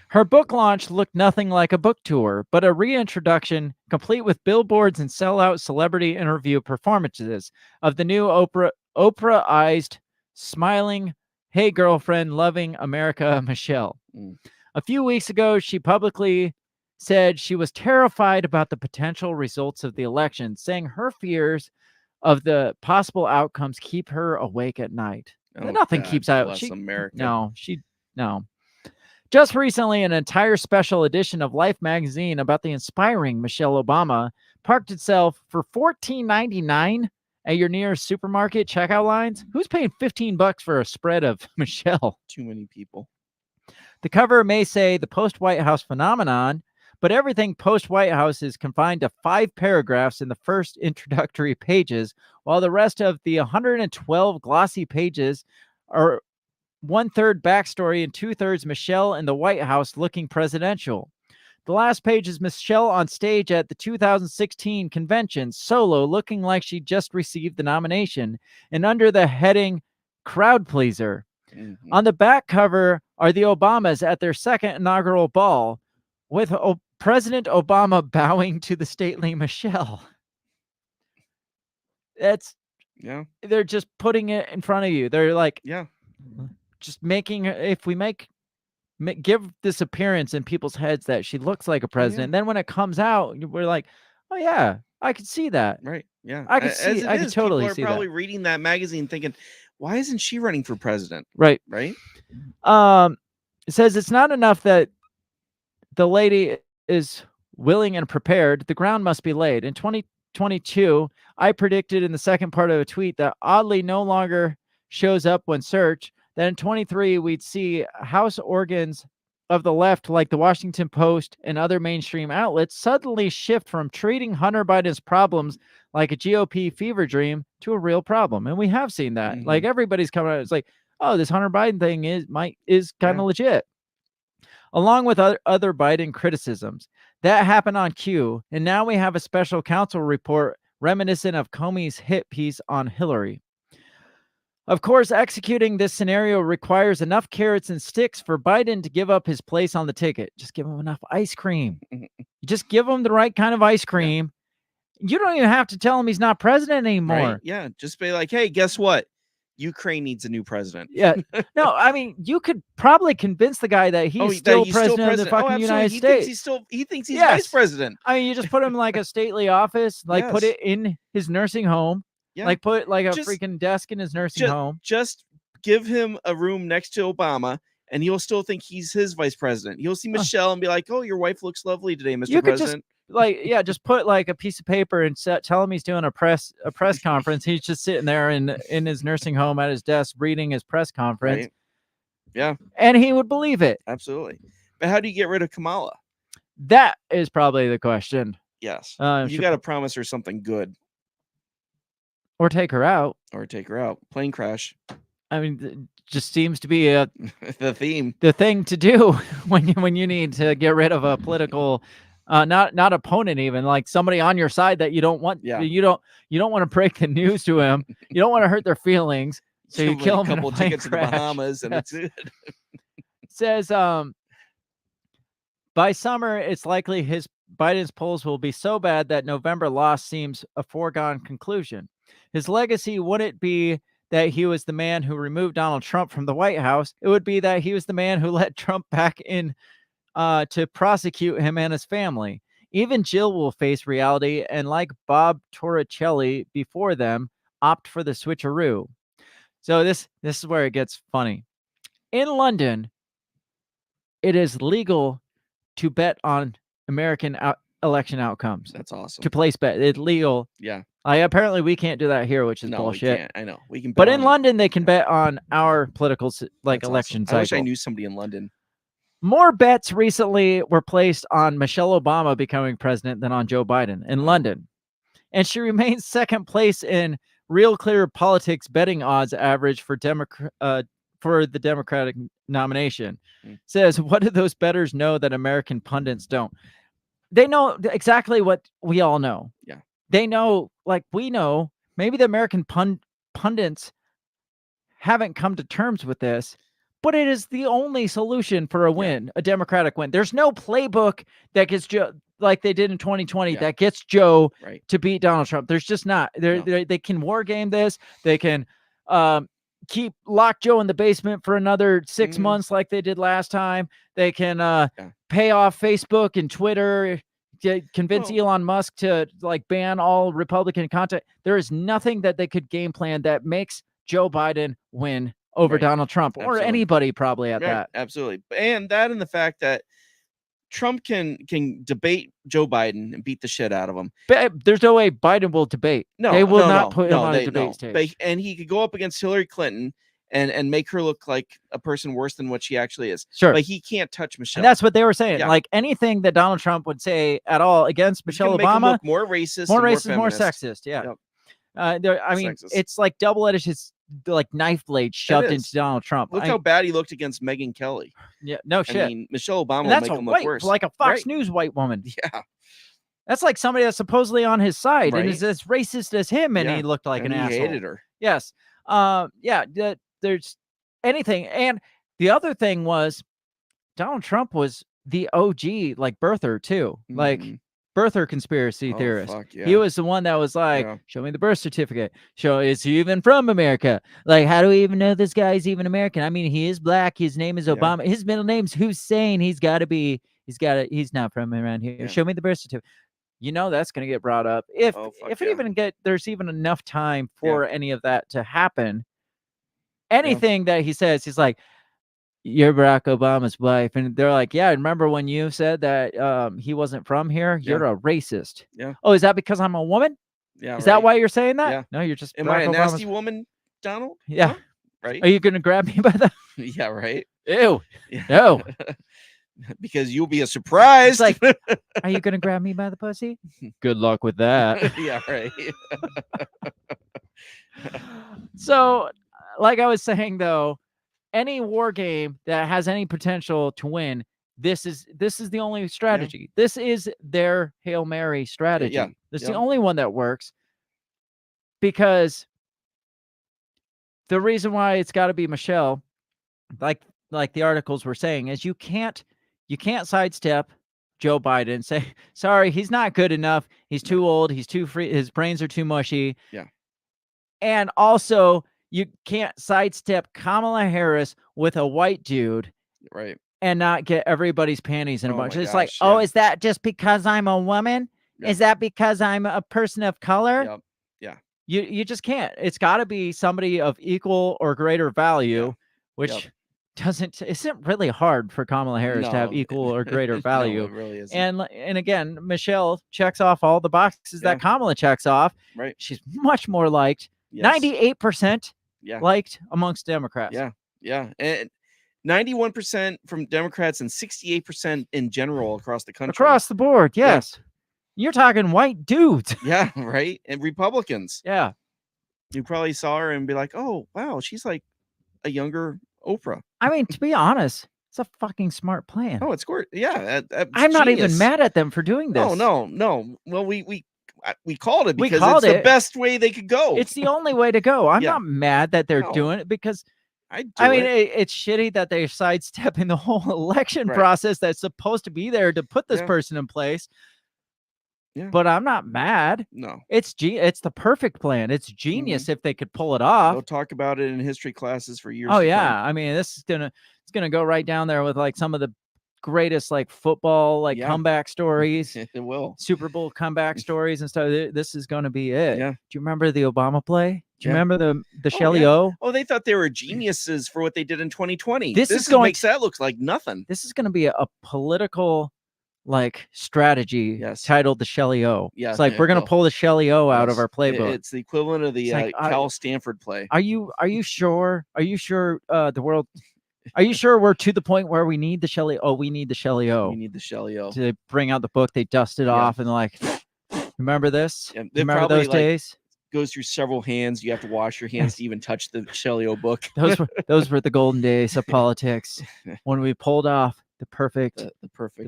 Her book launch looked nothing like a book tour, but a reintroduction complete with billboards and sellout celebrity interview performances of the new Oprah-ized, smiling, hey girlfriend, loving America, Michelle. A few weeks ago, she publicly said she was terrified about the potential results of the election, saying her fears of the possible outcomes keep her awake at night. Nothing keeps out. America. No. Just recently, an entire special edition of Life magazine about the inspiring Michelle Obama parked itself for $14.99 at your nearest supermarket checkout lines. Who's paying $15 for a spread of Michelle? Too many people. The cover may say the post-White House phenomenon, but everything post-White House is confined to 5 paragraphs in the first introductory pages, while the rest of the 112 glossy pages are 1/3 backstory and 2/3 Michelle in the White House looking presidential. The last page is Michelle on stage at the 2016 convention, solo, looking like she just received the nomination, and under the heading Crowd Pleaser. On the back cover are the Obamas at their second inaugural ball, with President Obama bowing to the stately Michelle. They're just putting it in front of you. They're like, just making, if we give this appearance in people's heads that she looks like a president, then when it comes out, we're like, oh yeah, I could see that. Right. Yeah. I could see, I could totally see that. People are probably reading that magazine thinking, why isn't she running for president? Right. Right. It says it's not enough that the lady is willing and prepared. The ground must be laid. In 2022, I predicted in the second part of a tweet that oddly no longer shows up when searched. Then in 23, we'd see house organs of the left, like the Washington Post and other mainstream outlets, suddenly shift from treating Hunter Biden's problems like a GOP fever dream to a real problem. And we have seen that. Like everybody's coming out. It's like, oh, this Hunter Biden thing is kind of legit. Along with other Biden criticisms. That happened on cue. And now we have a special counsel report reminiscent of Comey's hit piece on Hillary. Of course, executing this scenario requires enough carrots and sticks for Biden to give up his place on the ticket. Just give him enough ice cream. You just give him the right kind of ice cream. You don't even have to tell him he's not president anymore. Right? Yeah. Just be like, hey, guess what? Ukraine needs a new president. Yeah. No, I mean, you could probably convince the guy that he's still president of the fucking United States. He thinks he's vice president. I mean, you just put him in like a stately office, like put it in his nursing home. Yeah. Like put like a freaking desk in his nursing home. Just give him a room next to Obama, and he'll still think he's his vice president. He'll see Michelle and be like, "Oh, your wife looks lovely today, Mr. President." Just put like a piece of paper and tell him he's doing a press conference. He's just sitting there in his nursing home at his desk reading his press conference. Right. Yeah, and he would believe it. Absolutely. But how do you get rid of Kamala? That is probably the question. Yes, you got to promise her something good. Or take her out. Plane crash. I mean, it just seems to be the thing to do when you need to get rid of a political, not opponent, even like somebody on your side that you don't want. Yeah. You don't want to break the news to him. You don't want to hurt their feelings. So you kill him. A couple tickets to the Bahamas, and it's good. It says by summer, it's likely Biden's polls will be so bad that November loss seems a foregone conclusion. His legacy wouldn't be that he was the man who removed Donald Trump from the White House. It would be that he was the man who let Trump back in to prosecute him and his family. Even Jill will face reality and, like Bob Torricelli before them, opt for the switcheroo. So this is where it gets funny. In London, it is legal to bet on American election outcomes. That's awesome. To place bet. It's legal. Yeah. Apparently we can't do that here, which is bullshit. We can't. I know. We can bet But in on London, they can bet on our political election cycle. I wish I knew somebody in London. More bets recently were placed on Michelle Obama becoming president than on Joe Biden in London. And she remains second place in Real Clear Politics betting odds average for the Democratic nomination. Says, what do those bettors know that American pundits don't? They know exactly what we all know. Yeah. They know, like we know, maybe the American pundits haven't come to terms with this, but it is the only solution for a win, a Democratic win. There's no playbook that gets Joe, like they did in 2020, that gets Joe to beat Donald Trump. There's just not. They can war game this. They can lock Joe in the basement for another 6 months like they did last time. They can pay off Facebook and Twitter, convince Elon Musk to like ban all Republican content. There is nothing that they could game plan that makes Joe Biden win over Donald Trump or anybody probably at that. Absolutely. And that and the fact that Trump can debate Joe Biden and beat the shit out of him. But there's no way Biden will debate. They will not put him on a debate stage. And he could go up against Hillary Clinton and make her look like a person worse than what she actually is. Sure. Like he can't touch Michelle. And that's what they were saying. Like anything that Donald Trump would say at all against Michelle Obama, look more racist, more sexist. Yeah. Yep. I mean, it's like double-edged, like knife blade shoved into Donald Trump. Look how bad he looked against Megyn Kelly. Yeah, no shit. I mean, Michelle Obama that's will make him white, look worse. Like a Fox News white woman. Yeah. That's like somebody that's supposedly on his side and is as racist as him, and he looked like an asshole. He hated her. Yes. There's anything. And the other thing was Donald Trump was the OG, like birther too. Like birther conspiracy theorist. He was the one that was like, show me the birth certificate. Is he even from America? Like, how do we even know this guy's even American? I mean, he is black. His name is Obama. His middle name's Hussein. He's he's not from around here. Show me the birth certificate. You know, that's going to get brought up. If there's even enough time for any of that to happen, anything that he says, he's like, you're Barack Obama's wife. And they're like, yeah, remember when you said that he wasn't from here? You're a racist. Yeah. Oh, is that because I'm a woman? Yeah. Is that why you're saying that? Yeah. No, you're just Am Barack I a Obama's... nasty woman, Donald? Yeah. Huh? Right. Are you going to grab me by the... Yeah, right. Ew. No. Because you'll be a surprise. Like, are you going to grab me by the pussy? Good luck with that. Yeah, right. So, like I was saying, though, any war game that has any potential to win, this is the only strategy. This is their Hail Mary strategy. This is the only one that works, because the reason why it's got to be Michelle, like the articles were saying, is you can't sidestep Joe Biden and say, sorry, he's not good enough. He's too old. He's too free. His brains are too mushy. Yeah. And also, you can't sidestep Kamala Harris with a white dude. Right. And not get everybody's panties in a bunch. It's gosh, like, oh, is that just because I'm a woman? Yeah. Is that because I'm a person of color? Yep. Yeah. You just can't. It's got to be somebody of equal or greater value, which isn't really hard for Kamala Harris to have equal or greater value. No, it really isn't. And again, Michelle checks off all the boxes that Kamala checks off. Right. She's much more liked. 98% liked amongst Democrats. Yeah. Yeah. And 91% from Democrats and 68% in general across the country. Across the board, yes. You're talking white dudes. Yeah, right. And Republicans. Yeah. You probably saw her and be like, oh, wow, she's like a younger Oprah. I mean, to be honest, it's a fucking smart plan. Oh, it's great. Yeah. I'm not even mad at them for doing this. No. Well, we called it because it's the best way they could go. It's the only way to go. I'm not mad that they're doing it, because it's shitty that they're sidestepping the whole election process that's supposed to be there to put this person in place. Yeah. But I'm not mad. No. It's the perfect plan. It's genius if they could pull it off. They'll talk about it in history classes for years. Oh to yeah, come. I mean, it's gonna go right down there with like some of the greatest like football comeback stories. It will. Super Bowl comeback stories and stuff. This is gonna be it. Yeah. Do you remember the Obama play? Do you Yeah. remember the Shelly O? Oh, they thought they were geniuses for what they did in 2020. This makes that look like nothing. This is gonna be a political strategy titled the Shelly O. Yeah, It's like we're gonna pull the Shelly O out of our playbook. It's the equivalent of the Cal Stanford play. Are you sure? Are you sure the world? Are you sure we're to the point where we need the Shelly? Oh, we need the Shelly O. We need the Shelly O. To bring out the book, they dust it off and remember this? Yeah, remember those days? Goes through several hands. You have to wash your hands to even touch the Shelly O book. those were the golden days of politics when we pulled off the perfect plan.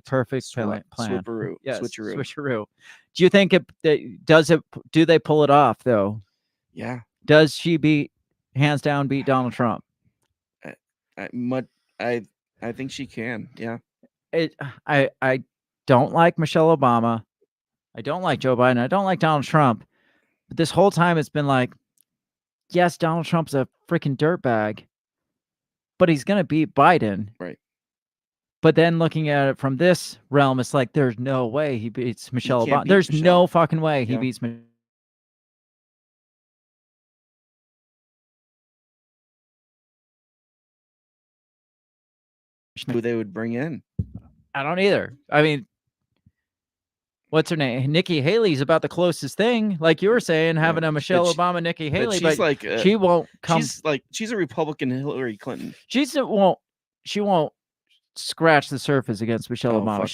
Switcharoo. Yes, Switcharoo. Switcharoo. Do you think do they pull it off though? Yeah. Does she hands down beat Donald Trump? I think she can. Yeah. I don't like Michelle Obama. I don't like Joe Biden. I don't like Donald Trump. But this whole time it's been like, yes, Donald Trump's a freaking dirtbag, but he's gonna beat Biden. Right. But then looking at it from this realm, it's like there's no way he beats Michelle Obama. There's no fucking way he beats Michelle. Who they would bring in? I don't either. I mean, what's her name? Nikki Haley's about the closest thing, like you were saying, having a Michelle Obama, Nikki Haley. But she's like she won't come. She's a Republican Hillary Clinton. She won't scratch the surface against Michelle Obama.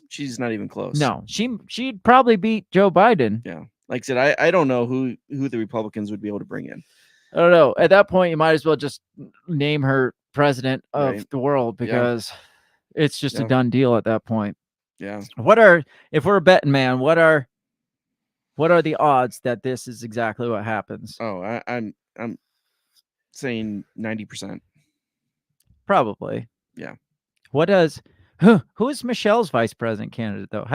She's not even close. No, she'd probably beat Joe Biden. Yeah. Like I said, I don't know who the Republicans would be able to bring in. I don't know. At that point, you might as well just name her president of the world because it's just a done deal at that point. Yeah. If we're a betting man, what are the odds that this is exactly what happens? Oh, I'm saying 90%. Probably. Yeah. Who is Michelle's vice president candidate though?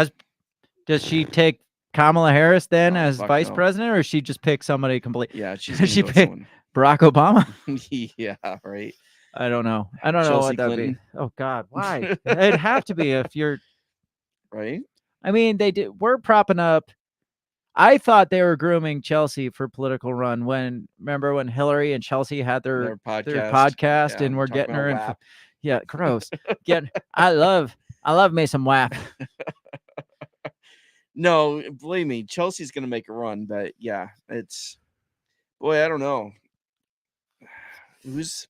Does she take Kamala Harris then as vice president, or she just pick somebody completely? Yeah, she pick Barack Obama. Yeah, right. I don't know. I don't know what that'd be. Oh God, why? It'd have to be if you're right. I mean, we're propping up. I thought they were grooming Chelsea for political run. Remember when Hillary and Chelsea had their podcast and we're getting her in. Yeah, gross. I love me some WAP. No, believe me, Chelsea's gonna make a run, but yeah, I don't know. Who's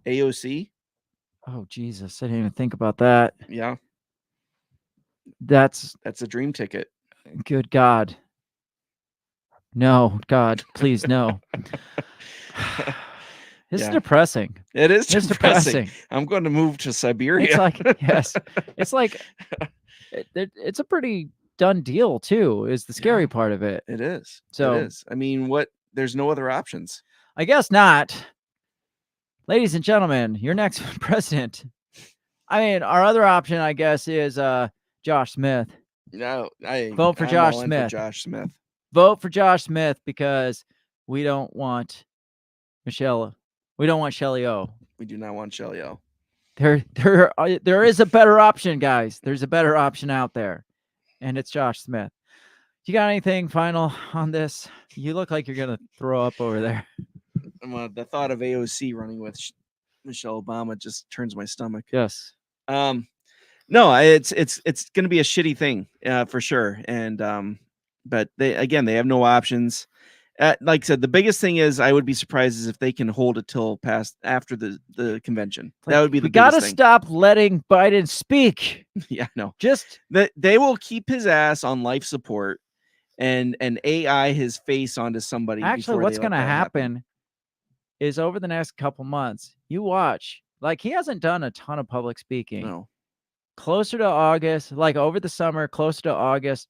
AOC? Oh Jesus, I didn't even think about that. Yeah. That's a dream ticket. Good God. No, God, please no. This is depressing. It is depressing. I'm going to move to Siberia. It's like, yes. It's like it's a pretty done deal too, is the scary part of it. It is. So it is. I mean, there's no other options. I guess not. Ladies and gentlemen, your next president. I mean, our other option, I guess, is Josh Smith. No, vote for Josh Smith. Josh Smith. Vote for Josh Smith because we don't want Michelle. We don't want Shelly O. We do not want Shelly O. There is a better option, guys. There's a better option out there, and it's Josh Smith. You got anything final on this? You look like you're gonna throw up over there. The thought of AOC running with Michelle Obama just turns my stomach. Yes. No, it's going to be a shitty thing for sure. And but they have no options. Like I said, the biggest thing is I would be surprised if they can hold it till past after the convention. That would be the biggest thing. We got to stop letting Biden speak. Yeah, no. Just they will keep his ass on life support and AI his face onto somebody. Actually, what's going to happen is over the next couple months, you watch. Like, he hasn't done a ton of public speaking. No. Closer to August, like over the summer, closer to August,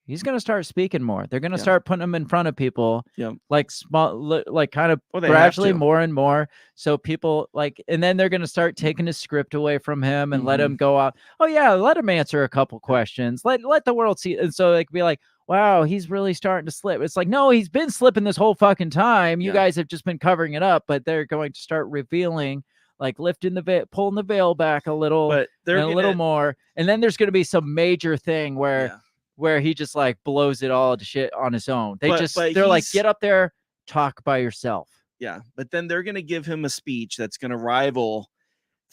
he's going to start speaking more. They're going to start putting him in front of people, like small, like kind of gradually more and more. So people like, and then they're going to start taking his script away from him and let him go out. Oh yeah, let him answer a couple questions. Let the world see. And so they could be like, wow, he's really starting to slip. It's like, no, he's been slipping this whole fucking time. You guys have just been covering it up, but they're going to start revealing, like lifting the veil, pulling the veil back a little, but a little more. And then there's going to be some major thing where he just like blows it all to shit on his own. They're like, get up there, talk by yourself. Yeah. But then they're going to give him a speech that's going to rival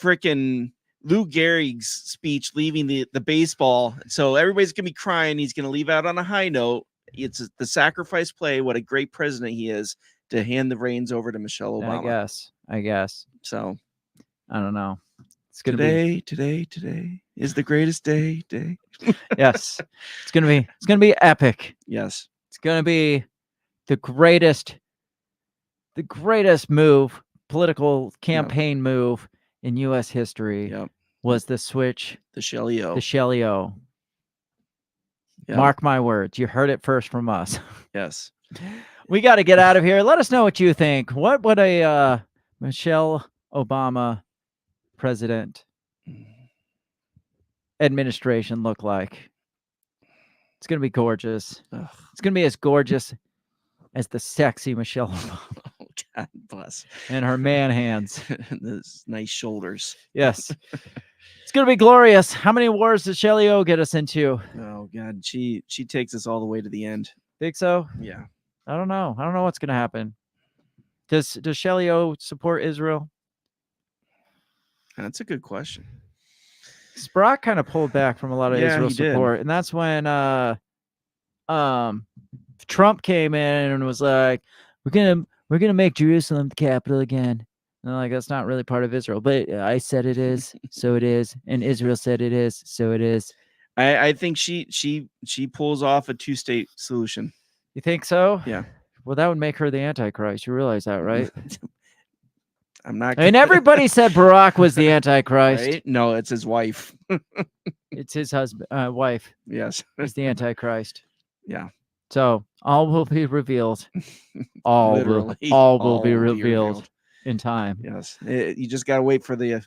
freaking Lou Gehrig's speech leaving the baseball. So everybody's going to be crying. He's going to leave out on a high note. It's the sacrifice play. What a great president he is to hand the reins over to Michelle Obama. I guess. So I don't know. It's going to today is the greatest day. Yes. It's going to be epic. Yes. It's going to be the greatest political campaign move in U.S. history. Was the switch, the Shelly-O. Yep. Mark my words. You heard it first from us. Yes. We got to get out of here. Let us know what you think. What would a Michelle Obama president administration look like? It's going to be gorgeous. Ugh. It's going to be as gorgeous as the sexy Michelle Obama. Oh, God bless. And her man hands. Those nice shoulders. Yes. It's going to be glorious. How many wars does Shelly-O get us into? Oh, God. She takes us all the way to the end. Think so? Yeah. I don't know. I don't know what's going to happen. Does Shelly-O support Israel? That's a good question. Brock kind of pulled back from a lot of Israel support. And that's when Trump came in and was like, we're gonna make Jerusalem the capital again. And I'm like, that's not really part of Israel, but I said it is, so it is, and Israel said it is, so it is. I think she pulls off a 2-state solution. You think so? Yeah. Well, that would make her the Antichrist. You realize that, right? I'm not. And everybody said Barack was the Antichrist. Right? No, it's his wife. It's his husband, wife. Yes, he's the Antichrist. Yeah. So all will be revealed. All will be revealed in time. Yes, you just gotta wait for the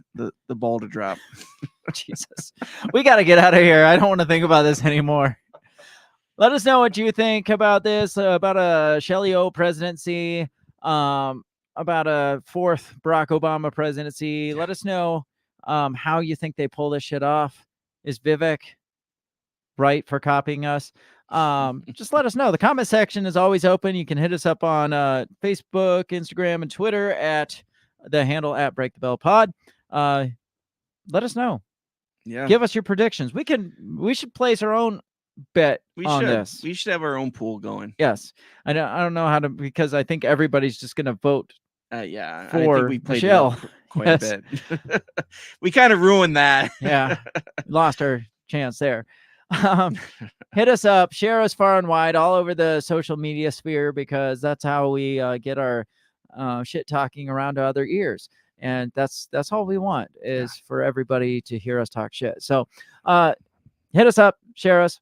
ball to drop. Jesus, we got to get out of here. I don't want to think about this anymore. Let us know what you think about this, about a Shelly-O presidency, about a fourth Barack Obama presidency. Let us know how you think they pull this shit off. Is Vivek right for copying us? Just let us know. The comment section is always open. You can hit us up on Facebook, Instagram, and Twitter at the handle at Break the Bell Pod. Let us know. Yeah. Give us your predictions. We should place our own bet on this. We should have our own pool going. Yes. I don't know how to, because I think everybody's just going to vote. Yeah. For I think we played Michelle quite a bit. We kind of ruined that. Yeah. Lost our chance there. Hit us up, share us far and wide all over the social media sphere, because that's how we get our shit talking around to other ears. And that's all we want is for everybody to hear us talk shit. So hit us up, share us,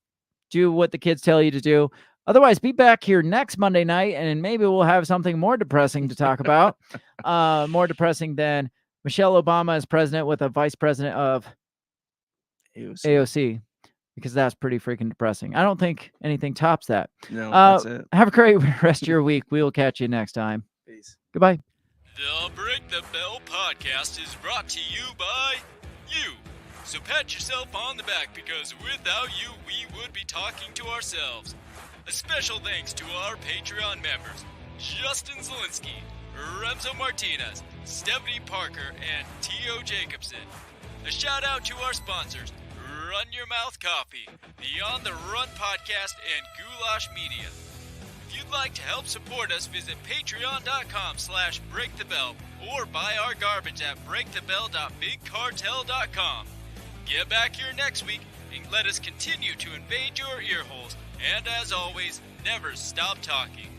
do what the kids tell you to do. Otherwise, be back here next Monday night, and maybe we'll have something more depressing to talk about. More depressing than Michelle Obama as president with a vice president of AOC, because that's pretty freaking depressing. I don't think anything tops that. No, that's it. Have a great rest of your week. We will catch you next time. Peace. Goodbye. The Break the Bell podcast is brought to you by you. So pat yourself on the back, because without you, we would be talking to ourselves. A special thanks to our Patreon members, Justin Zielinski, Remzo Martinez, Stephanie Parker, and T.O. Jacobson. A shout out to our sponsors, Run Your Mouth Coffee, the On the Run podcast, and Goulash Media. If you'd like to help support us, visit patreon.com/breakthebell or buy our garbage at breakthebell.bigcartel.com. Get back here next week and let us continue to invade your ear holes. And as always, never stop talking.